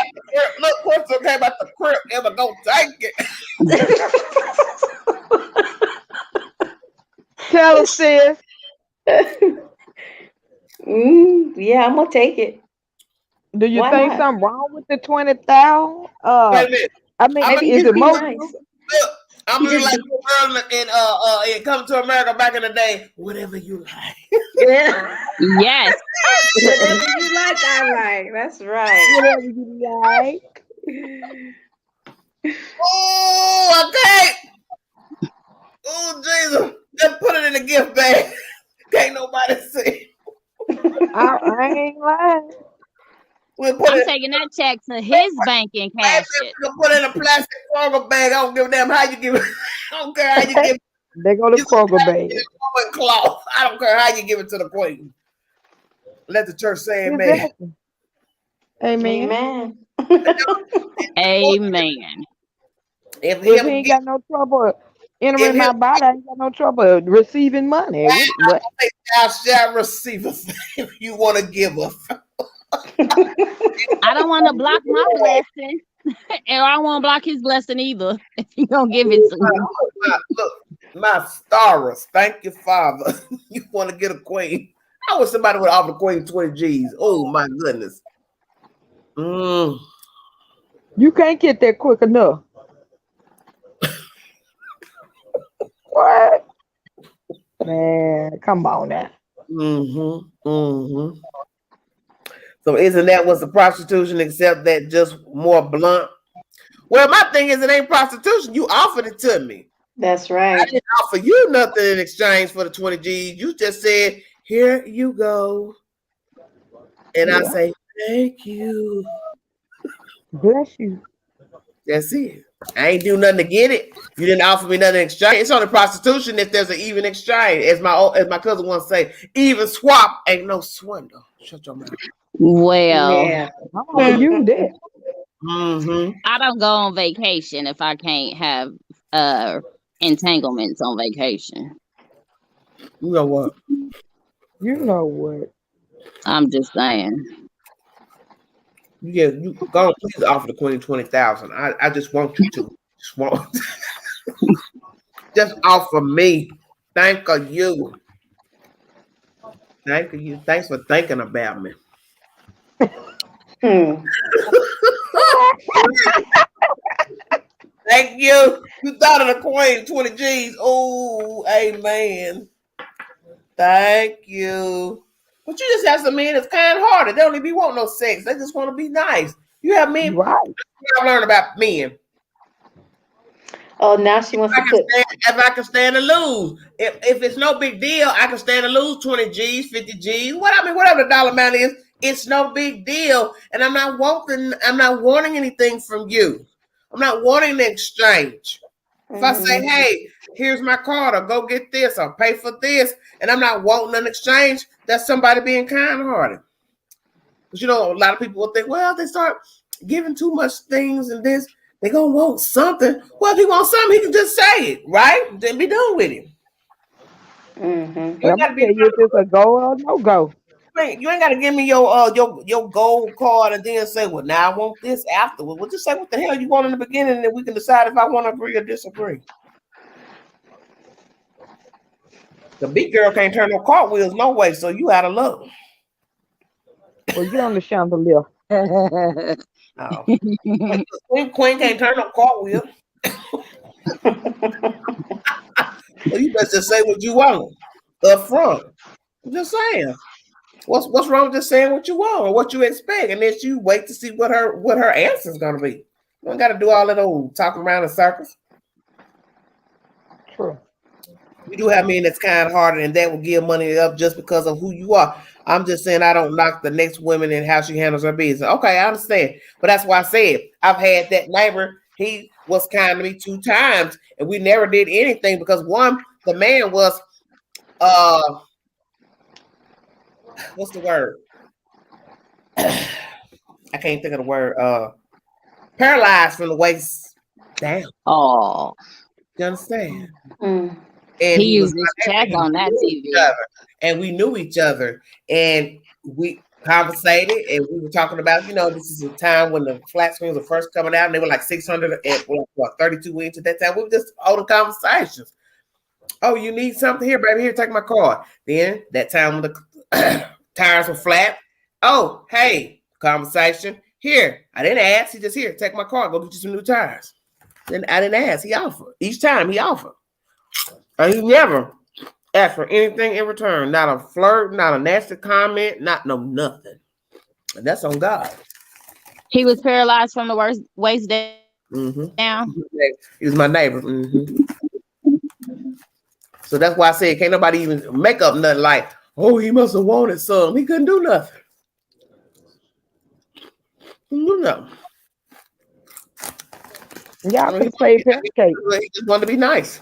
Look, what's okay about the crib? Ever go take it? Tell us, sis. Yeah, I'm gonna take it. Do you Why think not? something wrong with the 20,000? Wait a minute. I mean, Maybe is just it be most? nice. Look, I'm You just just like a girl in Coming to America back in the day. Whatever you like. Yeah. Yes. Whatever you like, I like. That's right. Whatever you like. Oh, okay. Oh, Jesus. Just put it in the gift bag. Can't nobody see. I ain't lying. We'll put I'm it, taking that check to his bank and cash it. we'll put it in a plastic Kroger bag. I don't give a damn how you give it. I don't care how you give it. They go to You can Kroger wrap bag. it in a woman cloth. I don't care how you give it to the queen. Let the church say amen. Exactly. Amen. Amen. If If he ain't got no trouble entering my body, I ain't got no trouble receiving money. What? thou shalt receive a thing if you want to give us. I don't want to block my blessing, and I won't block his blessing either. If you don't give it to me. Look, my stars. Thank you, Father. You want to get a queen? I wish somebody would offer the queen 20 G's. Oh my goodness. You can't get that quick enough. What? Man, come on now. So isn't that what's the prostitution, except that just more blunt? Well, my thing is, it ain't prostitution. You offered it to me. That's right. I didn't offer you nothing in exchange for the 20 G's. You just said, here you go. And I say, thank you. Bless you. That's it. I ain't do nothing to get it. You didn't offer me nothing in exchange. It's only prostitution if there's an even exchange. As my cousin once say, even swap ain't no swindle. Shut your mouth. Well, Yeah. I'm gonna use that. Mm-hmm. I don't go on vacation if I can't have entanglements on vacation. You know what? You know what? I'm just saying. Yeah, you go please offer the queen 20,000. I just want you to. Just want just offer me. Thank you. Thank you. Thanks for thinking about me. Hmm. Thank you. You thought of the queen 20 G's. Oh, amen. Thank you. But you just have some men that's kind hearted. They don't even be wanting no sex. They just want to be nice. You have men. Right. I learned about men. Oh, now she wants to put. If I can stand to lose, if it's no big deal, I can stand to lose 20 G's, 50 G's, whatever the dollar amount is. It's no big deal, and I'm not wanting anything from you. I'm not wanting an exchange. If I say, hey, here's my card, or go get this, or pay for this, and I'm not wanting an exchange, that's somebody being kind-hearted. But a lot of people will think, well, they start giving too much things and this, they're going to want something. Well, if he wants something, he can just say it, right? Then be done with it. Mm-hmm. I'm gonna tell you if it's a go or no go. You ain't got to give me your gold card and then say, well, now I want this afterward. Well, just say what the hell you want in the beginning, and then we can decide if I want to agree or disagree. The big girl can't turn no cartwheels no way, so you out of luck. Well, get on the chandelier. No. Queen can't turn no cartwheel. So you better just say what you want up front. I'm just saying. What's wrong with just saying what you want or what you expect, and then you wait to see what her answer is gonna be. You don't got to do all that old talking around in circles. True. We do have men that's kind-hearted, and that will give money up just because of who you are. I'm just saying I don't knock the next woman and how she handles her business. Okay, I understand, but that's why I said I've had that neighbor. He was kind to me 2 times, and we never did anything because one, the man was what's the word? I can't think of the word. Paralyzed from the waist down. Oh, you understand? Mm. And he used his check on that TV. And we knew each other, and we conversated, and we were talking about, this is a time when the flat screens were first coming out, and they were like 600 at 32 inches at that time. We were just holding conversations. Oh, you need something here, baby? Here, take my card. Then that time when the tires were flat. Oh, hey, conversation. Here, I didn't ask. He just here, take my card. Go get you some new tires. Then I didn't ask. He offered. Each time he offered. And he never asked for anything in return. Not a flirt, not a nasty comment, nothing. And that's on God. He was paralyzed from the waist down. Mm-hmm. He was my neighbor. Mm-hmm. So that's why I said, can't nobody even make up nothing like, oh, he must have wanted some. He couldn't do nothing. No. Y'all could play pancake. He just wanted to be nice.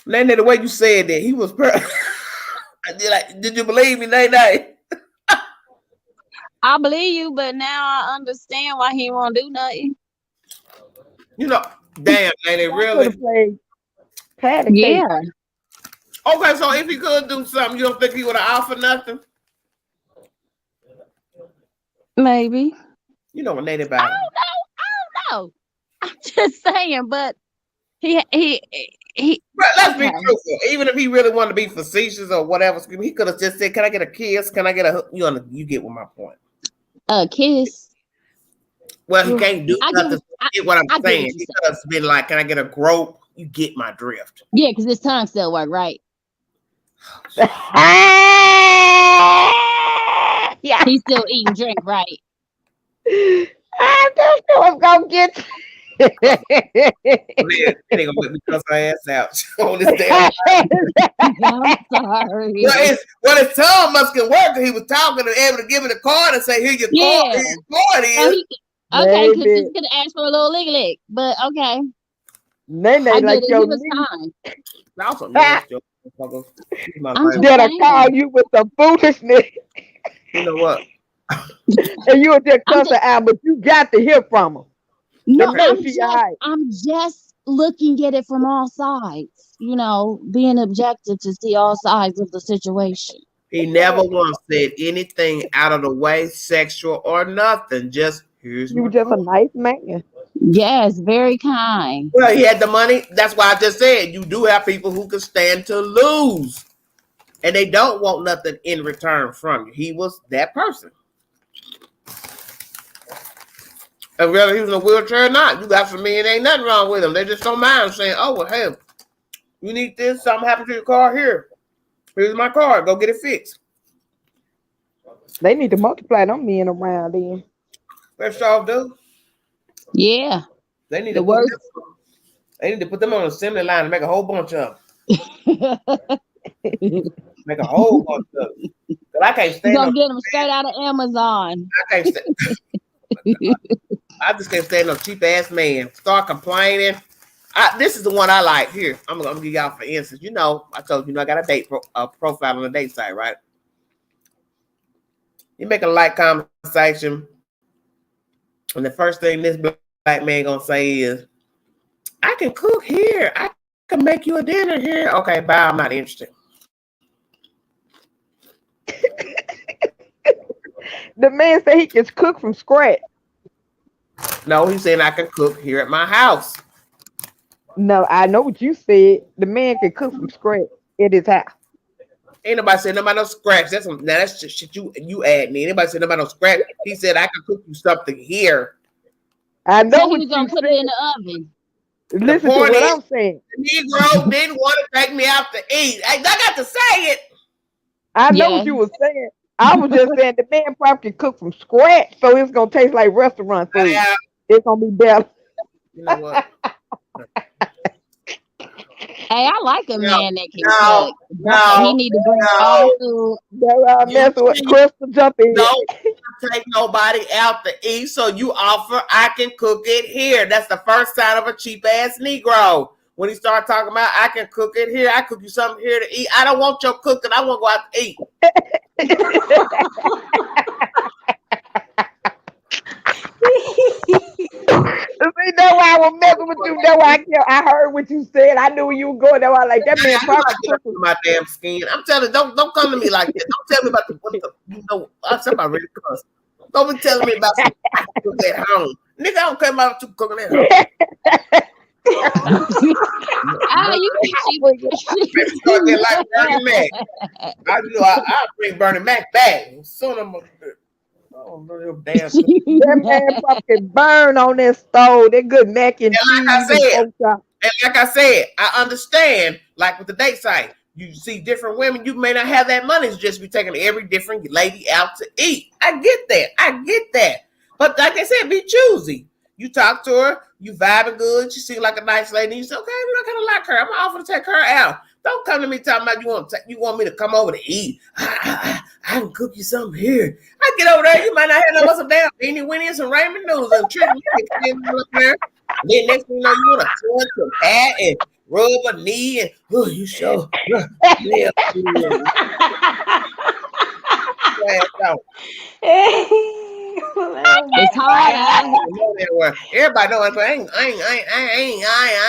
Nene, the way you said that, he was did you believe me, Nene? I believe you, but now I understand why he won't do nothing. Damn, Nene, really? Play pancake. Yeah. Okay, so if he could do something, you don't think he would have offered nothing? Maybe. You know what Nene about? I don't know. I'm just saying, but he. But let's be truthful. Even if he really wanted to be facetious or whatever, he could have just said, "Can I get a kiss? Can I get a?" You get what my point. A kiss. Well, he can't do nothing. Get what I'm saying. He could have been like, "Can I get a grope?" You get my drift. Yeah, because his tongue still work, right? Yeah. He's still eating drink, right? I just was gonna get. Man, they gonna let me cuss her ass out on this damn. I'm sorry. Well, his tongue must get work. He was talking and able to give me the card and say, "Here your card. Here your card is." Okay, because he's gonna ask for a little lick, but okay. Nene, like your your time. Also, I'm just That I call saying. you with some foolishness, You know what? and you will just I'm cuss her just out, but you got to hear from her to no. know she all right. I'm just looking at it from all sides. You know, being objective to see all sides of the situation. He never once said anything out of the way, sexual or nothing. Just here's You my were just a card. nice man. Yes, very kind. Well, he had the money. That's why I just said you do have people who can stand to lose, and they don't want nothing in return from you. He was that person. And whether he was in a wheelchair or not, you got some men, ain't nothing wrong with him. They just don't mind saying, "Oh well, hey, you need this. Something happened to your car. Here's my car. Go get it fixed." They need to multiply them men around then. Let's all do. Yeah. They need The to put worst. them. They need to put them on an assembly line and make a whole bunch of them. Make a whole bunch of them. But I can't You're stand gonna no. get them straight out of Amazon. I can't stand. I just can't stand no cheap ass man. Start complaining. This is the one I like. Here, I'm gonna give y'all for instance. You know, I told you, I got a date profile on the date site, right? You make a light conversation, and the first thing this black man gonna say is, "I can cook here. I can make you a dinner here." Okay, bye. I'm not interested. The man said he can cook from scratch. No, he's saying I can cook here at my house. No, I know what you said. The man can cook from scratch at his house. Ain't nobody said nobody no scratch. That's just shit you add me. Anybody said nobody no scratch? He said I can cook you something here. I know So he what was gonna you put said. it in the oven. Listen to point what is, I'm saying. The Negro didn't want to take me out to eat. I got to say it. I know Yeah. what you were saying. I was just saying the man probably can cook from scratch, so it's gonna taste like restaurant food. It's gonna be better. You know what? Hey, I like a man that can cook. No, He need to bring all the food. That's messing with Crystal jumping. Don't take nobody out to eat, so you offer I can cook it here. That's the first sign of a cheap ass Negro. When he start talking about I can cook it here, I cook you something here to eat. I don't want your cooking. I want to go out to eat. See, that's why I was messing with you. That's why I heard what you said. I knew where you were going. That's why I like that man probably cooking. My damn skin. I'm telling you, don't come to me like that. Don't tell me about somebody really cuss. Don't be telling me about some cook at home. Nigga, I don't care about you cooking at home. You start getting like Bernie Mac. I bring Bernie Mac back. Son of a damn. That man probably burn on that stove. That good mac and cheese. Like I said, I understand. Like with the date site, you see different women. You may not have that money to just be taking every different lady out to eat. I get that. But like I said, be choosy. You talk to her, you vibing good. She seems like a nice lady. You say, okay, I kind of like her. I'm gonna offer to take her out. Don't come to me talking about you want me to come over to eat. I can cook you something here. I get over there, you might not have no some damn beanie weenie and some ramen noodles and trick me up there. Then next thing you know, you want to touch your hat and rub a knee and you sure. Yeah. It's hard out. Everybody knows I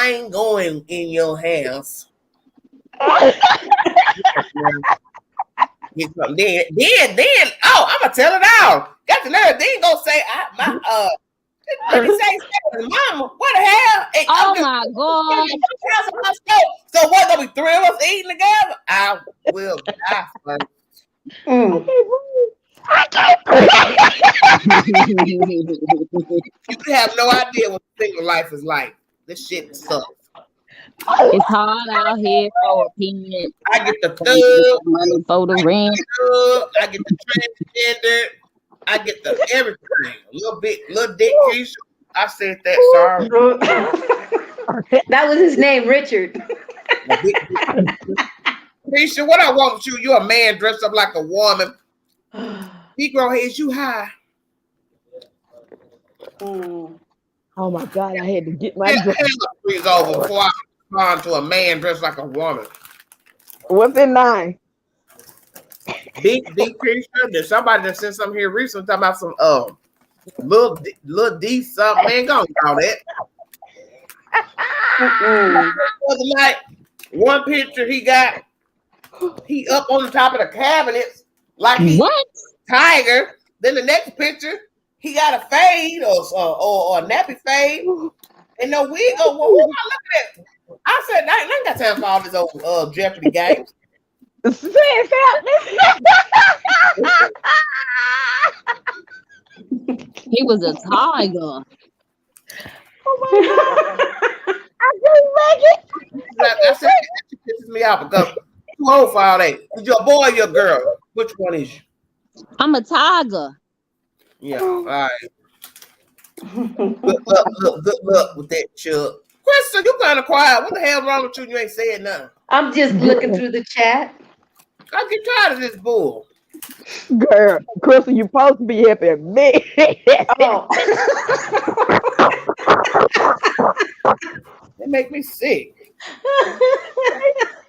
ain't going in your house. Then, I'm gonna tell it all. Got to nerve. Then go say, let me say, mama, what the hell? Hey, oh my God. So what, gonna be three of us eating together? I will die first. You have no idea what single life is like. This shit sucks. It's hard out here for opinion. I get the money for the rent. I get the transgender. I get the everything. Little dick Keisha. I said that. Sorry. That was his name, Richard. Keisha, what I want with you? You're a man dressed up like a woman. Negro heads, you high. Oh my God! I had to get my freeze over before I respond to a man dressed like a woman. What's in 9? D Creature. There's somebody that sent something here recently talking about some little D something. Man, go on all that. The other night, one picture he up on the top of the cabinets like he Tiger. Then the next picture, he got a fade or a nappy fade and no wig. Oh, well, who am I looking at? I said, I ain't got time for all this old Jeopardy games. He was a tiger. Oh my God. I couldn't make it. I said, that pisses me off because too old for all that. Is you a boy or your girl? Which one is you? I'm a tiger. Yeah, all right. Good luck with that, Chuck. Krista, you kind of quiet. What the hell wrong with you? You ain't saying nothing. I'm just looking through the chat. I get tired of this bull. Girl, Crystal, you supposed to be helping me. Oh. They make me sick.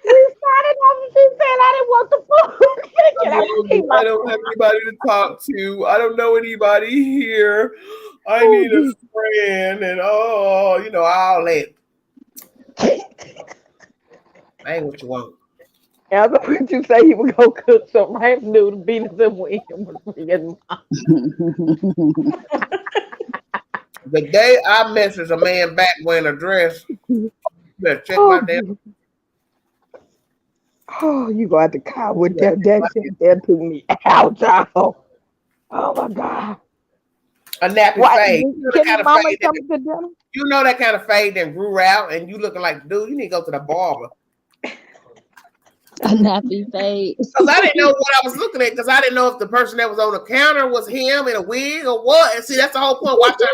We started off and she said I didn't want the food. I don't have anybody to talk to. I don't know anybody here. I need a friend and all that. I ain't what you want. I was going to say he would go cook some rice noodle beans and wings. The day I message a man back wearing a dress, you better check my damn. Oh, you go out the car with that took me out, y'all. Oh my God. A nappy fade. You know that kind of fade that grew out and you looking like, dude, you need to go to the barber. A nappy fade. Because I didn't know what I was looking at, because I didn't know if the person that was on the counter was him in a wig or what. And see, that's the whole point. Watch out.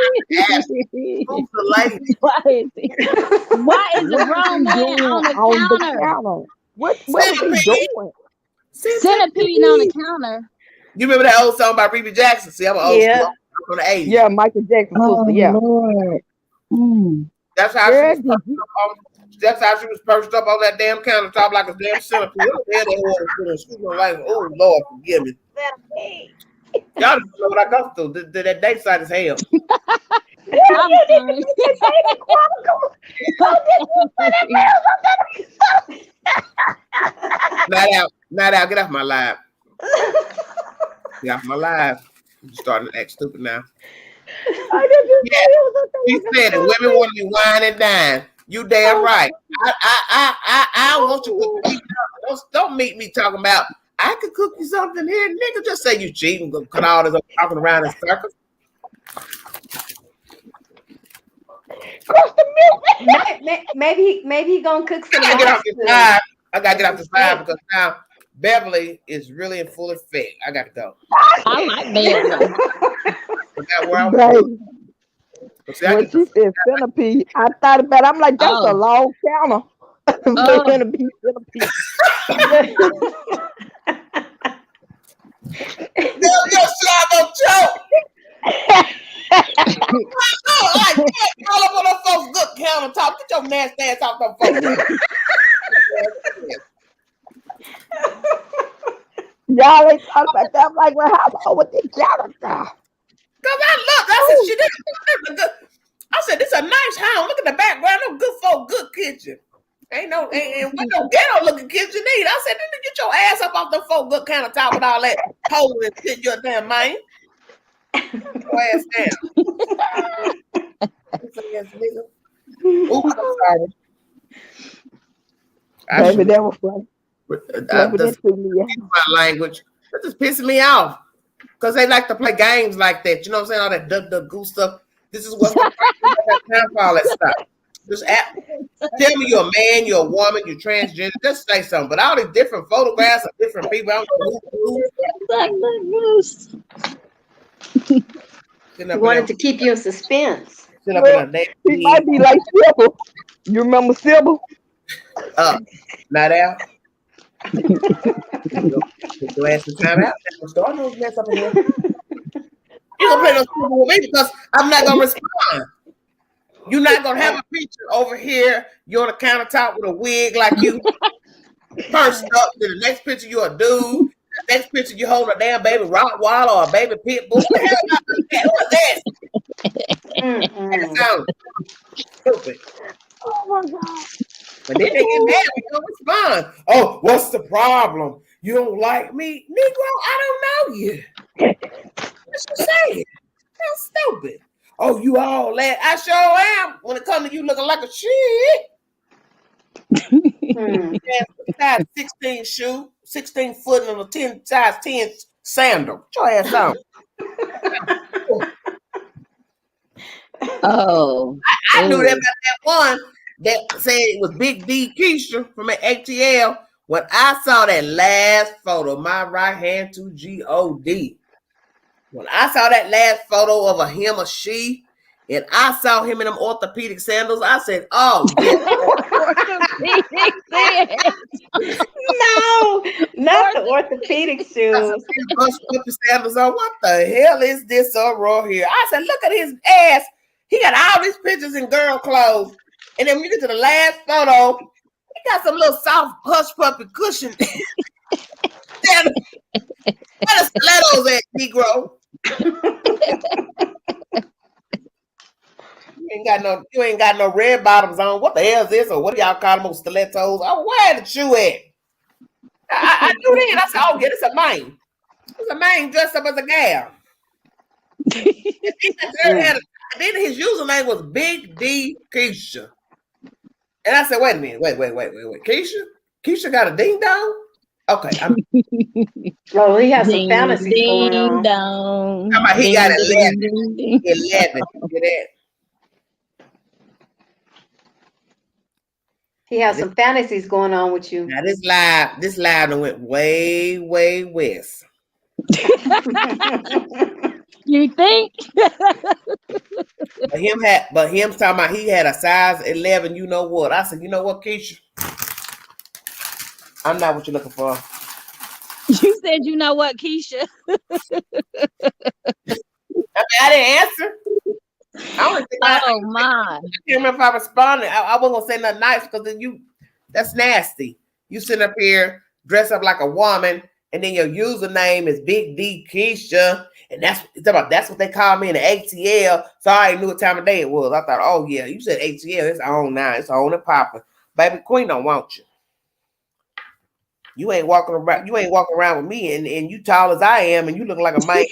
Ask who's the lady. Why is a grown man on the counter? What is he doing? Centipede on the counter. You remember that old song by Reba Jackson? See, I'm an old school from the 80s. Yeah, Michael Jackson. Yeah. Lord. That's how she was perched up on that damn countertop like a damn centipede. Like, oh Lord, forgive me. Y'all don't know what I go through. That day side is hell. Not out. Get off my live. Get off my live. You're starting to act stupid now. He said it. Women want to be wine and dine. You damn right. I want you to don't meet me talking about I could cook you something here, nigga. Just say you cheating, go cut all this up talking around in circles. Maybe he gonna cook some. I gotta get off this live because now Beverly is really in full effect. I gotta go. I like Beverly. When she said centipede, I thought about it. I'm like, that's a long counter. Centipede. Your slab of joke. All up on those folks' good countertop. Get your nasty ass off them folks. Y'all ain't talking about that. I'm like, well, how about with the countertop? Because I said, I said, this is a nice house. Look at the background. No good folk, good kitchen. Ain't no ghetto looking kitchen either. I said, get your ass up off the folk good countertop with all that hole and shit, your damn man. Your ass down. Ooh, I'm sorry. Baby, that was funny. My language. That just pissing me off. Because they like to play games like that. You know what I'm saying? All that duck goose stuff. This is what's the time for all that stuff. Just tell me you're a man, you're a woman, you're transgender. Just say something. But all these different photographs of different people. I don't know who. Wanted to keep you in suspense. He might be like Sybil. You remember Sybil? Not out. Glass of time out. Start no mess up in here. You gonna play no Sybil with me because I'm not gonna respond. You're not gonna have a picture over here. You're on the countertop with a wig like you. Pursed up. Then the next picture you a dude. The next picture you holding a damn baby Rottweiler or a baby pit bull. What the hell y'all doing that? Who is that? That sounds stupid. Oh my God. But then they get mad when you don't respond. Oh, what's the problem? You don't like me? Negro, I don't know you. What you saying? That's stupid. Oh, you all that? I sure am. When it comes to you looking like a shit. Size 16 shoe, 16 foot and a 10 size 10 sandal. Get your ass on. Oh, I knew that about that one that said it was Big D Keisha from ATL. When I saw that last photo, my right hand to God. When I saw that last photo of a him or she, and I saw him in them orthopedic sandals, I said, "Oh yeah." No, not the orthopedic shoes. Sandals on. What the hell is this over here? I said, "Look at his ass. He got all these pictures in girl clothes, and then when you get to the last photo, he got some little soft hush puppy cushion." Where the stilettos at, Negro? You ain't got no red bottoms on. What the hell is this? Or what do y'all call them, stilettos? Oh, where the shoe at? I knew that. I said, oh yeah, it's a man. It's a man dressed up as a gal. Then his username was Big D Keisha. And I said, wait a minute, wait. Keisha got a ding dong? Okay. Oh, he has some fantasies going on. Dong. He got 11. 11. Look at that. He has some fantasies going on with you. Now this live went way, way west. You think? But him talking about he had a size 11. You know what? I said, you know what, Keisha? I'm not what you're looking for. You said, you know what, Keisha? I didn't answer. Oh my! I can't remember if I responded. I wasn't gonna say nothing nice because then that's nasty. You sit up here, dress up like a woman, and then your username is Big D Keisha, and that's what they call me in the ATL. So I already knew what time of day it was. I thought, oh yeah, you said ATL, it's on now, it's on and popping. Baby Queen don't want you. You ain't walking around with me, and you tall as I am, and you look like a man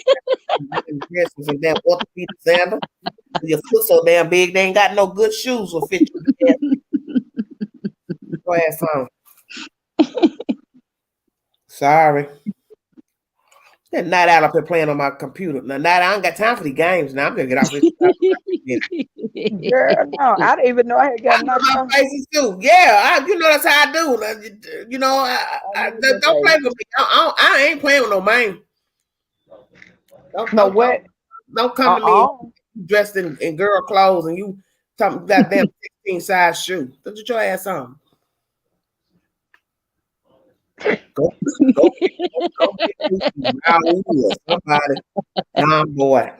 dressed with some damn orthopedic sandals. Your foot so damn big, they ain't got no good shoes will fit you. Go ahead, son. Sorry. That night out up here playing on my computer. Now, I ain't got time for these games. Now I'm gonna get off this. Girl, no, I didn't even know I had got knocked my off. faces too. Yeah, that's how I do. You know, don't play with me. I ain't playing with no man. Don't come to me dressed in girl clothes and you talking goddamn 16 size shoe. Put your ass on. Go somebody. Boy.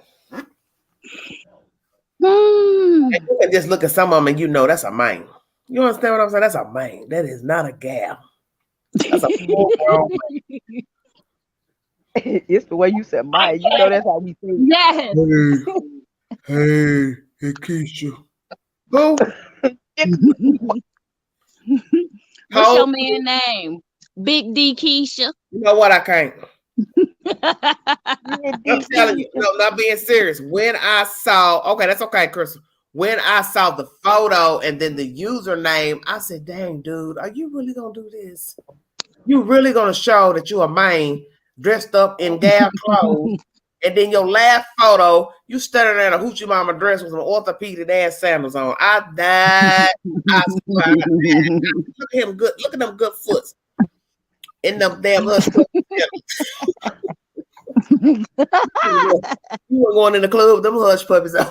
You can just look at some of them and you know that's a man. You understand what I'm saying? That's a man. That is not a gal. That's a full grown man. It's the way you said man. You know that's how we say it. Yes. Hey, Keisha. Who? What's your man name? Big D Keisha. You know what? I can't. I'm telling you, no, not being serious. When I saw, okay, that's okay, Crystal. When I saw the photo and then the username, I said, dang, dude, are you really going to do this? You really going to show that you a man dressed up in gal clothes? And then your last photo, you standing there in a hoochie mama dress with some orthopedic ass sandals on. I died. Look at him good. Look at them good foots. In them damn hush puppies. You were going in the club with them hush puppies on.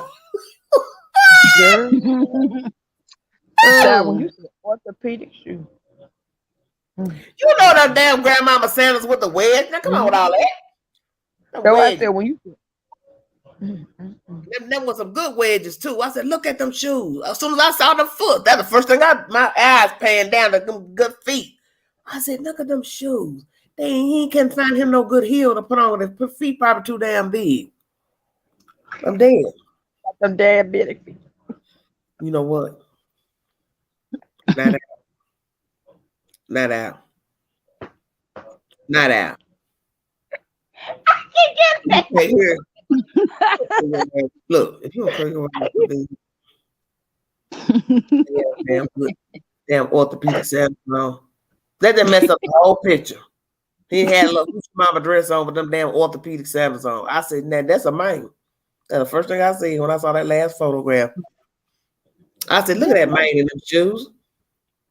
When you said orthopedic shoe. You know them damn grandmama sandals with the wedge. Now come on with all that. So I said when you them was some good wedges too. I said, look at them shoes. As soon as I saw the foot, that's the first thing my eyes panned down to them good feet. I said, look at them shoes. He can't find him no good heel to put on. His feet probably too damn big. I'm dead. Them damn bitty feet. You know what? Not out. Not out. Not out. I can't get that. Right here. Look, if you don't turn around, damn orthopedic sandals on. That didn't mess up the whole picture. He had a little mama dress on with them damn orthopedic sandals on. I said, nah, that's a man. That's the first thing I seen when I saw that last photograph. I said, look at that man in them shoes.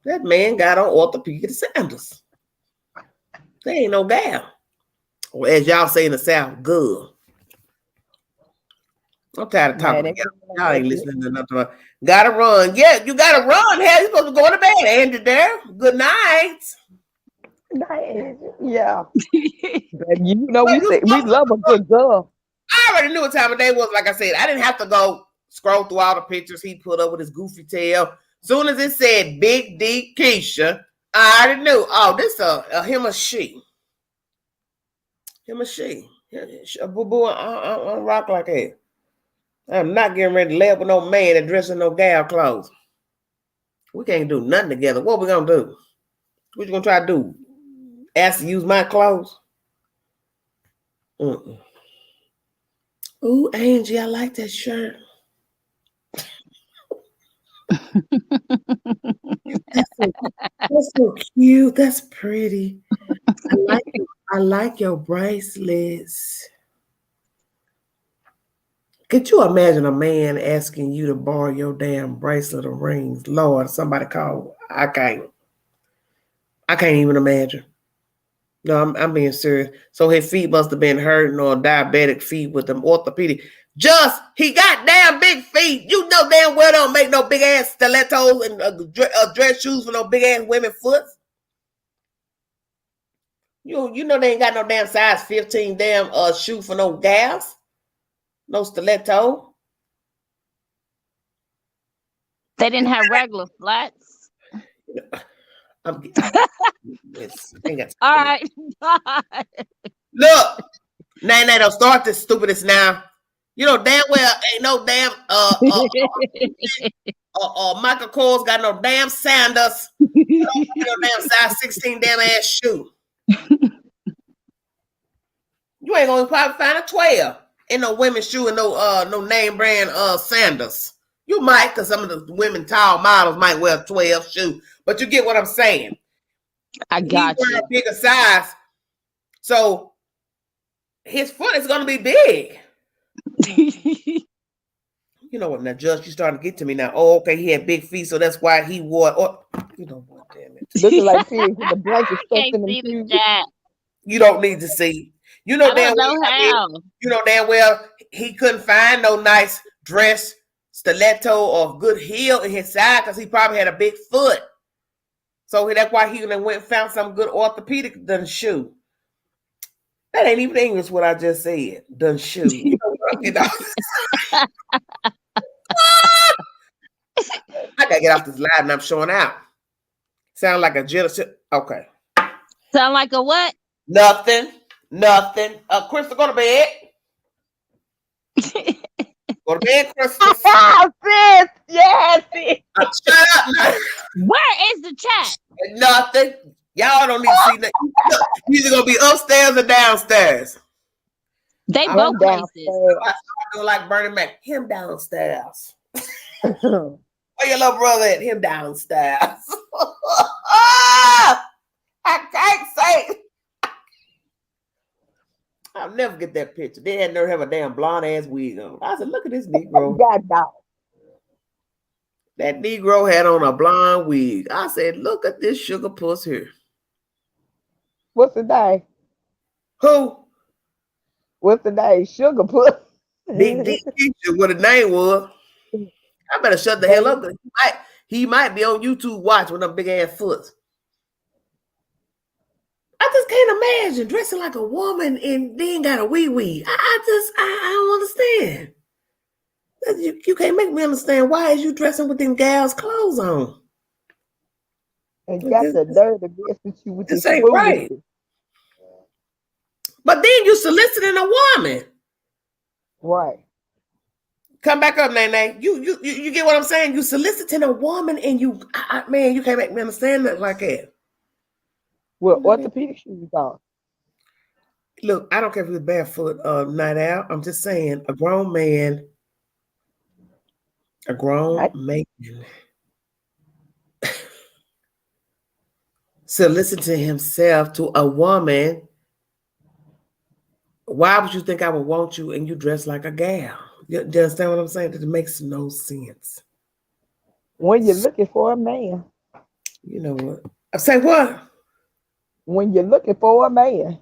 That man got on orthopedic sandals. They ain't no gal. Or as y'all say in the South, good. I'm tired of talking. Y'all ain't listening to nothing. Gotta run. Yeah, you gotta run. Hell, you supposed to go to bed, Andy there. Good night. Yeah. You know, we love a good girl. I already knew what time of day was. Like I said, I didn't have to go scroll through all the pictures he put up with his goofy tail. Soon as it said Big D Keisha, I already knew. Oh, this him or she. Him or she. Boo boo, I don't rock like that. I'm not getting ready to lay up with no man and dressing no gal clothes. We can't do nothing together. What we gonna do? What you gonna try to do? Ask to use my clothes? Ooh, Angie, I like that shirt. That's so cute. That's pretty. I like your bracelets. Could you imagine a man asking you to borrow your damn bracelet or rings? Lord, somebody call. I can't even imagine. No, I'm being serious. So his feet must have been hurting or diabetic feet with them orthopedic. Just, he got damn big feet. You know damn well don't make no big ass stilettos and dress shoes for no big ass women foot. You know they ain't got no damn size 15 damn shoe for no gals. No stiletto. They didn't have regular flats. All right. Look, Nay, don't start this stupidness now. You know damn well ain't no damn Michael Kors got no damn Sanders. No damn size 16 damn ass shoe. You ain't gonna probably find a 12 in no women's shoe and no name brand Sanders. You might, because some of the women tall models might wear 12 shoe, but you get what I'm saying. I got you. A bigger size, so his foot is gonna be big. You know what? Now, Judge, you starting to get to me now. Oh, okay, he had big feet, so that's why he wore. Oh, you know what? Damn it! Looking like seeing the blanket stuck in the shoes. You don't need to see. You know damn well. You know damn well he couldn't find no nice dress, stiletto, or good heel in his side because he probably had a big foot. So that's why he went and found some good orthopedic done shoe. That ain't even English what I just said. Done shoe. You know, I gotta get off this live and I'm showing out. Sound like a genocide. Okay. Sound like a what? Nothing. Crystal, go to bed. Go to bed, Crystal. Sis. Yes. Shut up now. Where is the chat? Nothing. Y'all don't need to see nothing. You either gonna be upstairs or downstairs. They both places. I feel like Bernie Mac. Him downstairs. Where your little brother at? Him downstairs. I can't say. I'll never get that picture. They had never have a damn blonde ass wig on. I said, look at this Negro. That Negro had on a blonde wig. I said, look at this sugar puss here. What's the name? Who? What's the name? Sugar puss. Big D Keisha, what the name was. I better shut the hell up. He might be on YouTube watching with them big ass foot. I just can't imagine dressing like a woman and then got a wee. I don't understand. You can't make me understand why is you dressing with them gals' clothes on. And got the nerve to mess with you with this This ain't right. foolishness. But then you soliciting a woman. Right. Come back up, Nene. You get what I'm saying? You soliciting a woman and man, you can't make me understand that like that. Well, orthopedic shoes on. Look, I don't care if he was barefoot night out. I'm just saying a grown man soliciting himself to a woman. Why would you think I would want you and you dress like a gal? You understand what I'm saying? That it makes no sense. When you're looking for a man. You know what? I say what? When you're looking for a man.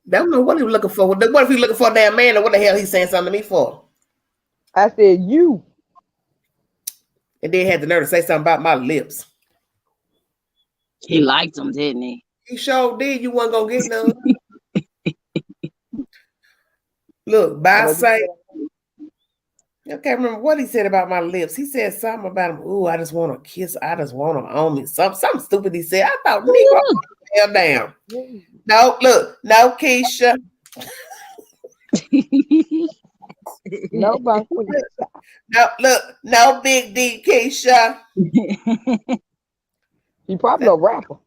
Don't know what he was looking for. What if he's looking for a damn man, or what the hell he's saying something to me for? I said you. And then had the nerve to say something about my lips. He liked them, didn't he? He sure did. You wasn't gonna get none. Look, I can't remember what he said about my lips. He said something about him. Ooh, I just want to kiss. I just want him on me. Something stupid he said. I thought, Negro, hell down. No, look, no, Keisha. No, look, no, Big D, Keisha. He probably a rapper.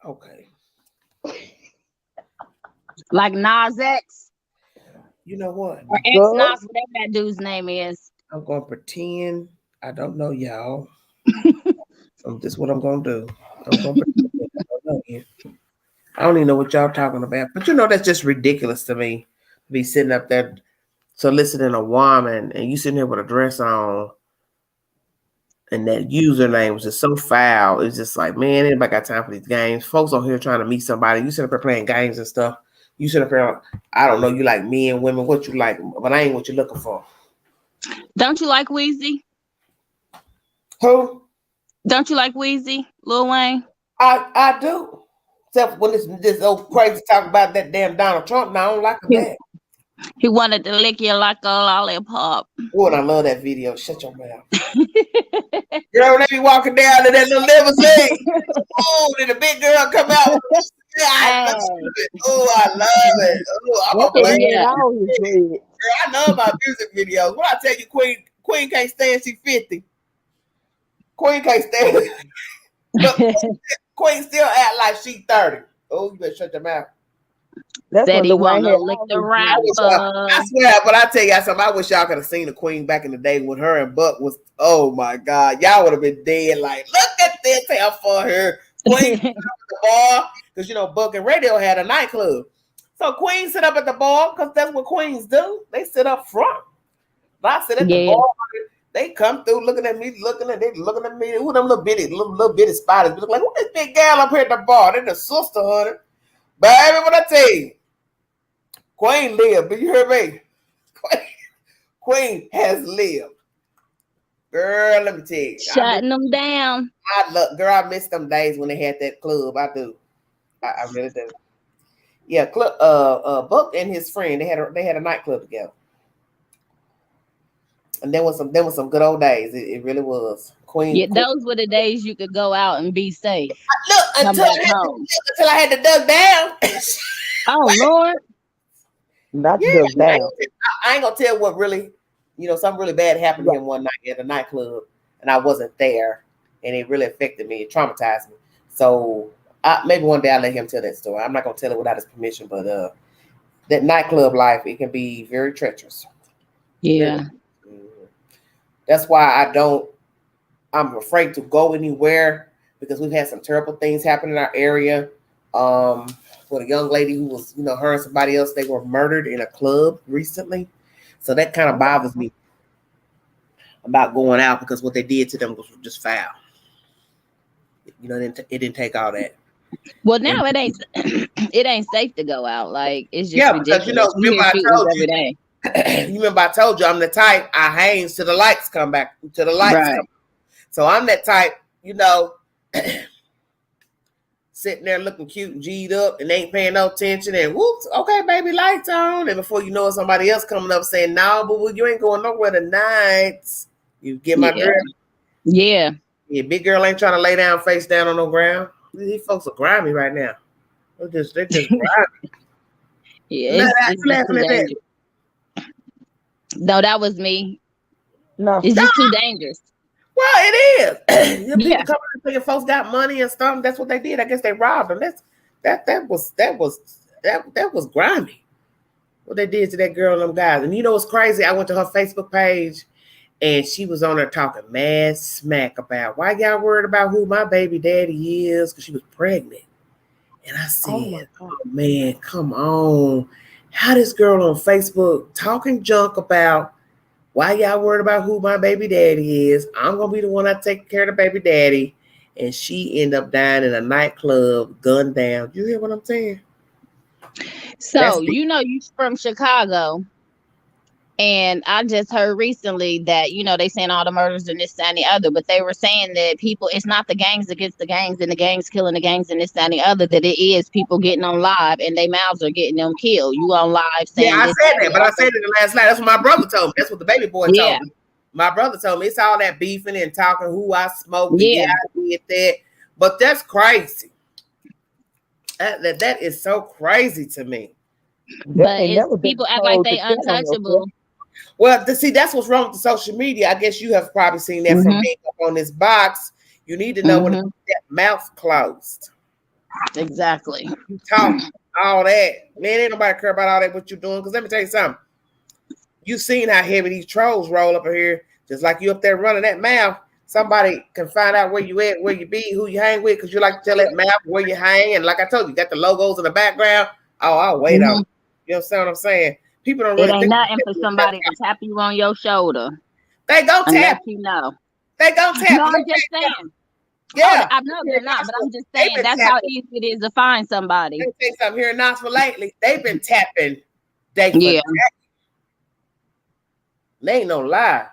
Okay. Like Nas X. You know what? Or X-Nas, whatever that dude's name is. I'm going to pretend I don't know y'all. This is what I'm going to do. I'm going to pretend I don't know you. I don't even know what y'all talking about. But that's just ridiculous to me. To be sitting up there soliciting a woman and you sitting here with a dress on and that username was just so foul. It's just like, man, anybody got time for these games? Folks on here trying to meet somebody. You sit up there playing games and stuff. You sit up there, I don't know, you like men, women, what you like, but I ain't what you're looking for. Don't you like Weezy? Who? Don't you like Weezy, Lil Wayne? I do. Except when this old crazy talk about that damn Donald Trump, now I don't like that. He wanted to lick you like a lollipop. Oh, and I love that video. Shut your mouth. Girl, when they be walking down to that little limousine. Oh, did the big girl come out? I love it. Oh, I love it. Oh, I'm a play. Girl, I love my music videos. What I tell you, Queen can't stand. She 50. Queen can't stand. Queen still act like she 30. Oh, you better shut your mouth. That's said he want to lick the rapper. I swear, but I tell y'all something. I wish y'all could have seen the Queen back in the day when her and Buck was. Oh my God, y'all would have been dead. Like, look at this, how for her. Queen sit up at the bar because Buck and Radio had a nightclub. So Queen sit up at the bar because that's what queens do. They sit up front. But I sit at the bar. They come through looking at me. Ooh, them little bitty spiders. Look like, who this big gal up here at the bar? They're the sister, honey. Baby, what I tell you? Queen lived. Do you hear me? Queen has lived. Girl, let me tell you. Shutting them down. I miss them days when they had that club. I do. I really do. Yeah, Buck and his friend, they had a nightclub together. And there was some good old days. It really was. Queen. Yeah, those were the days you could go out and be safe. Look, until I had to duck down. Oh Lord. Not duck down. I ain't gonna tell what really, something really bad happened to him one night at a nightclub, and I wasn't there, and it really affected me. It traumatized me. So maybe one day I'll let him tell that story. I'm not gonna tell it without his permission, but that nightclub life, it can be very treacherous. Yeah. That's why I'm afraid to go anywhere because we've had some terrible things happen in our area. With a young lady who was, her and somebody else, they were murdered in a club recently. So that kind of bothers me about going out because what they did to them was just foul. It didn't take all that. Well, now it ain't safe to go out. Like, it's just ridiculous. Because remember I told you every day. You remember I told you I'm the type I hangs till the lights come back, till the lights come. So I'm that type, sitting there looking cute and G'd up and ain't paying no attention and whoops, okay, baby, lights on. And before you know it, somebody else coming up saying, no, but you ain't going nowhere tonight. You get my drift? Yeah. Yeah, big girl ain't trying to lay down face down on no ground. These folks are grimy right now. They're just grimy. Yeah, it's just laughing too at that. dangerous. No, that was me. No, It's just too dangerous. Well, it is. People Yeah. coming and thinking folks got money and stuff. That's what they did. I guess they robbed them. That was grimy. What they did to that girl and them guys. And you know what's crazy? I went to her Facebook page and she was on there talking mad smack about why y'all worried about who my baby daddy is, because she was pregnant. And I said, oh man, come on. How this girl on Facebook talking junk about why y'all worried about who my baby daddy is? I'm going to be the one that take care of the baby daddy. And she ended up dying in a nightclub, gunned down. You hear what I'm saying? So, you know, you from Chicago. And I just heard recently that, you know, they saying all the murders and this, that, and the other, but they were saying that people, it's not the gangs against the gangs and the gangs killing the gangs and this, that, and the other, that it is people getting on live and their mouths are getting them killed. You on live saying I this, said that, but I said it last night. That's what my brother told me. That's what the baby boy told me. My brother told me it's all that beefing and talking who I smoked. Yeah, I did that. But that's crazy. That is so crazy to me. But it's, people act like they untouchable. Well, see, that's what's wrong with the social media. I guess you have probably seen that from being up on this box. You need to know when that mouth closed. Exactly. You talk all that. Man, ain't nobody care about all that what you're doing. Because let me tell you something. You seen how heavy these trolls roll up in here. Just like you up there running that mouth. Somebody can find out where you at, where you be, who you hang with, because you like to tell that mouth where you hang. And like I told you, got the logos in the background. Oh, I'll wait on it. You understand what I'm saying? People don't really think. It ain't nothing for somebody to tap you on your shoulder. They go tap. You know. They go tap. No, I'm just saying. Yeah. I know they're not, but I'm just saying that's how easy it is to find somebody. Let me say something here in Knoxville lately. They've been tapping. They ain't no lie.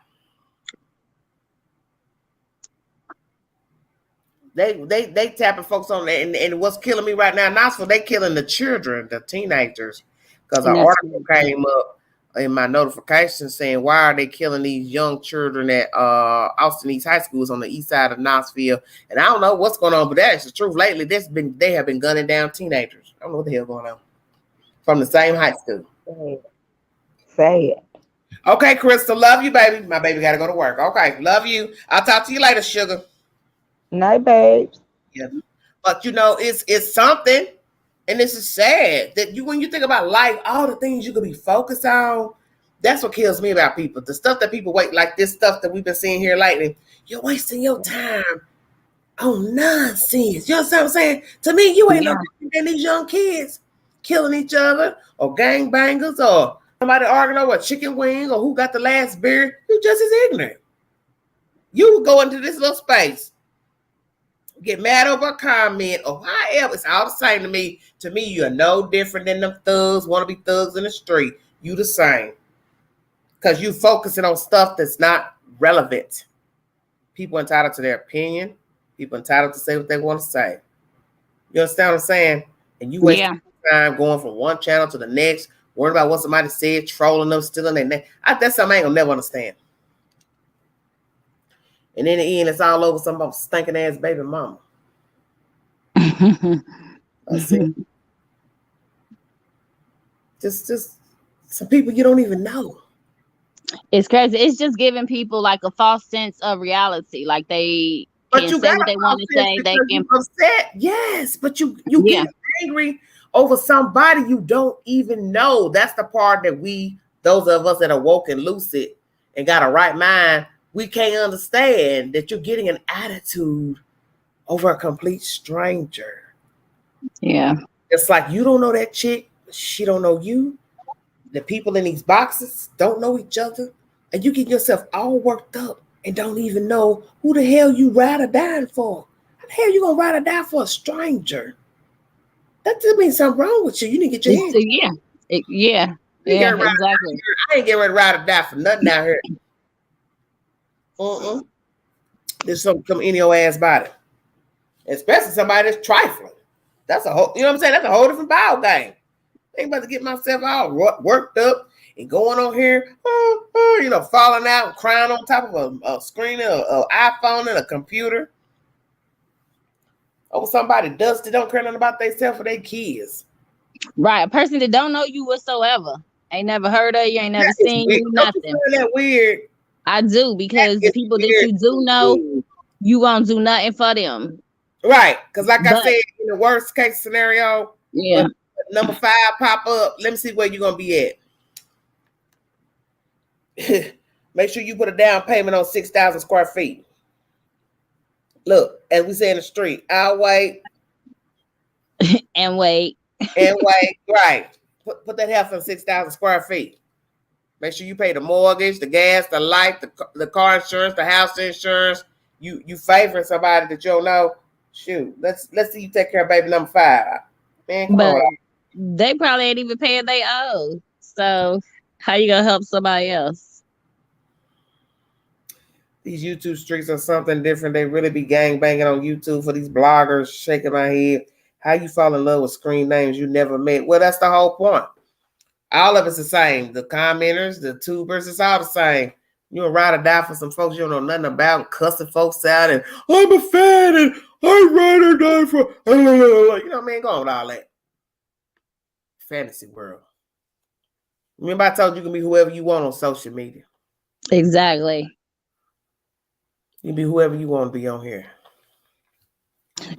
They tapping folks on there, and what's killing me right now in Knoxville, they killing the children, the teenagers, because an article came up in my notification saying why are they killing these young children at Austin East High Schools on the east side of Knoxville, and I don't know what's going on, but that's the truth. Lately, they have been gunning down teenagers. I don't know what the hell going on from the same high school. Say it. Okay, Crystal, love you, baby. My baby got to go to work. Okay, love you. I'll talk to you later, sugar. Night, babes. Yeah, but you know, it's something, and this is sad that when you think about life, all the things you could be focused on, that's what kills me about people. The stuff that people wait, like this stuff that we've been seeing here lately. You're wasting your time on nonsense. You know what I'm saying? To me, you ain't no different than these young kids killing each other, or gangbangers, or somebody arguing over a chicken wing, or who got the last beer. You just as ignorant. You go into this little space, get mad over a comment, or however, it's all the same to me. To me, you're no different than them thugs, want to be thugs in the street. You the same. Because you focusing on stuff that's not relevant. People entitled to their opinion. People entitled to say what they want to say. You understand what I'm saying? And you waste time going from one channel to the next, worrying about what somebody said, trolling them, stealing their name. That's something I ain't gonna never understand. And in the end, it's all over some stinking ass baby mama. That's it. Just some people you don't even know. It's crazy. It's just giving people like a false sense of reality. Like they can say what they want to say. They can upset. Yes, but you get angry over somebody you don't even know. That's the part that those of us that are woke and lucid and got a right mind, we can't understand that you're getting an attitude over a complete stranger. Yeah. It's like you don't know that chick, she don't know you. The people in these boxes don't know each other, and you get yourself all worked up and don't even know who the hell you ride or die for. How the hell you gonna ride or die for a stranger? That just means something wrong with you. You need to get your head. Exactly. I ain't getting ready to ride or die for nothing out here. There's something come in your ass body, especially somebody that's trifling. That's a whole, you know what I'm saying? That's a whole different ball game. I ain't about to get myself all worked up and going on here, falling out, crying on top of a screen of an iPhone and a computer. Over somebody dusty, don't care nothing about themselves or their kids. Right. A person that don't know you whatsoever. Ain't never heard of you, ain't never seen you, nothing. Don't you find that weird? I do, because the people that you do know, you won't do nothing for them. Right. Because like I said, in the worst case scenario, yeah, number 5 pop up. Let me see where you're going to be at. Make sure you put a down payment on 6,000 square feet. Look, as we say in the street, I'll wait. and wait. And wait. Right. Put that house on 6,000 square feet. Make sure you pay the mortgage, the gas, the light, the car insurance, the house insurance. You favoring somebody that you don't know. Shoot, let's see you take care of baby number 5. Man, come on. They probably ain't even paying they owe. So how you gonna help somebody else? These YouTube streets are something different. They really be gang banging on YouTube for these bloggers. Shaking my head. How you fall in love with screen names you never met? Well, that's the whole point. All of it's the same. The commenters, the tubers, it's all the same. You'll ride or die for some folks you don't know nothing about, cussing folks out, and I'm a fan, and I ride or die for, you know, man, go on with all that. Fantasy world. Remember I told you can be whoever you want on social media. Exactly. You can be whoever you want to be on here.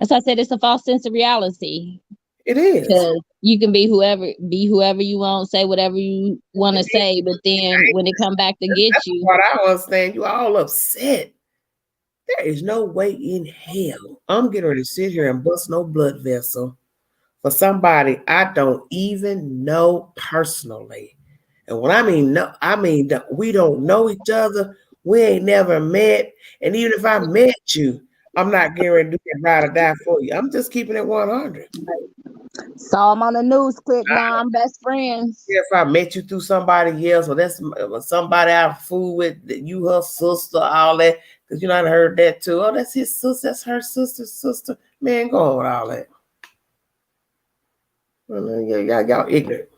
As I said, it's a false sense of reality. It is. Because you can be whoever you want, say whatever you want to say, but then when it come back to get you. What I understand, you all upset. There is no way in hell I'm getting ready to sit here and bust no blood vessel for somebody I don't even know personally. And when I mean no, I mean that we don't know each other. We ain't never met. And even if I met you, I'm not getting ready to do that ride or die for you. I'm just keeping it 100. Saw him on the news clip. Now I'm best friends. If I met you through somebody else, or that's somebody I fool with, you, her sister, all that, because you know I heard that too. Oh, that's his sister, that's her sister's sister. Man, go on with all that. Y'all ignorant.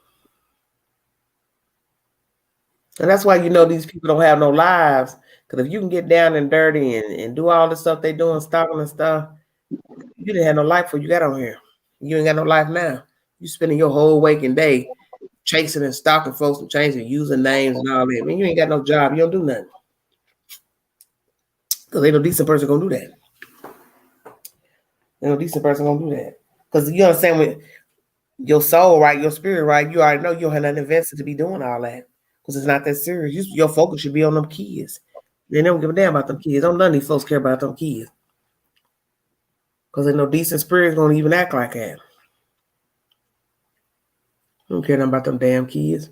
And that's why you know these people don't have no lives. Because if you can get down and dirty and do all the stuff they doing, stalking and stuff, you didn't have no life before you got on here. You ain't got no life now. You spending your whole waking day chasing and stalking folks and changing usernames and all that. Man, you ain't got no job. You don't do nothing. Because ain't no decent person gonna do that. Ain't no decent person gonna do that. Because you understand, with your soul right, your spirit right, you already know you don't have nothing invested to be doing all that. Because it's not that serious. Your focus should be on them kids. They don't give a damn about them kids. Don't none of these folks care about them kids. Because ain't no decent spirit gonna even act like that. Don't care nothing about them damn kids.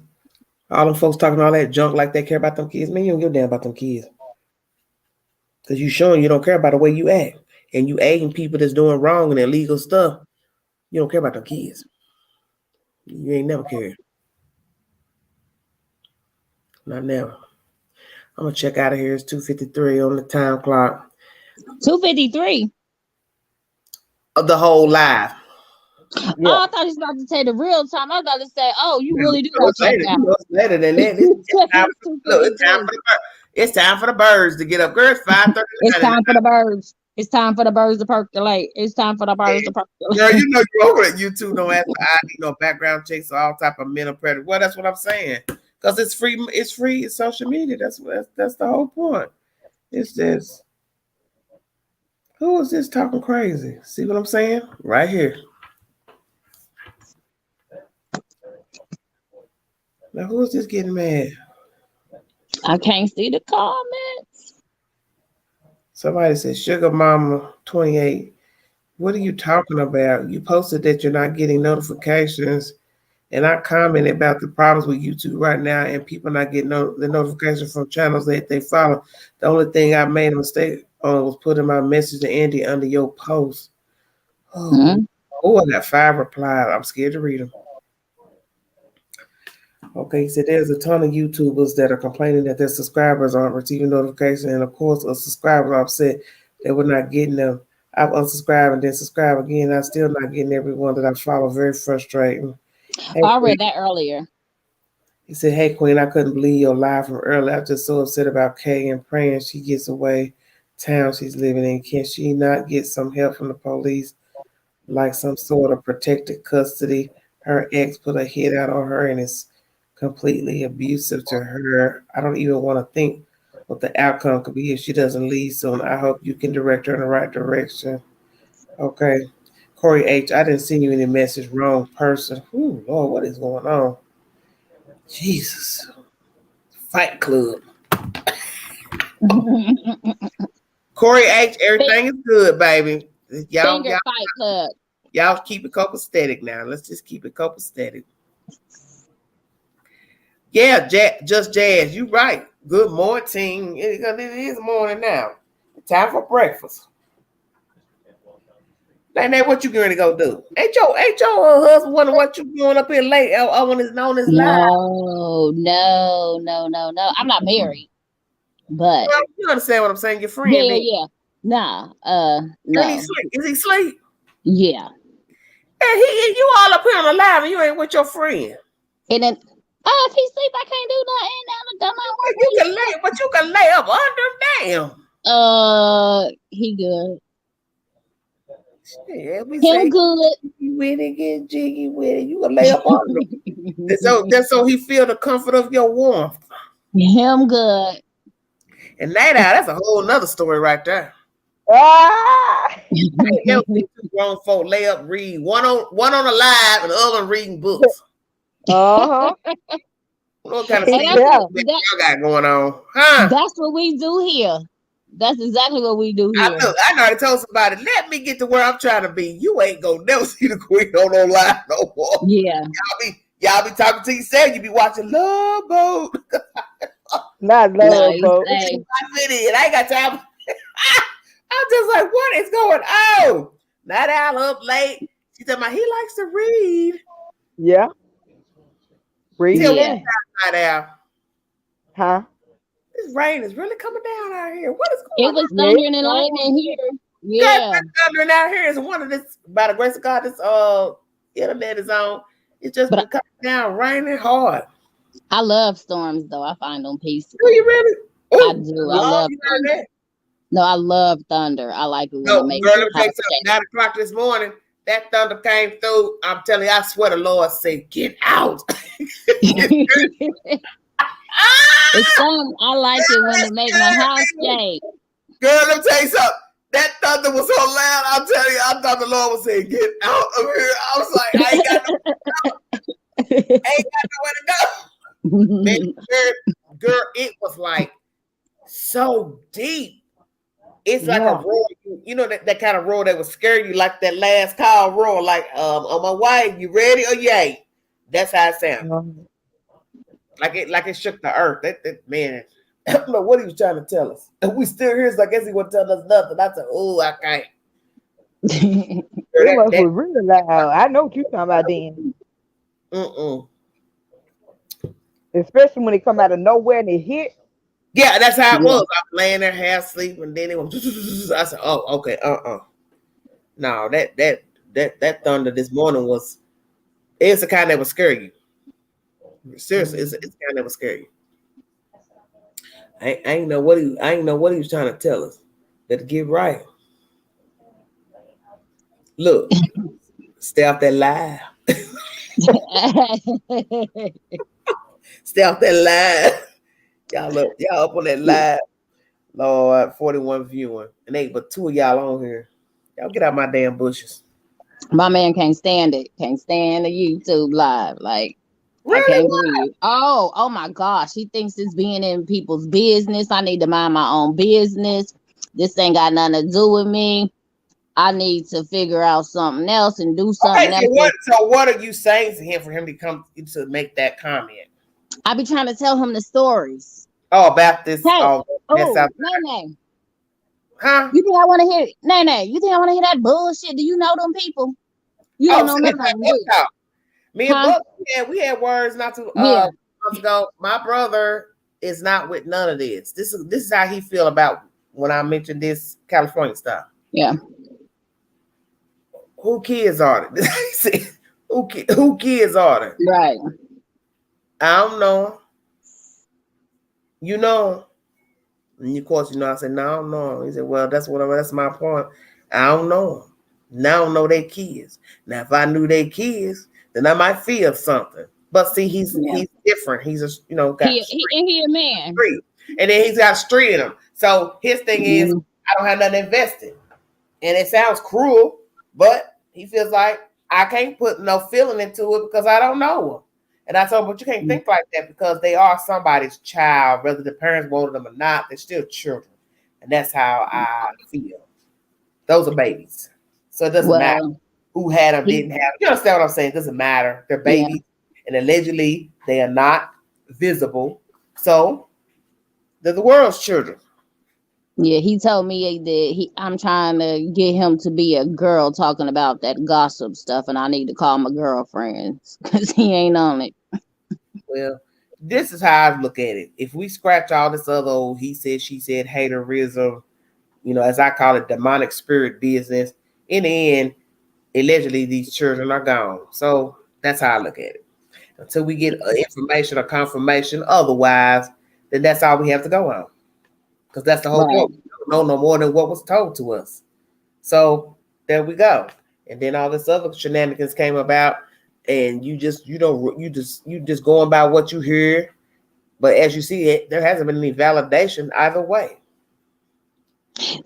All them folks talking all that junk like they care about them kids. Man, you don't give a damn about them kids. Because you showing you don't care about the way you act. And you aiding people that's doing wrong and illegal stuff. You don't care about them kids. You ain't never cared. Not never. I'm going to check out of here. It's 2:53 on the time clock. 2:53? Of the whole live. Yeah. Oh, I thought you was about to say the real time. I was about to say, oh, you really do got checked out. It's better than that. It's time for the birds to get up. Girl, it's 5:30. It's time for the birds. It's time for the birds to percolate. It's time for the birds to percolate. Girl, you know you're over at YouTube. Don't ask for ID, no background checks, or all type of mental predators. Well, that's what I'm saying. Because it's free. It's free. It's social media. That's the whole point. It's just, who is this talking crazy? See what I'm saying? Right here. Now, who is this getting mad? I can't see the comments. Somebody said, Sugar Mama 28. What are you talking about? You posted that you're not getting notifications. And I commented about the problems with YouTube right now and people not getting the notifications from channels that they follow. The only thing I made a mistake on was putting my message to Andy under your post. Oh, I got 5 replies. I'm scared to read them. Okay, he said there's a ton of YouTubers that are complaining that their subscribers aren't receiving notifications. And of course, a subscriber are upset that we're not getting them. I've unsubscribed and then subscribe again. I'm still not getting everyone that I follow. Very frustrating. Hey, I read that earlier. He said, "Hey, Queen, I couldn't believe your live from earlier. I'm just so upset about Kay and praying she gets away town she's living in. Can she not get some help from the police, like some sort of protected custody? Her ex put a hit out on her and is completely abusive to her. I don't even want to think what the outcome could be if she doesn't leave soon. I hope you can direct her in the right direction." Okay. Corey H., I didn't send you any message. Wrong person. Ooh, Lord, what is going on? Jesus. Fight Club. Corey H., everything is good, baby. Finger Fight Club. Y'all keep it copacetic now. Let's just keep it copacetic. Yeah, Just Jazz, you right. Good morning. It is morning now. Time for breakfast. Nene, what you going to go do? Ain't your husband wondering what you doing up here late on his live? No. I'm not married, but you understand what I'm saying? Your friend. Yeah. Nah. No. Is he asleep? Yeah. And you all up here on the live and you ain't with your friend. And then, if he sleep, I can't do nothing. You can lay up under him. Damn. He good. Yeah, Him good. With it, get jiggy with it. You can lay up under him. That's so he feel the comfort of your warmth. Him good. And that's a whole nother story right there. Two grown folk lay up, read one on the live and the other one reading books. What kind of stuff y'all got going on? Huh? That's what we do here. That's exactly what we do here. I know. I told somebody, let me get to where I'm trying to be. You ain't gonna never see the Queen on no live no more. Yeah. Y'all be talking to yourself. You be watching Love Boat. Not Love Boat. I ain't got time. I'm just like, what is going on? Night Owl up late. She said, he likes to read. Yeah. Read. Night Owl. Huh? This rain is really coming down out here. What is going on? It was thundering and lightning here. Yeah. Thundering out here is one of this, by the grace of God, this internet is on. It's just been coming down, raining hard. I love storms though. I find them peaceful. Do you really? I do. I love thunder. No, I love thunder. I like it when it makes girl, let me tell you something. 9 o'clock this morning, that thunder came through. I'm telling you, I swear the Lord said, get out. It's something I like it when it makes my house shake. Girl, let me tell you something. That thunder was so loud, I'm telling you, I thought the Lord was saying, get out of here. I was like, I ain't got nowhere to go. Man, girl, it was like so deep. It's like a roar, you know, that kind of roar that would scare you, like that last call roar, like, on my way, you ready or you ain't? That's how it sounded. Like it shook the earth. That man, I don't know what he was trying to tell us. And we still here, so I guess he wasn't telling us nothing. I said, oh, I can't. It was really loud. I know what you're talking about then. Especially when it come out of nowhere and it hit. Yeah, that's how it was. I was laying there half asleep, and then it was. I said, "Oh, okay, No, that thunder this morning it's the kind that would scare you. Seriously, it's the kind that would scare you. I ain't know what he was trying to tell us. That to get right. Look, stay off that live. Stay off that live. Y'all up on that live. Lord, 41 viewing. And ain't but 2 of y'all on here. Y'all get out my damn bushes. My man can't stand it. Can't stand the YouTube live. Like, really? I can't believe it. Oh my gosh. He thinks it's being in people's business. I need to mind my own business. This ain't got nothing to do with me. I need to figure out something else and do something else. So what are you saying to him for him to come to make that comment? I be trying to tell him the stories. Oh, about this. Hey, Nene. Huh? You think I want to hear Nene? You think I want to hear that bullshit? Do you know them people? You don't know nothing. Me and Buck, we had words not too months ago. My brother is not with none of this. This is how he feel about when I mentioned this California stuff. Yeah. Who kids are they? Who kids are they? Right. I don't know. You know. And of course, I said, no, I don't know. He said, well, that's my point. I don't know them. Now I don't know their kids. Now, if I knew their kids, then I might feel something. But see, he's different. He's got he a man. street. And then he's got street in him. So his thing is, I don't have nothing invested. And it sounds cruel, but he feels like I can't put no feeling into it because I don't know them. And I told him, but you can't think like that because they are somebody's child, whether the parents wanted them or not, they're still children. And that's how I feel. Those are babies. So it doesn't matter who had them, didn't have them. You understand what I'm saying? It doesn't matter. They're babies. And allegedly they are not visible. So they're the world's children. Yeah, he told me that I'm trying to get him to be a girl talking about that gossip stuff, and I need to call my girlfriends because he ain't on it. Well, this is how I look at it. If we scratch all this other old he said, she said, haterism, as I call it, demonic spirit business, in the end, allegedly these children are gone. So that's how I look at it. Until we get information or confirmation, otherwise, then that's all we have to go on. Because that's the whole point. We don't know no more than what was told to us. So there we go. And then all this other shenanigans came about, and you just going by what you hear. But as you see it, there hasn't been any validation either way.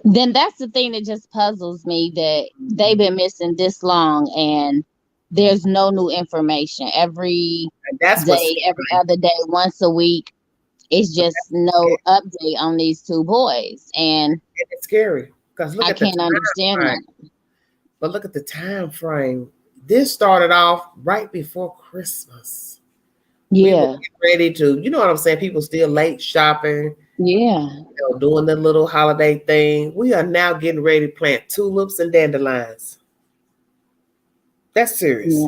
Then that's the thing that just puzzles me, that they've been missing this long and there's no new information. Every day, every other day, once a week, it's just no update on these two boys. And it's scary because I can't understand that. But look at the time frame. This started off right before Christmas. Yeah. We were ready to, you know what I'm saying? People still late shopping. Yeah. Doing the little holiday thing. We are now getting ready to plant tulips and dandelions. That's serious. Yeah.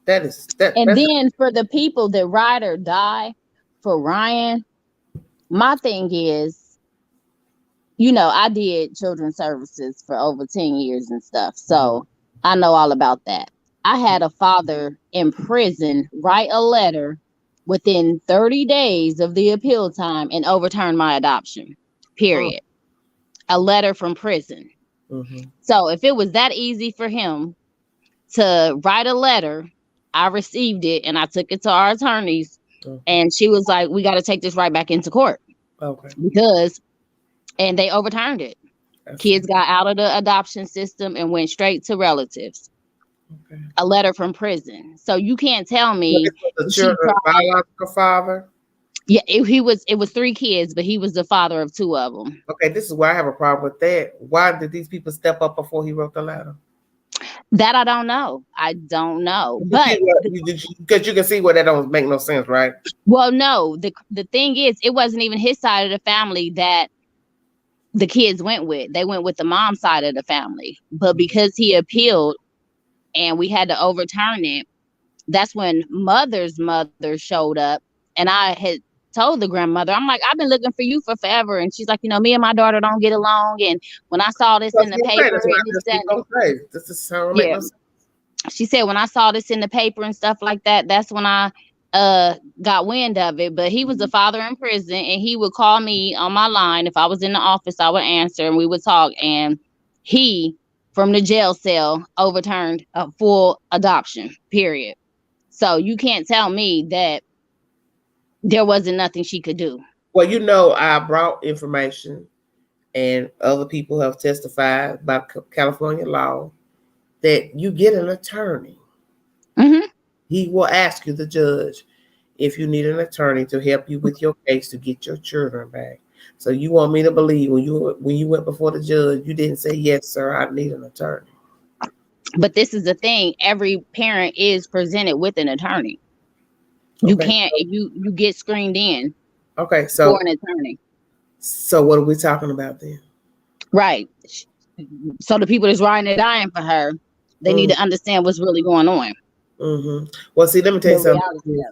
And then for the people that ride or die for Ryan, my thing is, I did children's services for over 10 years and stuff. So I know all about that. I had a father in prison write a letter within 30 days of the appeal time and overturn my adoption, period. A letter from prison. So if it was that easy for him to write a letter, I received it and I took it to our attorneys, and she was like, we got to take this right back into court. And they overturned it. Kids got out of the adoption system and went straight to relatives. A letter from prison. So you can't tell me the children's biological father. Yeah, it was 3 kids, but he was the father of 2 of them. Okay, this is why I have a problem with that. Why did these people step up before he wrote the letter? That I don't know. But because you can see where that don't make no sense, right? Well, no. The thing is, it wasn't even his side of the family that the kids went with. They went with the mom's side of the family. But because he appealed and we had to overturn it, that's when mother's mother showed up, and I had told the grandmother, I'm like, I've been looking for you for forever. And she's like, me and my daughter don't get along. And when I saw this in the paper, she said, when I saw this in the paper and stuff like that, that's when I got wind of it. But he was a father in prison, and he would call me on my line. If I was in the office, I would answer and we would talk. And he, from the jail cell, overturned a full adoption, period. So you can't tell me that there wasn't nothing she could do. Well, I brought information, and other people have testified about California law that you get an attorney. He will ask you, the judge, if you need an attorney to help you with your case to get your children back. So you want me to believe when you went before the judge, you didn't say, yes, sir, I need an attorney. But this is the thing. Every parent is presented with an attorney. You can't, you get screened in for an attorney. So what are we talking about then? Right. So the people that's riding and dying for her, they need to understand what's really going on. Well, see, let me tell you something.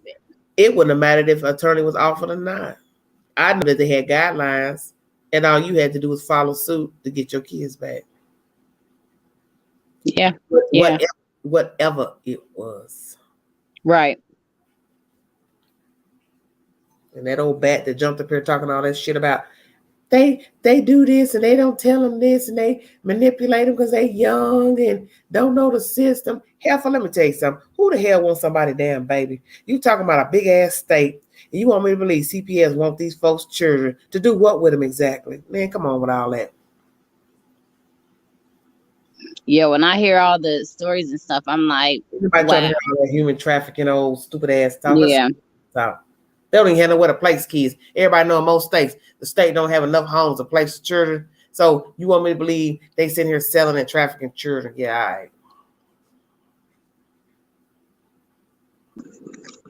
It wouldn't have mattered if an attorney was offered or not. I knew that they had guidelines, and all you had to do was follow suit to get your kids back. Yeah. Whatever it was. Right. And that old bat that jumped up here talking all that shit about they do this and they don't tell them this and they manipulate them because they young and don't know the system. Hell, let me tell you something. Who the hell wants somebody damn baby? You talking about a big ass state and you want me to believe CPS want these folks' children to do what with them exactly? Man, come on with all that. Yeah, when I hear all the stories and stuff, I'm like, Everybody trying to hear all that human trafficking, old stupid ass talk. Yeah. They don't even have nowhere to place kids. Everybody know in most states, the state don't have enough homes to place children. So you want me to believe they sitting here selling and trafficking children? Yeah, all right.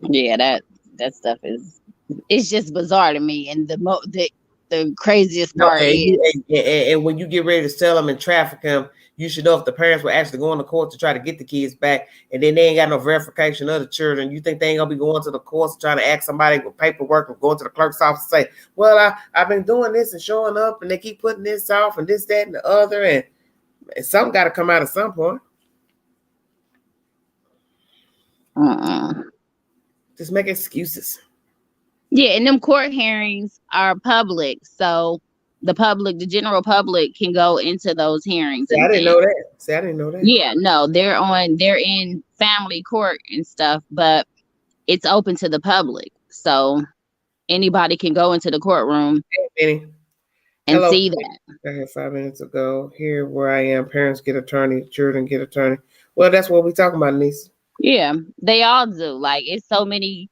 Yeah, that stuff it's just bizarre to me. And the craziest part is, and when you get ready to sell them and traffic them, you should know if the parents were actually going to court to try to get the kids back, and then they ain't got no verification of the children. You think they ain't gonna be going to the courts trying to ask somebody with paperwork or going to the clerk's office and say, well, I've been doing this and showing up, and they keep putting this off and this, that, and the other, and something got to come out at some point. Just make excuses. Yeah, and them court hearings are public, so the general public can go into those hearings. I didn't know that. Yeah, no, they're in family court and stuff, but it's open to the public, so anybody can go into the courtroom and see that. I had 5 minutes ago. Here where I am, parents get attorney, children get attorney. Well, that's what we're talking about, niece. Yeah, they all do. Like, it's so many.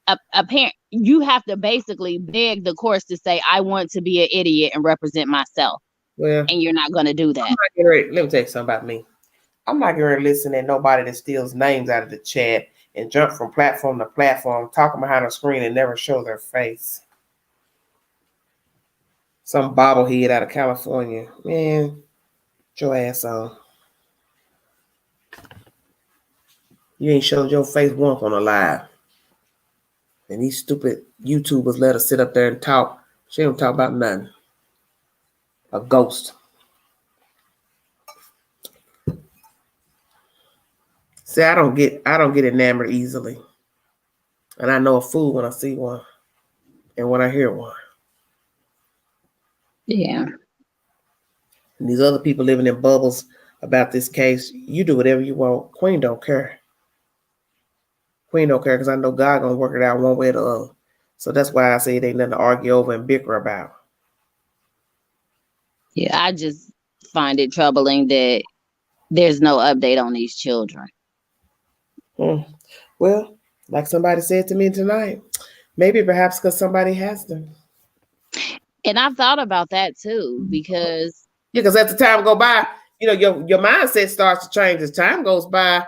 A parent, you have to basically beg the courts to say, I want to be an idiot and represent myself. Well, and you're not going to do that. Let me tell you something about me. I'm not going to listen to nobody that steals names out of the chat and jump from platform to platform, talking behind a screen and never show their face. Some bobblehead out of California. Man, get your ass on. You ain't showed your face once on a live. And these stupid YouTubers let her sit up there and talk. She don't talk about nothing. A ghost. See, I don't get enamored easily. And I know a fool when I see one and when I hear one. Yeah. And these other people living in bubbles about this case, you do whatever you want. Queen don't care. Queen don't care because I know God gonna work it out one way or the other. So that's why I say it ain't nothing to argue over and bicker about. Yeah, I just find it troubling that there's no update on these children. Well, like somebody said to me tonight, maybe perhaps because somebody has them. And I've thought about that too, because as the time go by, your mindset starts to change as time goes by,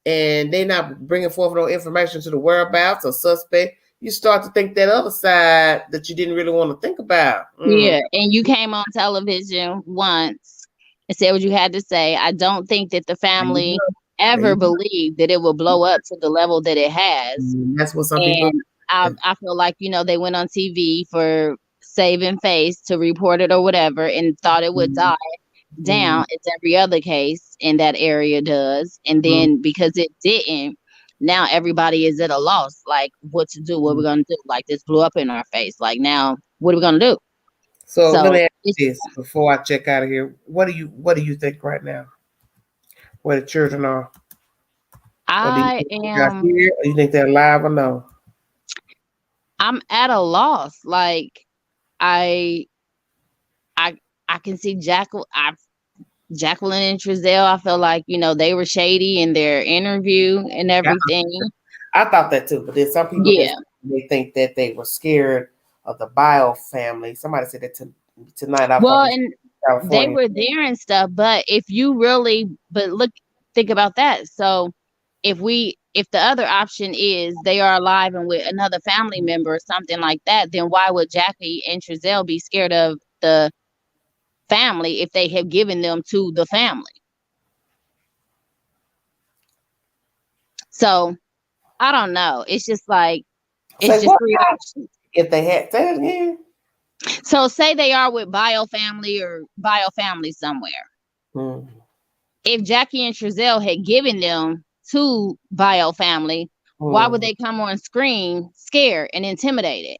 and they're not bringing forth no information to the whereabouts or suspect. You start to think that other side that you didn't really want to think about. Yeah, and you came on television once and said what you had to say. I don't think that the family ever believed that it would blow up to the level that it has. That's what some people. I feel like they went on TV for saving face to report it or whatever, and thought it would die down as every other case in that area does, and then because it didn't, now everybody is at a loss, like what to do, what we're gonna do. Like, this blew up in our face. Like, now what are we gonna do? So let me ask you this before I check out of here. What do you think right now? Where the children are? I am. Or you think they're alive or no? I'm at a loss. Like, I can see Jacqueline and Trezell. I feel like they were shady in their interview and everything. I thought that too, but then some people they think that they were scared of the Bio family. Somebody said that tonight. And they were there and stuff, but think about that. So if the other option is they are alive and with another family member or something like that, then why would Jackie and Trezell be scared of the family if they have given them to the family? So I don't know. It's just like, it's just three options. If they had that again. So say they are with Bio family or Bio family somewhere. If Jackie and Trezell had given them to Bio family, Why would they come on screen scared and intimidated?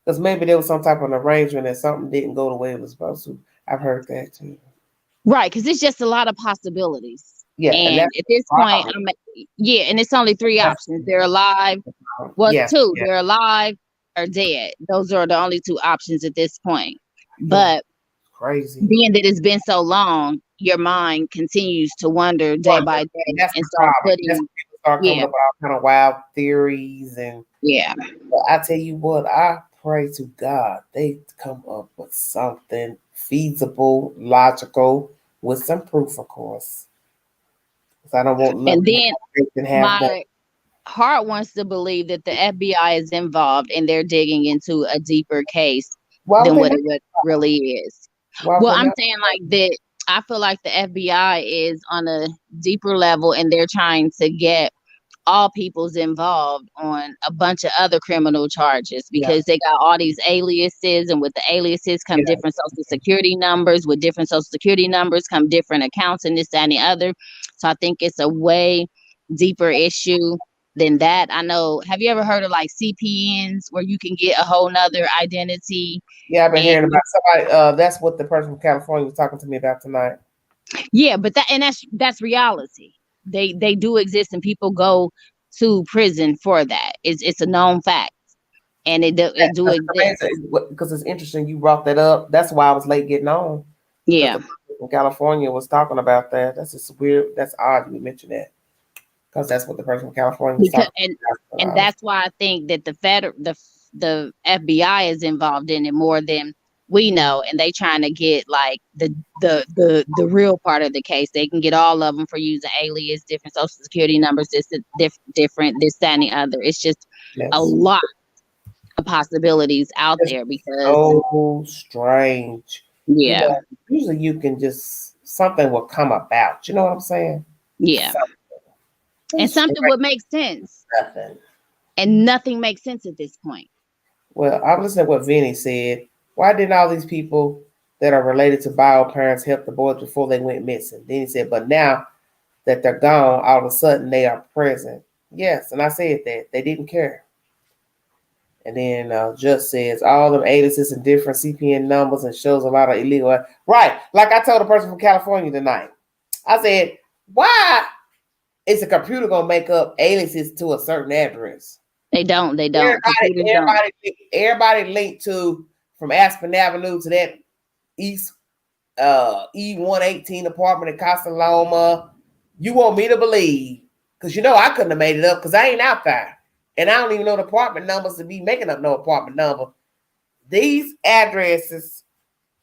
Because maybe there was some type of arrangement and something didn't go the way it was supposed to. I've heard that too. Right, because it's just a lot of possibilities. Yeah, and at this point, and it's only three options. They're alive. Well, two. They're alive or dead. Those are the only two options at this point. But crazy. Being that it's been so long, your mind continues to wonder day by day and start putting. That's when people start coming up with all kind of wild theories and But I tell you what, I pray to God they come up with something feasible, logical, with some proof, of course. I don't want nothing. And then my heart wants to believe that the FBI is involved and they're digging into a deeper case than what it really is. Well, I'm saying like that. I feel like the FBI is on a deeper level and they're trying to get all people's involved on a bunch of other criminal charges because they got all these aliases, and with the aliases come different social security numbers. With different social security numbers come different accounts and this, that, and the other. So I think it's a way deeper issue than that. I know. Have you ever heard of like CPNs where you can get a whole nother identity? Yeah, I've been hearing about somebody. That's what the person from California was talking to me about tonight. Yeah, but that's reality. They do exist, and people go to prison for that. It's a known fact, and it do exist. Because it's interesting you brought that up. That's why I was late getting on. Yeah, in California was talking about that. That's just weird. That's odd you mentioned that because that's what the person from California was talking about. And that's why I think that the FBI is involved in it more than we know, and they trying to get like the real part of the case. They can get all of them for using alias, different social security numbers, different this, that, and the other. It's just a lot of possibilities out there because so strange. Yeah, you know, usually you can just something will come about. You know what I'm saying? Yeah, and something would make sense. Nothing. And nothing makes sense at this point. Well, I'm listening to what Vinny said. Why didn't all these people that are related to bio parents help the boys before they went missing? Then he said, but now that they're gone, all of a sudden they are present. Yes, and I said that. They didn't care. And then just says all them aliases and different CPN numbers and shows a lot of illegal. Right. Like I told a person from California tonight. I said, why is the computer going to make up aliases to a certain address? They don't. Everybody linked to from Aspen Avenue to that East E118 apartment in Casa Loma. You want me to believe? Because you know I couldn't have made it up because I ain't out there. And I don't even know the apartment numbers to be making up no apartment number. These addresses,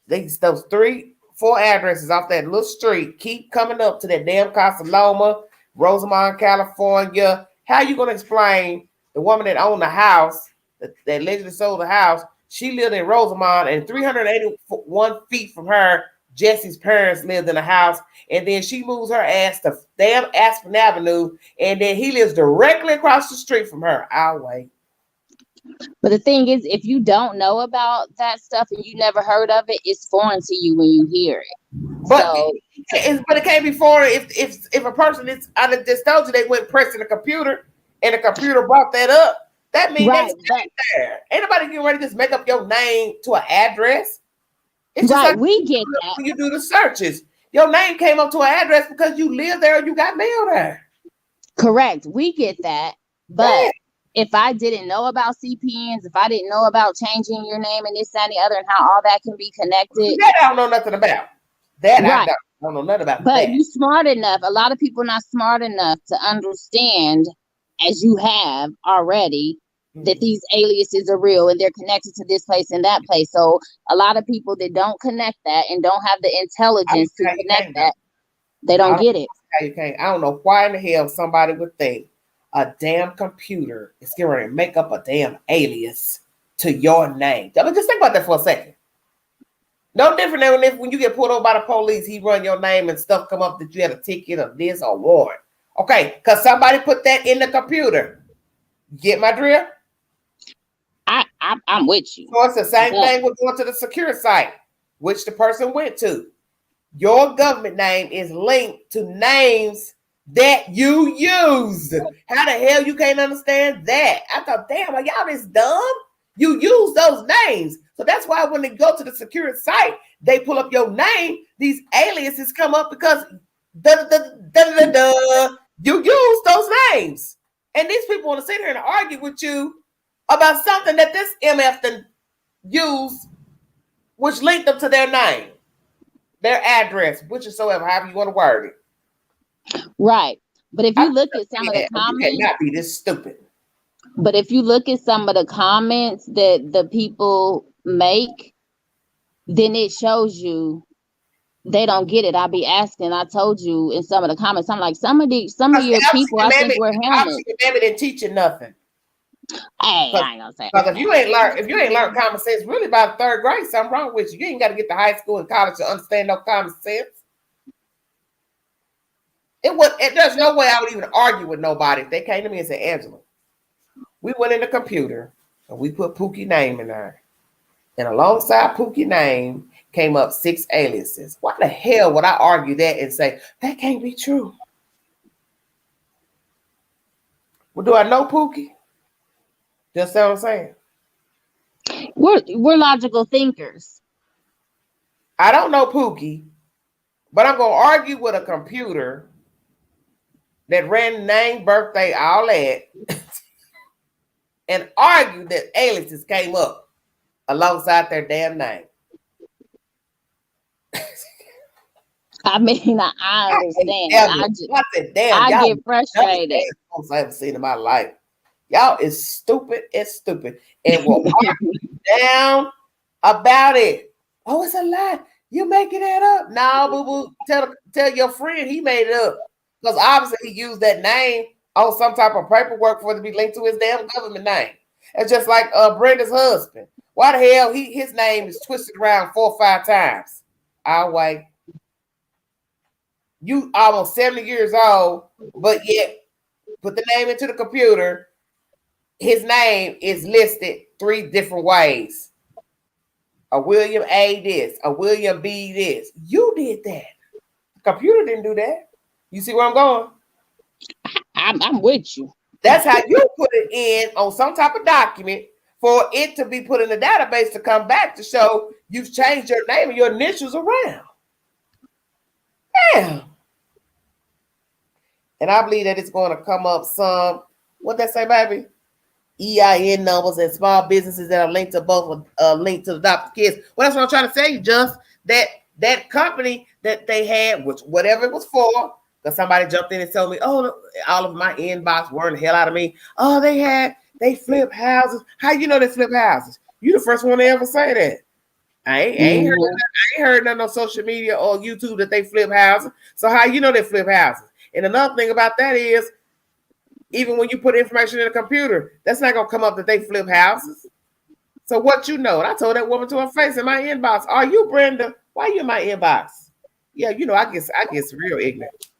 those 3-4 addresses off that little street keep coming up to that damn Casa Loma, Rosamond, California. How you going to explain the woman that owned the house, that allegedly sold the house? She lived in Rosamond, and 381 feet from her, Jesse's parents lived in a house, and then she moves her ass to damn Aspen Avenue, and then he lives directly across the street from her. I'll wait. But the thing is, if you don't know about that stuff and you never heard of it, it's foreign to you when you hear it. But it can't be foreign if a person is, I just told you they went pressing the computer, and the computer brought that up. That means they stayed there. Ain't nobody getting ready to just make up your name to an address. It's just like we get that when you do the searches. Your name came up to an address because you live there or you got mail there. Correct. We get that. But if I didn't know about CPNs, if I didn't know about changing your name and this, that, and the other, and how all that can be connected. That I don't know nothing about. That I don't know nothing about. But you smart enough. A lot of people not smart enough to understand, as you have already, that these aliases are real and they're connected to this place and that place. So a lot of people that don't connect that and don't have the intelligence to connect that, they don't get it. You can't. I don't know why in the hell somebody would think a damn computer is going to make up a damn alias to your name. I mean, just think about that for a second. No different than when you get pulled over by the police, he run your name and stuff come up that you had a ticket or this or warrant. Okay, because somebody put that in the computer. Get my drill? I'm with you. So it's the same thing with going to the secure site, which the person went to. Your government name is linked to names that you used. How the hell you can't understand that? I thought, damn, are y'all this dumb? You use those names. So that's why when they go to the secure site, they pull up your name, these aliases come up because you use those names. And these people want to sit here and argue with you about something that this MF done used, which linked them to their name, their address, whichsoever, however you want to word it. Right. But if you look at some of the You comments, cannot be this stupid. but if you look at some of the comments that the people make, then it shows you they don't get it. I be asking. I told you in some of the comments, I'm like, some of your people, I think we're helmets. Maybe didn't teach you nothing. Hey, I ain't gonna say. Because if you ain't learned common sense, really by the third grade, something wrong with you. You ain't got to get to high school and college to understand no common sense. There's no way I would even argue with nobody if they came to me and said, Angela, we went in the computer and we put Pookie name in there. And alongside Pookie name came up 6 aliases. Why the hell would I argue that and say, that can't be true? Well, do I know Pookie? Just what I'm saying. We're logical thinkers. I don't know Pookie, but I'm going to argue with a computer that ran name, birthday, all that, and argue that aliases came up alongside their damn name. I mean, I understand. I get frustrated. I haven't seen in my life. Y'all is stupid. It's stupid. And will argue down about it. Oh, it's a lie. You making that up? No, boo-boo. Tell your friend he made it up. Because obviously he used that name on some type of paperwork for it to be linked to his damn government name. It's just like Brenda's husband. Why the hell his name is twisted around 4 or 5 times? I'll wait. You almost 70 years old, but yet put the name into the computer. His name is listed 3 different ways. A William A. this, a William B. this. You did that. The computer didn't do that. You see where I'm going? I'm with you. That's how you put it in on some type of document for it to be put in the database to come back to show you've changed your name and your initials around. Yeah. And I believe that it's going to come up some, what that say, baby? EIN numbers and small businesses that are linked to both, linked to the adopted kids. Well, that's what I'm trying to say, just that company that they had, which whatever it was for, because somebody jumped in and told me, oh, all of my inbox worrying the hell out of me. Oh, they flip houses. How you know they flip houses? You the first one to ever say that. I ain't heard nothing on social media or YouTube that they flip houses. So how you know they flip houses? And another thing about that is, even when you put information in a computer, that's not gonna come up that they flip houses. So what you know? And I told that woman to her face in my inbox, "Are you Brenda? Why you in my inbox?" Yeah, you know, I guess real ignorant.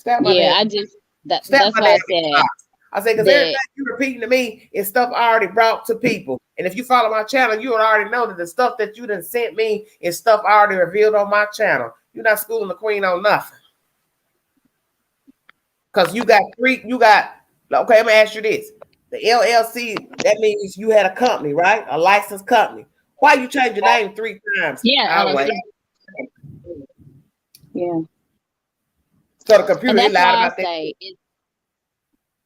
That's what I said. I said, because everything you repeating to me is stuff I already brought to people. And if you follow my channel, you would already know that the stuff that you done sent me is stuff I already revealed on my channel. You're not schooling the queen on nothing. Because okay, I'm gonna ask you this. The LLC, that means you had a company, right? A licensed company. Why you change your name 3 times? Yeah. Yeah. So the computer lied about that.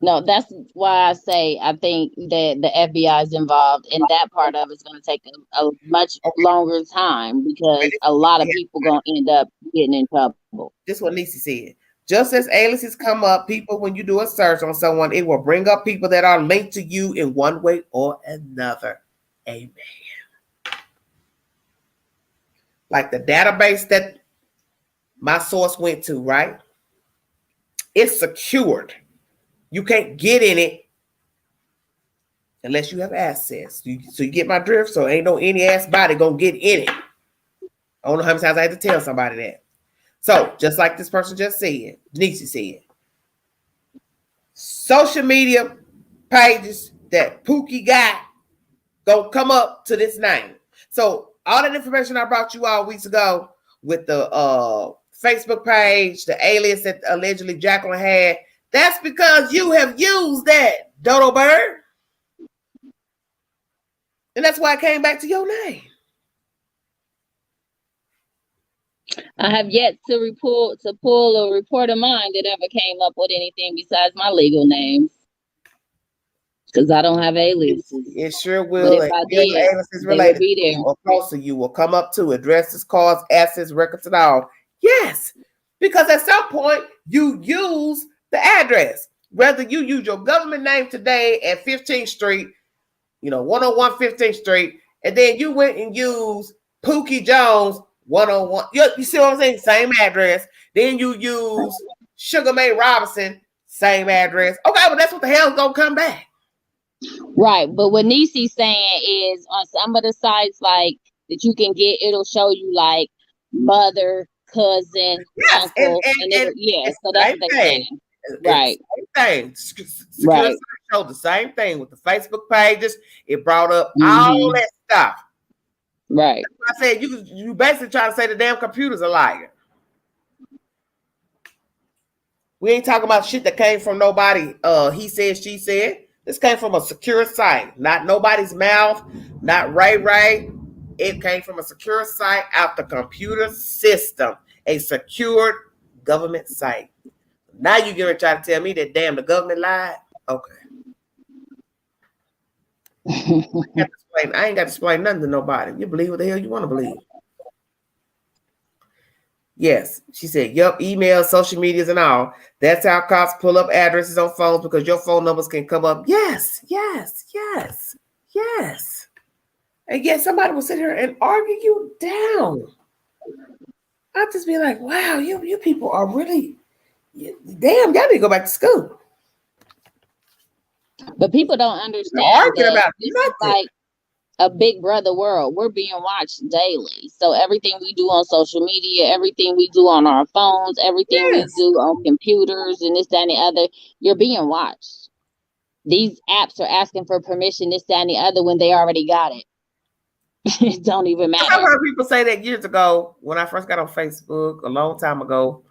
No, that's why I say I think that the FBI is involved, and that part of it's going to take a much longer time because a lot of people going to end up getting in trouble. This is what Nisi said. Just as aliases come up, people, when you do a search on someone, it will bring up people that are linked to you in one way or another. Amen. Like the database that my source went to, right? It's secured. You can't get in it unless you have access. So you get my drift? So ain't no any ass body gonna get in it. I don't know how many times I had to tell somebody that. So just like this person just said, Nisi said, social media pages that Pookie got gonna come up to this name. So all that information I brought you all weeks ago with the Facebook page, the alias that allegedly Jacqueline had, that's because you have used that, Dodo Bird. And that's why it came back to your name. I have yet to pull a report of mine that ever came up with anything besides my legal names. Because I don't have aliases. It sure will. But if I did, aliases related to you or close to you will come up to addresses, cards, assets, records, and all. Yes, because at some point you use the address. Whether you use your government name today at 15th Street, 101 15th Street, and then you went and used Pookie Jones 101. You see what I'm saying? Same address. Then you use Sugar May Robinson, same address. Okay, well that's what the hell's gonna come back. Right, but what Nisi's saying is on some of the sites like that you can get, it'll show you like mother, cousin, uncle, and so that's what they're saying. Right. Same thing. Secure showed the same thing with the Facebook pages. It brought up all that stuff. Right. That's what I said you basically trying to say the damn computer's a liar. We ain't talking about shit that came from nobody. He said, she said. This came from a secure site, not nobody's mouth, not Ray. It came from a secure site out the computer system, a secured government site. Now you're going to try to tell me that damn the government lied? Okay. I ain't got to explain nothing to nobody. You believe what the hell you want to believe. Yes, she said, yup, emails, social medias, and all. That's how cops pull up addresses on phones because your phone numbers can come up. Yes. And yet somebody will sit here and argue you down. I'll just be like, wow, you people are really, damn, y'all need to go back to school. But people don't understand arguing about this nothing. Is like a big brother world. We're being watched daily. So everything we do on social media, everything we do on our phones, everything we do on computers and this, that, and the other, you're being watched. These apps are asking for permission, this, that, and the other when they already got it. It don't even matter. I've heard people say that years ago when I first got on Facebook a long time ago,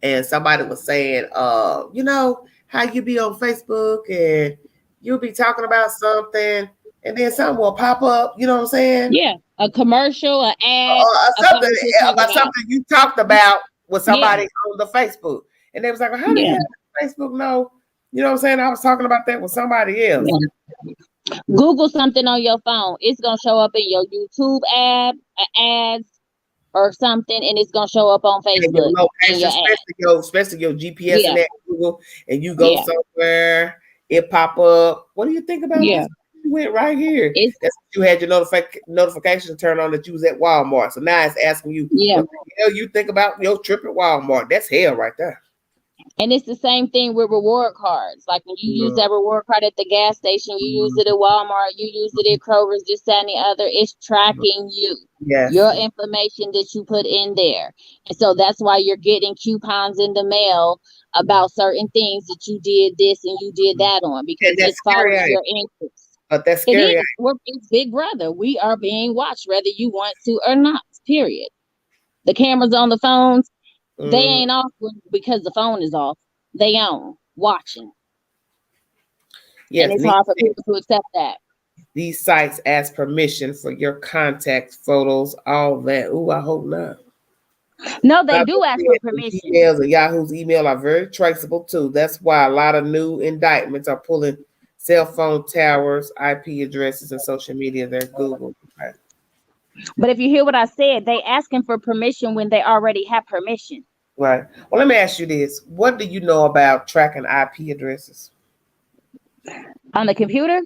and somebody was saying, how you be on Facebook and you'll be talking about something and then something will pop up, you know what I'm saying? Yeah, a commercial, an ad, something you talked about with somebody on the Facebook. And they was like, well, how the hell does Facebook know? You know what I'm saying? I was talking about that with somebody else. Yeah. Google something on your phone. It's going to show up in your YouTube ads or something, and it's going to show up on Facebook. And your especially your GPS and that Google, and you go somewhere, it pop up. What do you think about this? You went right here. You had your notification turned on that you was at Walmart. So now it's asking you, what the hell you think about your trip at Walmart? That's hell right there. And it's the same thing with reward cards. Like when you use that reward card at the gas station, you use it at Walmart, you use it at Kroger's, this, that, and the other. It's tracking you. Yes. Your information that you put in there. And so that's why you're getting coupons in the mail about certain things that you did this and you did that on, because it's following your interests. But that's scary. It's Big Brother. We are being watched, whether you want to or not, period. The cameras on the phones, they ain't off because the phone is off. They on watching. Yes, and it's hard for people to accept that. These sites ask permission for your contact photos, all that. Ooh, I hope not. No, they do ask for permission. Emails and Yahoo's email are very traceable too. That's why a lot of new indictments are pulling cell phone towers, IP addresses, and social media. They're Google. Right? But if you hear what I said, they asking for permission when they already have permission. Right. Well, let me ask you this. What do you know about tracking IP addresses? On the computer?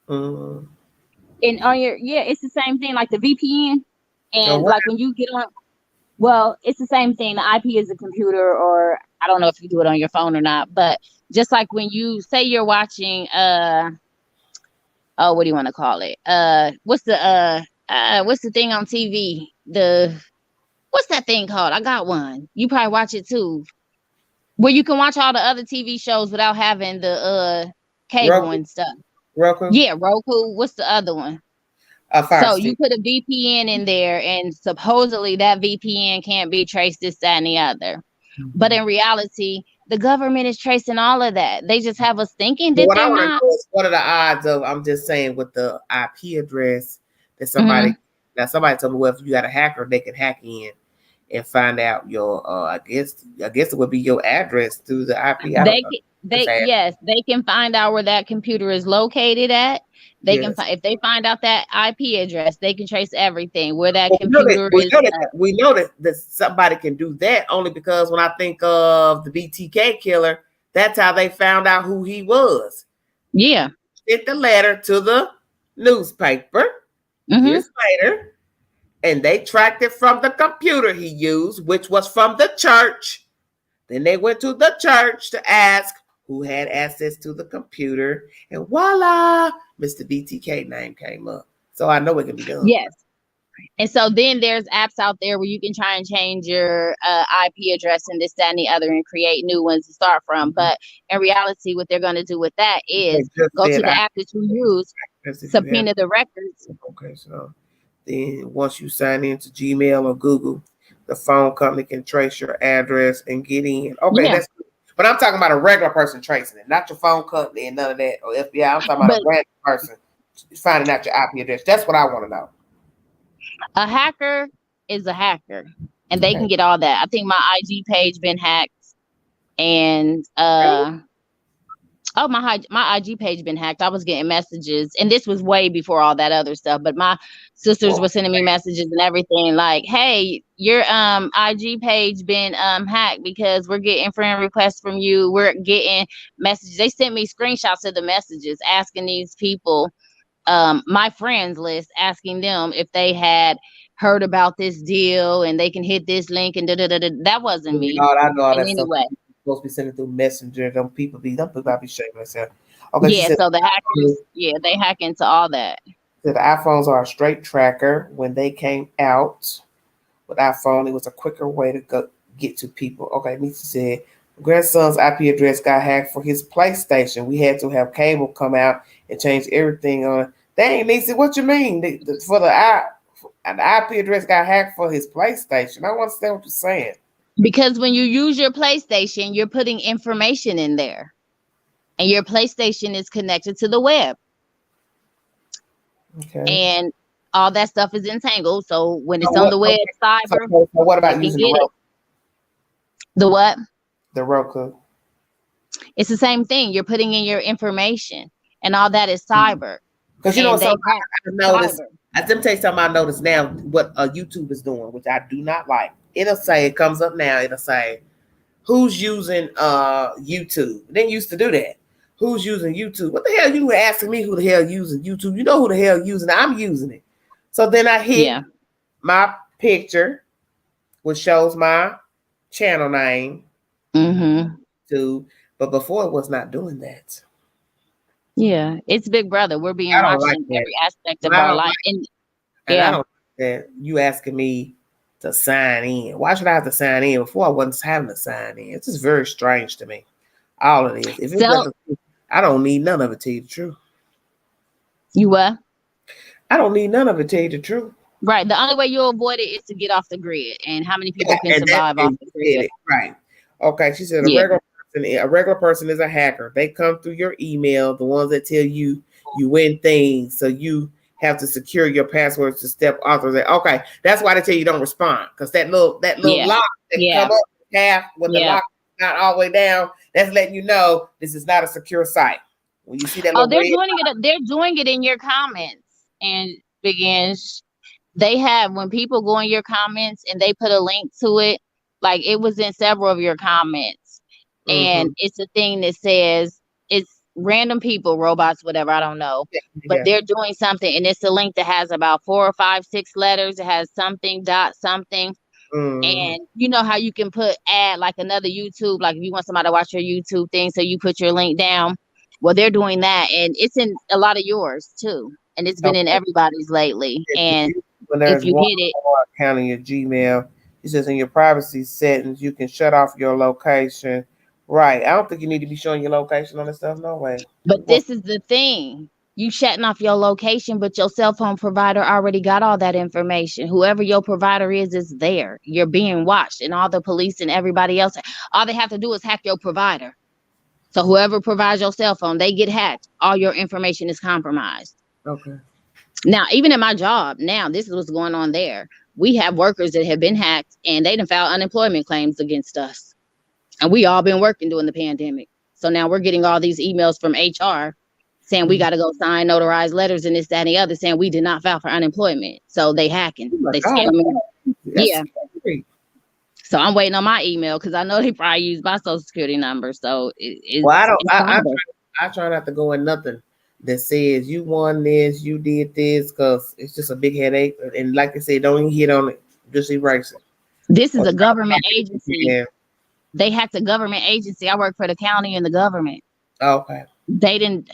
Mm-hmm. And on your, it's the same thing like the VPN. And like when you get on, well, it's the same thing. The IP is a computer, or I don't know if you do it on your phone or not, but just like when you say you're watching, what do you want to call it? What's the thing on TV? What's that thing called? I got one. You probably watch it too. Where you can watch all the other TV shows without having the cable and stuff. Roku? Yeah, Roku. What's the other one? fire So stick. you put a VPN in there, and supposedly that VPN can't be traced, this, that, and the other. But in reality, the government is tracing all of that. They just have us thinking that What I they're want to not. know is what are the odds of, I'm just saying, with the IP address that somebody, now somebody told me, well, if you got a hacker, they can hack in and find out your, I guess it would be your address through the IP. I don't know. Yes, they can find out where that computer is located at. They can Yes. if they find out that IP address, they can trace everything where that Well, computer is. we know that somebody can do that only because when I think of the BTK killer, that's how they found out who he was. Yeah. Sent the letter to the newspaper years later, and they tracked it from the computer he used, which was from the church. Then they went to the church to ask who had access to the computer, and voila, Mr. BTK name came up. So I know it can be done. Yes. And so then there's apps out there where you can try and change your IP address and this, that, and the other and create new ones to start from. But in reality, what they're going to do with that is go to the app that you use, subpoena the records. Okay, so then once you sign into Gmail or Google, the phone company can trace your address and get in. Okay, that's good. But I'm talking about a regular person tracing it, not your phone company and none of that, or FBI. I'm talking about a random person finding out your IP address. That's what I want to know. A hacker is a hacker, and they can get all that. I think my IG page been hacked, and my IG page been hacked. I was getting messages, and this was way before all that other stuff. But my sisters were sending me messages and everything, like, "Hey, your IG page been hacked because we're getting friend requests from you. We're getting messages." They sent me screenshots of the messages asking these people, my friends list, asking them if they had heard about this deal and they can hit this link and that wasn't me. I know all that anyway. Stuff supposed to be sending through Messenger. Them people be shaming themselves. Okay, yeah, so the hackers, they hack into all that. The iPhones are a straight tracker. When they came out with iPhone, it was a quicker way to get to people. Okay, Nisa said, grandson's IP address got hacked for his PlayStation. We had to have cable come out and change everything on. Dang, Nisa, what you mean? The IP address got hacked for his PlayStation. I don't understand what you're saying. Because when you use your PlayStation, you're putting information in there. And your PlayStation is connected to the web. Okay. And all that stuff is entangled. So when it's on the web, cyber. So what about using the Roku? The what? The Roku. It's the same thing. You're putting in your information, and all that is cyber. Because you know something I noticed. Let me tell you something I noticed now. What YouTube is doing, which I do not like. It'll say, it comes up now. It'll say, who's using YouTube? It didn't used to do that. Who's using YouTube? What the hell? You were asking me who the hell using YouTube? You know who the hell using it. I'm using it. So then I hit my picture, which shows my channel name. But before it was not doing that. Yeah, it's Big Brother. We're being watched in every aspect of our life. And I don't like that you asking me to sign in. Why should I have to sign in? Before I wasn't having to sign in. It's just very strange to me. All of this. If it I don't need none of it, to tell you the truth. You what? I don't need none of it, to tell you the truth. Right. The only way you'll avoid it is to get off the grid. And how many people can survive off the grid? Right. Okay. She said a regular person is a hacker. They come through your email, the ones that tell you win things. So you have to secure your passwords to step authorization. Okay. That's why they tell you don't respond. Because that little lock that come up half with the lock not all the way down, that's letting you know this is not a secure site. When you see that, they're doing it in your comments. And begins, they have, when people go in your comments and they put a link to it, like it was in several of your comments, and it's a thing that says it's random people, robots, whatever, I don't know, but they're doing something, and it's a link that has about 4 or 5, 6 letters. It has something dot something. And you know how you can add like another YouTube, like if you want somebody to watch your YouTube thing, so you put your link down. Well, they're doing that, and it's in a lot of yours too, and it's been in everybody's lately. And if you hit it, account in your Gmail, it says in your privacy settings you can shut off your location. Right. I don't think you need to be showing your location on this stuff. No way. But this is the thing. you shutting off your location, but your cell phone provider already got all that information. Whoever your provider is there. You're being watched, and all the police and everybody else, all they have to do is hack your provider. So whoever provides your cell phone, they get hacked. All your information is compromised. Okay. Now, even in my job, now this is what's going on there. We have workers that have been hacked, and they done filed unemployment claims against us. And we all been working during the pandemic. So now we're getting all these emails from HR saying we got to go sign notarized letters and this, that, and the other, saying we did not file for unemployment. So they hacking. Oh my They God. scamming. That's Yeah. scary. So I'm waiting on my email because I know they probably use my social security number. So it's, Well, I don't. it's I try not to go in nothing that says you won this, you did this, because it's just a big headache. And like I said, don't even hit on it. Just erase it. This is a government agency. Yeah. They hacked a government agency. I work for the county and the government. Okay. They didn't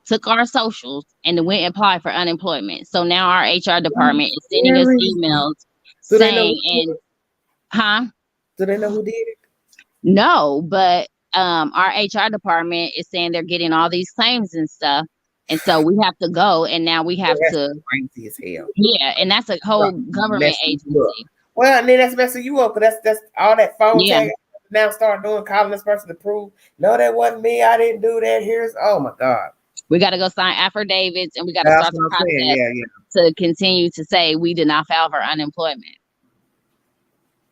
took our socials and then went and applied for unemployment. So now our HR department is sending us emails saying, Do they know who did it? No, but our HR department is saying they're getting all these claims and stuff. And so we have to go, and now we have to. Crazy as hell. Yeah, and that's a whole government agency. Well, and then that's messing you up, because that's all that phone Yeah. tag now start doing, calling this person to prove, no, that wasn't me. I didn't do that. Oh my God. We got to go sign affidavits, and we got to start the process to continue to say we did not file for unemployment.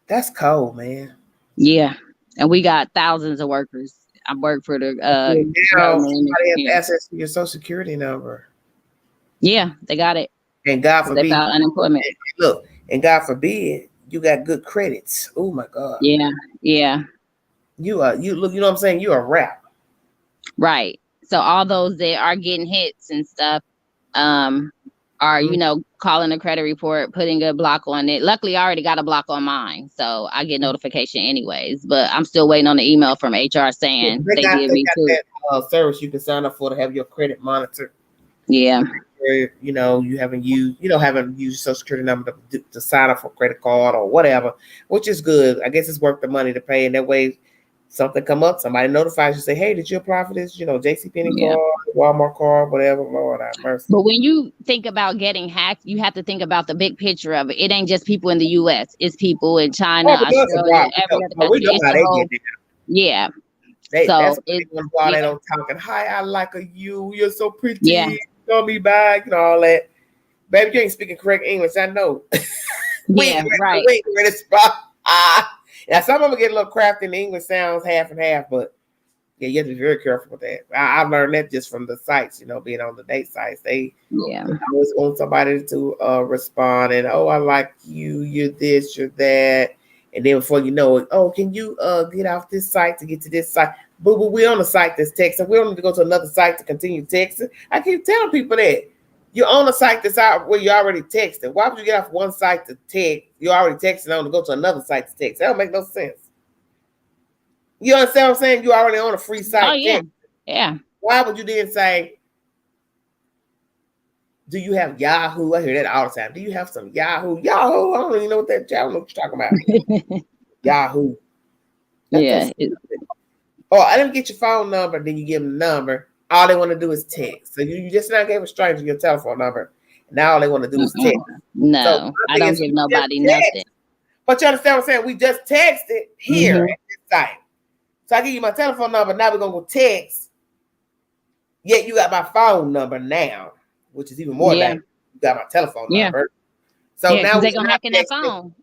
That's cold, man. Yeah, and we got thousands of workers. I work for the somebody has access to your social security number. Yeah, they got it. And God forbid, they filed unemployment. Look, and God forbid you got good credits. Oh my God. Yeah. You look, you know what I'm saying? You're a rap. Right. So all those that are getting hits and stuff are, calling a credit report, putting a block on it. Luckily, I already got a block on mine, so I get notification anyways. But I'm still waiting on the email from HR saying they did me too. That service you can sign up for to have your credit monitored. Yeah. Where, you haven't used social security number to sign up for a credit card or whatever, which is good. I guess it's worth the money to pay, and that way something come up, somebody notifies you, say, hey, did you apply for this? JCPenney card, Walmart card, whatever. Lord have mercy. But when you think about getting hacked, you have to think about the big picture of it. It ain't just people in the US, it's people in China, Australia, every other country. Yeah. That's why they don't talking. Hi, I like you. You're so pretty. Yeah. Call me back, all that. Baby, you ain't speaking correct English. I know. Right. Wait, now some of them get a little crafty in the English sounds half and half, but yeah, you have to be very careful with that. I learned that just from the sites, being on the date sites. They always want somebody to respond and, oh, I like you, you're this, you're that. And then before you know it, oh, can you get off this site to get to this site? But we're on a site that's texting. We don't need to go to another site to continue texting. I keep telling people that. You're on a site that's out where you already texted. Why would you get off one site to text? You're already texting on to go to another site to text. That don't make no sense. You understand what I'm saying? You're already on a free site. Oh, yeah. Yeah. Why would you then say, do you have Yahoo? I hear that all the time. Do you have some Yahoo? I don't even know what that. I don't know what you're talking about. Yahoo. I didn't get your phone number. Then you give them the number. All they want to do is text. So you just now gave a stranger your telephone number. Now all they want to do is text. No, so I don't give nobody nothing. But you understand what I'm saying? We just texted here at this site. So I give you my telephone number. Now we're going to go text. Yet you got my phone number now, which is even more than you got my telephone number. So now they're going to hack in that phone.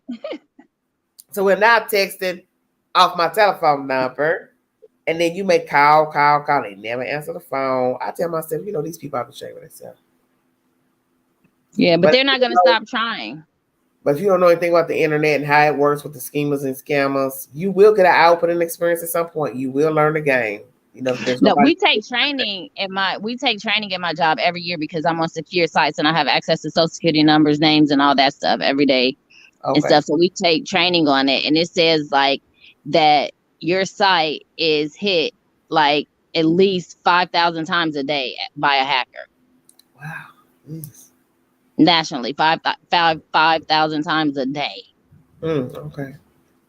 So we're now texting off my telephone number. And then you may call. They never answer the phone. I tell myself, these people are ashamed of themselves. Yeah, but they're not going to stop trying. But if you don't know anything about the internet and how it works with the schemers and scammers, you will get an eye-opening experience at some point. You will learn the game. We take training at my job every year because I'm on secure sites and I have access to social security numbers, names, and all that stuff every day and stuff. So we take training on it, and it says like that your site is hit like at least 5,000 times a day by a hacker. Wow. Yes. Nationally, 5,000 times a day. Okay.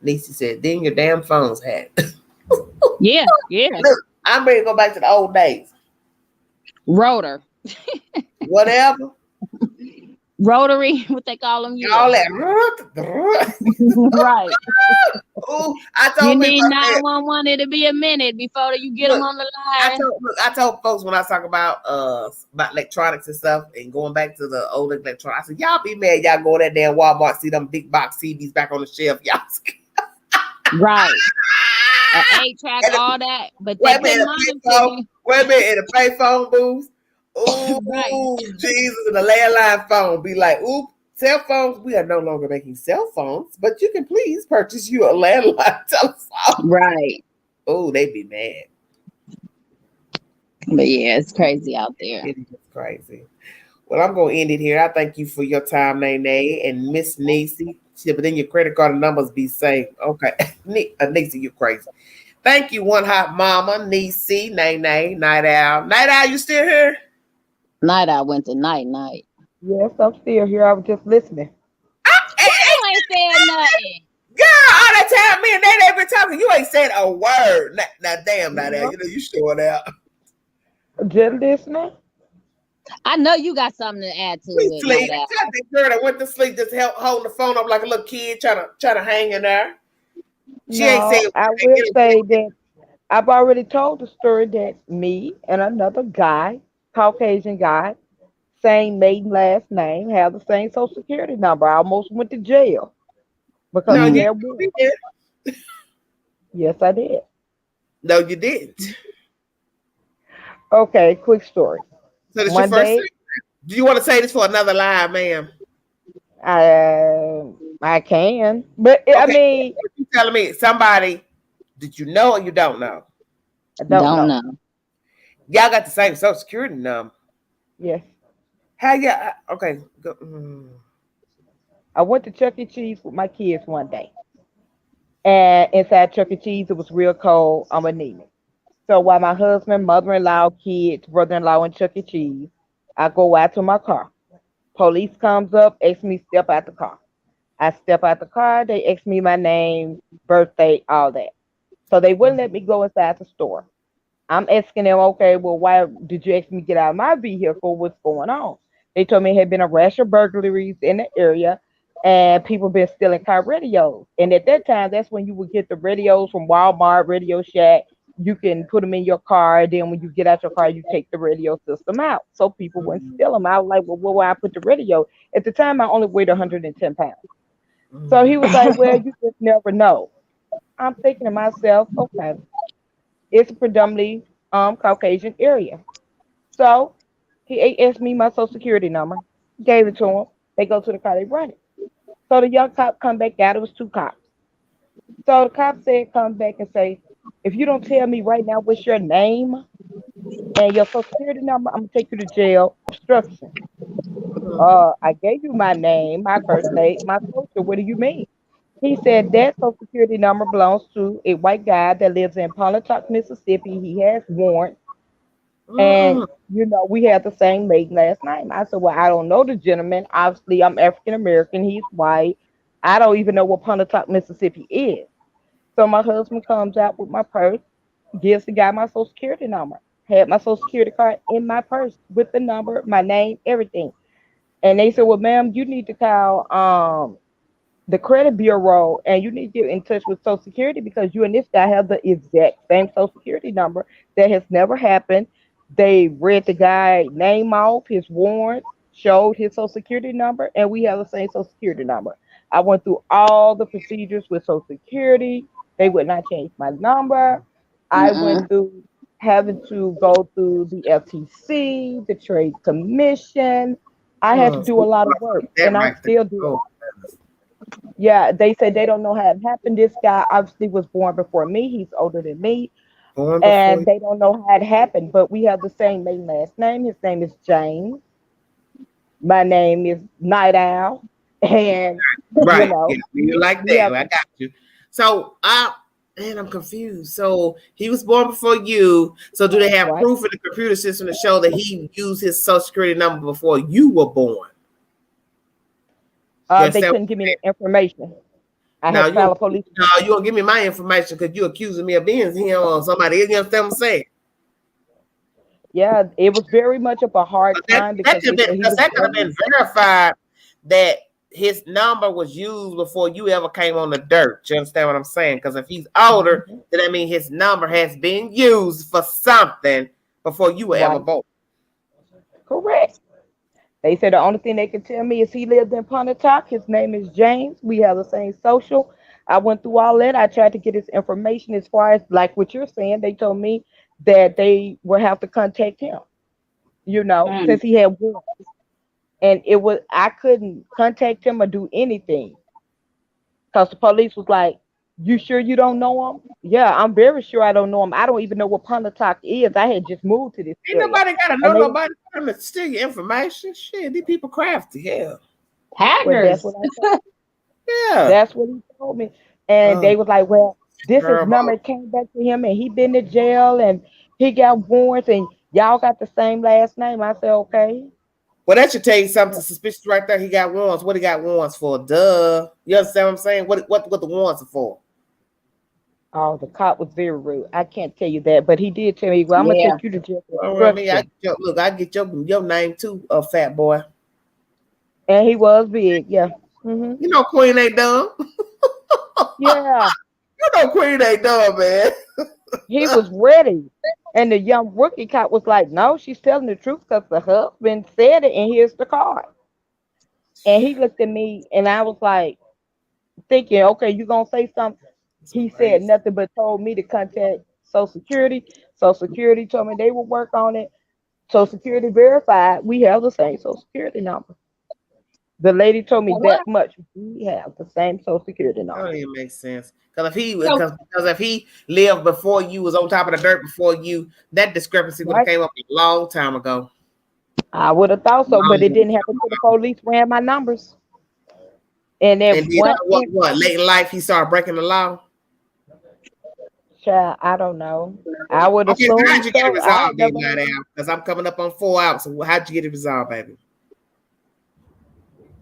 Niecy said, then your damn phone's hacked. Yeah. Look, I'm ready to go back to the old days. Rotor. Whatever. Rotary, what they call them, yeah. All that. Right. Ooh, I You told need people, I said, 911. It'll be a minute before you get them look, on the line. I told folks when I talk about electronics and stuff and going back to the old electronics, I said, y'all be mad y'all go to that damn Walmart, see them big box TVs back on the shelf. Y'all Right. 8-track, all that. But they couldn't monitor you. wait a minute, in the payphone booth. Ooh, Right. Jesus, and the landline phone be like, ooh, cell phones, we are no longer making cell phones, but you can please purchase you a landline telephone. Right. Oh, they be mad. But yeah, it's crazy out there. It is crazy. Well, I'm going to end it here. I thank you for your time, Nene, and Miss Niecy. But then your credit card numbers be safe. Okay. Niecy, you're crazy. Thank you, One Hot Mama, Niecy, Nene, Night Owl. Night Owl, you still here? Night Owl went to night. Yes, I'm still here. I was just listening. You ain't said nothing. Girl, all that time me and Nene been talking, you ain't said a word. Now damn, Night Owl, you know you showing out. Just listening. I know you got something to add to it. Sleep. That girl that went to sleep just holding the phone up like a little kid trying to hang in there. She ain't saying. I will say that I've already told the story that me and another guy, Caucasian guy, same maiden last name, have the same social security number. I almost went to jail because No, of you that one. did. Yes, I did. No, you didn't. Okay, quick story. So this One your first day, time? Do you want to say this for another live, ma'am? I can, but I Okay. mean, You telling me somebody did you know or you don't know? I don't know. Y'all got the same social security number. Yes. How y'all? Okay. Go, I went to Chuck E. Cheese with my kids one day. And inside Chuck E. Cheese, it was real cold. I'm anemic. So while my husband, mother-in-law, kids, brother-in-law, and Chuck E. Cheese, I go out to my car. Police comes up, asks me to step out the car. I step out the car. They ask me my name, birthday, all that. So they wouldn't let me go inside the store. I'm asking them, okay, well, why did you ask me to get out of my vehicle? What's going on? They told me it had been a rash of burglaries in the area and people been stealing car radios. And at that time, that's when you would get the radios from Walmart, Radio Shack. You can put them in your car. And then when you get out your car, you take the radio system out. So people wouldn't steal them. I was like, well, where would I put the radio? At the time, I only weighed 110 pounds. So he was like, well, you just never know. I'm thinking to myself, okay, it's a predominantly Caucasian area. So he asked me my social security number, gave it to him. They go to the car, they run it. So the young cop come back out. It was two cops. So the cop said, come back and say, if you don't tell me right now what's your name and your social security number, I'm gonna take you to jail. Obstruction. I gave you my name, my birthday, my social. What do you mean? He said that social security number belongs to a white guy that lives in Pontotoc, Mississippi. He has warrants. And we have the same maiden last name. I said, well, I don't know the gentleman. Obviously, I'm African American. He's white. I don't even know what Pontotoc, Mississippi is. So my husband comes out with my purse, gives the guy my social security number. Had my social security card in my purse with the number, my name, everything. And they said, well, ma'am, you need to call the credit bureau and you need to get in touch with Social Security because you and this guy have the exact same Social Security number. That has never happened. They read the guy name off, his warrant, showed his Social Security number, and we have the same Social Security number. I went through all the procedures with Social Security. They would not change my number. I went through having to go through the FTC, the Trade Commission. I had to do a lot of work, and I'm still doing it. Yeah, they say they don't know how it happened. This guy obviously was born before me. He's older than me. And they don't know how it happened, but we have the same maiden last name. His name is James. My name is Night Owl. And, right. You like that. I got you. So, I'm confused. So, he was born before you. So, do they have proof in the computer system to show that he used his social security number before you were born? They couldn't give me the information. I had to file a police. No, you won't give me my information because you're accusing me of being him or somebody. You understand what I'm saying? Yeah, it was very much of a hard But time because they said he was that could have young. been verified that his number was used before you ever came on the dirt. You understand what I'm saying? Because if he's older, Mhm. then that means his number has been used for something before you were ever Right. born. Correct. They said the only thing they could tell me is he lived in Pontotoc. His name is James. We have the same social. I went through all that. I tried to get his information as far as like what you're saying. They told me that they would have to contact him, Mm. since he had warrants. And it was I couldn't contact him or do anything because the police was like, "You sure you don't know him?" Yeah, I'm very sure I don't know him. I don't even know what Pontotoc is. I had just moved to this Ain't area, nobody gotta know and they nobody trying to steal your information. Shit, these people crafty. Yeah. well, that's Hackers. what I thought. Yeah. That's what he told me. And Oh, they was like, "Well, this is terrible. number came back to him, and he been to jail, and he got warrants, and y'all got the same last name." I said, "Okay." Well, that should tell you something suspicious right there. He got warrants. What he got warrants for? Duh. You understand what I'm saying? What the warrants are for? Oh, the cop was very rude. I can't tell you that, but he did tell me, "Well, I'm gonna Yeah. take you to jail for Don't worry me. obstruction." I get your name too, fat boy. And he was big, yeah. You know Queen ain't dumb. Yeah, You know Queen ain't dumb, man. he was ready. And the young rookie cop was like, "No, she's telling the truth because the husband said it, and here's the card." And he looked at me, and I was like, thinking, "Okay, you gonna say something?" It's He said crazy. nothing but told me to contact Social Security. Social Security told me they would work on it. Social Security verified we have the same Social Security number. The lady told me What? that much. We have the same Social Security That don't number. even make sense. Because So if he lived before you, was on top of the dirt before you, that discrepancy would have Right? came up a long time ago. I would have thought so, but it Long didn't happen till the police ran my numbers. And And at then one point, late in life he started breaking the law. child, I don't know. I would Okay, so assume how'd you get it so. I resolved ain't then, never Night heard. Owl? Because I'm coming up on 4 hours. So how'd you get it resolved, baby?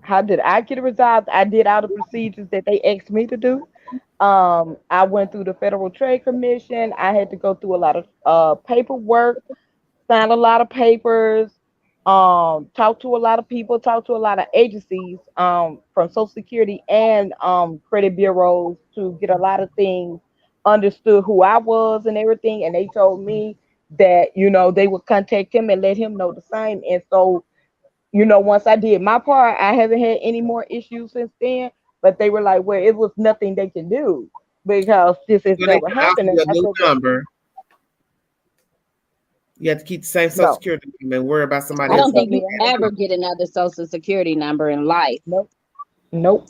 How did I get it resolved? I did all the procedures that they asked me to do. I went through the Federal Trade Commission. I had to go through a lot of paperwork, sign a lot of papers, talk to a lot of people, talk to a lot of agencies from Social Security and credit bureaus to get a lot of things understood who I was and everything. And they told me that they would contact him and let him know the same. And so once I did my part, I haven't had any more issues since then. But they were like, well, it was nothing they can do because this has So they never can offer happened. And you a I new said, well, number. You have to keep the same social no, security number and worry about I somebody they don't else. told think me you I had to, ever get another social security number in life. nope, nope.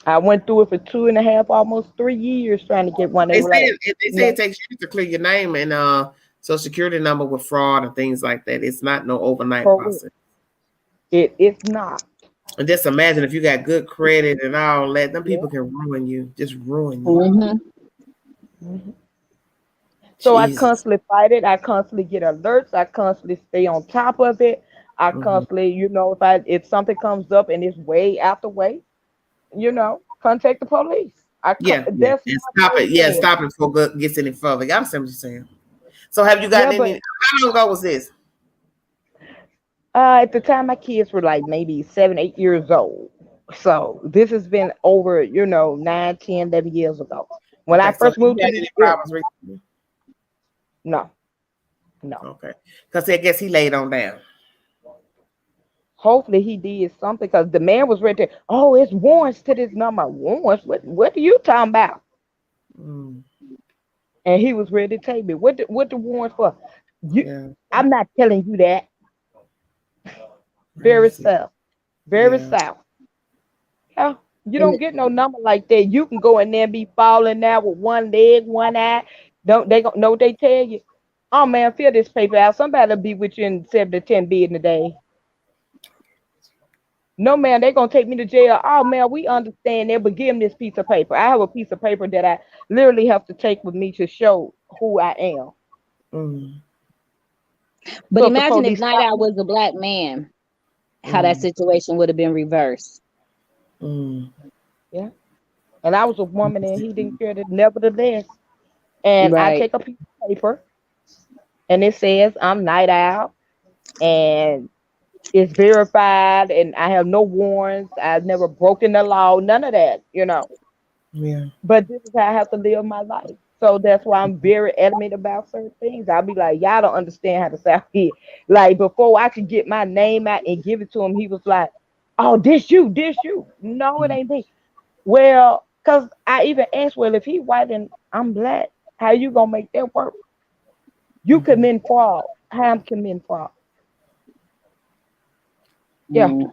I went through it for 2.5, almost 3 years trying to get one. They They were say like, it no, takes years to clear your name and social security number with fraud and things like that. It's not no overnight for real. process. It's not. And just imagine if you got good credit and all that, them Yeah. people can ruin you, just ruin you. Mm-hmm. Mhm. So I Jesus. constantly fight it. I constantly get alerts. I constantly stay on top of it. I Hmm. constantly, if something comes up and it's way out the way, contact the police. Yeah. That's And my stop it. first Yeah, thing. stop it before it gets any further. I understand what you're saying. So have you Yeah, gotten but any? How long ago was this? at the time my kids were like maybe 7, 8 years old. So this has been over, 9, 10, 11 years ago. When I Okay, so have first you moved to had this any area, problems recently? no, no. Okay, because I guess he laid on down. Hopefully he did something because the man was ready to, oh, it's warrants to this number. Warrants? What are you talking about? Mm, And he was ready to take me. What the warrants for? You, yeah, I'm not telling you that. Very crazy. south. Very Yeah. south. Yeah. You And don't get no number like that. You can go in there and be falling out with one leg, one eye. Don't they know what they tell you? Oh man, fill this paper out. Somebody'll be with you in 7 to 10 bidding a day. No man, they gonna take me to jail. Oh man, we understand that, but give them this piece of paper. I have a piece of paper that I literally have to take with me to show who I am. Mm, but So if the imagine if police Night stop Owl me, was a black man, how that mm, situation would have been reversed. mm. yeah. And I was a woman and he didn't care that nevertheless. And I Right. take a piece of paper and it says I'm Night Owl, and it's verified, and I have no warrants. I've never broken the law, none of that, Yeah. But this is how I have to live my life. So that's why I'm very adamant about certain things. I'll be like, y'all don't understand how to sound here. Like before I could get my name out and give it to him, he was like, "Oh, this you, this you." No, it ain't me. Well, cause I even asked, well, if he white and I'm black, how you gonna make that work? You Mhm. commit fraud. How I'm committing fraud? Yeah, Mm.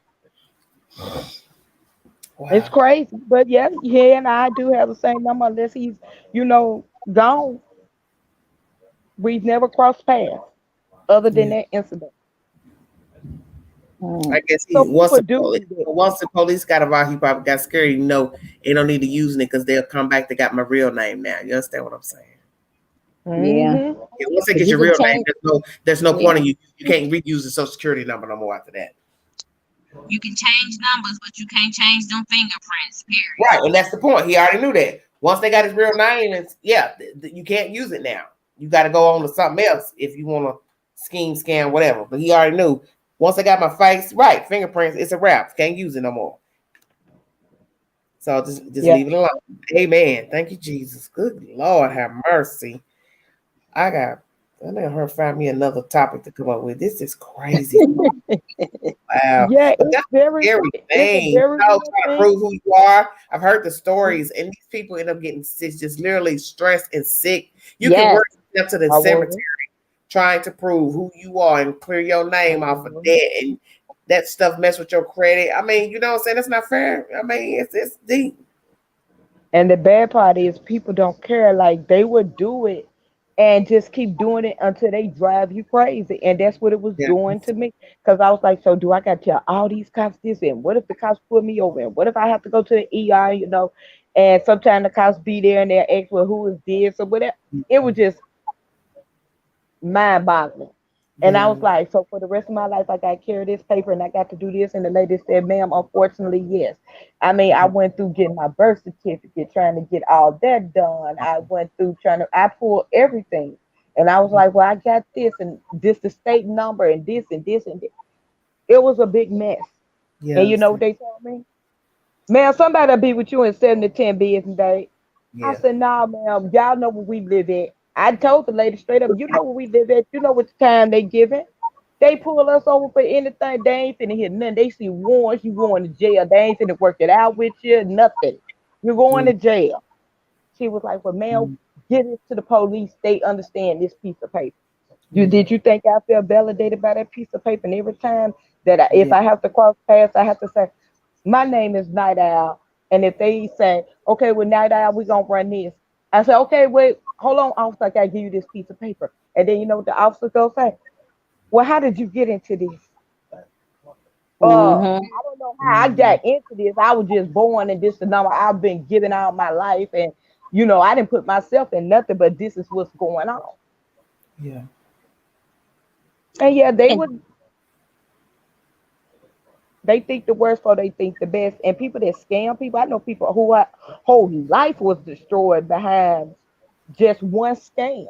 it's Wow. crazy. But yeah, yeah, and I do have the same number unless he's, gone. We've never crossed paths other than Yeah. that incident. Mm. I guess So he people do do that. once the police got involved, he probably got scared. You know, they don't need to use it because they'll come back. They got my real name now. You understand what I'm saying? Yeah. Hmm. Yeah, once they 'Cause get you your can real name, change. there's no Yeah. point in you. You can't reuse the social security number no more after that. You can change numbers, but you can't change them fingerprints. Period. Right, and that's the point. He already knew that. Once they got his real name, and yeah, you can't use it now. You got to go on to something else if you want to scheme, scam, whatever. But he already knew. Once they got my face, right, fingerprints, it's a wrap. Can't use it no more. So just Yeah. leave it alone. Amen. Thank you, Jesus. Good Lord, have mercy. I need her find me another topic to come up with. This is crazy. Wow. Yeah, But that's a scary it's a thing. very Trying real to thing. prove who you are. I've heard the stories, and these people end up getting sick, just literally stressed and sick. You can Yes. work yourself to the I cemetery was. trying to prove who you are and clear your I name off of was. debt, and that stuff mess with your credit. I mean, you know what I'm saying? That's not fair. I mean, it's deep. And the bad part is people don't care. Like they would do it and just keep doing it until they drive you crazy. And that's what it was Yeah. doing to me. Because I was like, so do I got to tell all these cops this? And what if the cops pull me over? And what if I have to go to the ER, And sometimes the cops be there and they'll ask, well, who is this or whatever. It was just mind boggling. And I Yeah. was like, so for the rest of my life, I got to carry this paper and I got to do this. And the lady said, ma'am, unfortunately, yes. I mean, I went through getting my birth certificate, trying to get all that done. I went through I pulled everything. And I was like, well, I got this and this, the state number and this and this and this. It was a big mess. And you Yes. know what they told me? Ma'am, somebody'll be with you in 7 to 10 business days. I Yeah. said, nah, ma'am, y'all know where we live at. I told the lady straight up, you know where we live at. You know what time they giving. They pull us over for anything. They ain't finna hear nothing. They see warrants, you going to jail. They ain't finna work it out with you, nothing. You're going Yeah. to jail. She was like, well, ma'am, get it to the police. They understand this piece of paper. Yeah. Did you think I feel validated by that piece of paper? And every time that if Yeah. I have to cross paths, I have to say, my name is Night Owl. And if they say, okay, well, Night Owl, we're going to run this. I say, okay, wait, hold on, officer, I got to give you this piece of paper. And then you know what the officer going to say? Well, how did you get into this? Mm-hmm. I don't know how I got into this. I was just born and this the number I've been giving all my life. And, I didn't put myself in nothing, but this is what's going on. Yeah. And yeah, And they think the worst or they think the best. And people that scam people, I know people who whole life was destroyed behind just one scam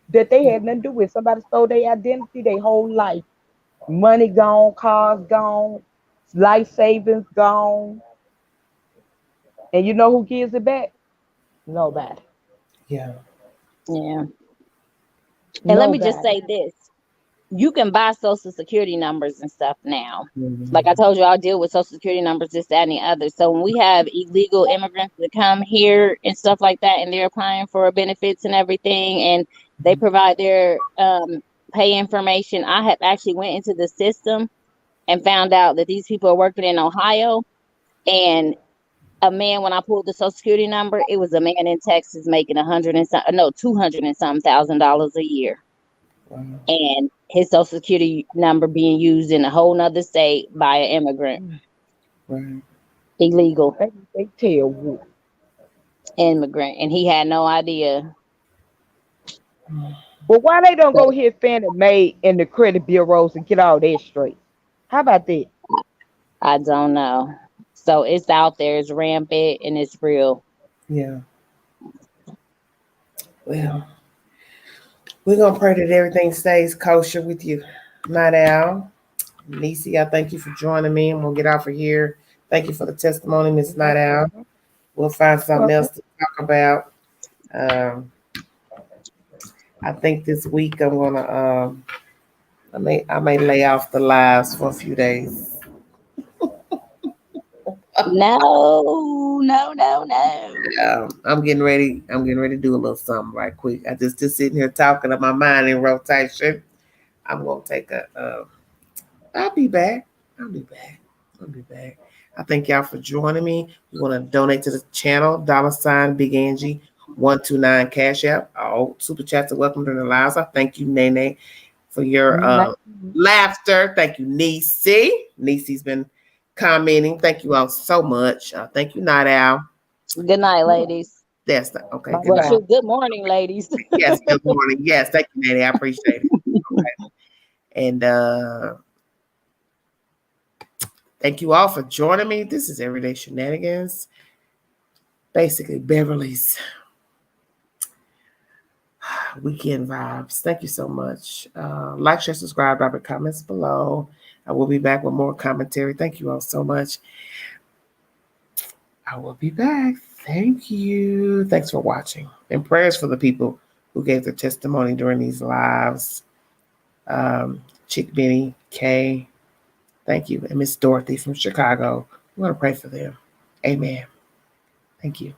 that they had nothing to do with. Somebody stole their identity, their whole life. Money gone, cars gone, life savings gone. And you know who gives it back? Nobody. Yeah. yeah. And let me just Nobody. say this. You can buy social security numbers and stuff now. Like I Mhm. told you, I'll deal with social security numbers, this, that, and the other. So when we have illegal immigrants that come here and stuff like that, and they're applying for benefits and everything, and they provide their pay information, I have actually went into the system and found out that these people are working in Ohio. And a man, when I pulled the social security number, it was a man in Texas making 200 and some $1,000 a year, Wow. and his social security number being used in a whole nother state by an immigrant, Right. illegal They tell you. immigrant, and he had no idea. But why they don't go So hit Fannie Mae and the credit bureaus and get all that straight? How about that? I don't know. So it's out there, it's rampant, and it's real. Yeah. Well, We're going to pray that everything stays kosher with you. Night Owl. Nisi, I thank you for joining me, and we'll get off of here. Thank you for the testimony, Miss Night Owl. We'll find something else to talk about. I think this week I'm gonna I may lay off the lives for a few days. No. I'm getting ready. I'm getting ready to do a little something right quick. I just sitting here talking to my mind in rotation. I'm gonna take a. I'll be back. I'll be back. I'll be back. I thank y'all for joining me. You want to donate to the channel, $ Big Angie 129 Cash App. All super chats are welcome to the lives. I thank you, Nene, for your laughter. Thank you, Nisi. Nisi's been commenting. Thank you all so much. Thank you, Night Owl. Good night, ladies. That's the, okay. Good Well, night. shoot, good morning, ladies. Yes, good morning. Yes, thank you, Nene. I appreciate it. Okay. And thank you all for joining me. This is Everyday Shenanigans. Basically, Beverly's weekend vibes. Thank you so much. Like, share, subscribe, drop your comments below. I will be back with more commentary. Thank you all so much. I will be back. Thank you. Thanks for watching. And prayers for the people who gave their testimony during these lives. Chick Benny, Kay, thank you. And Miss Dorothy from Chicago. We want to pray for them. Amen. Thank you.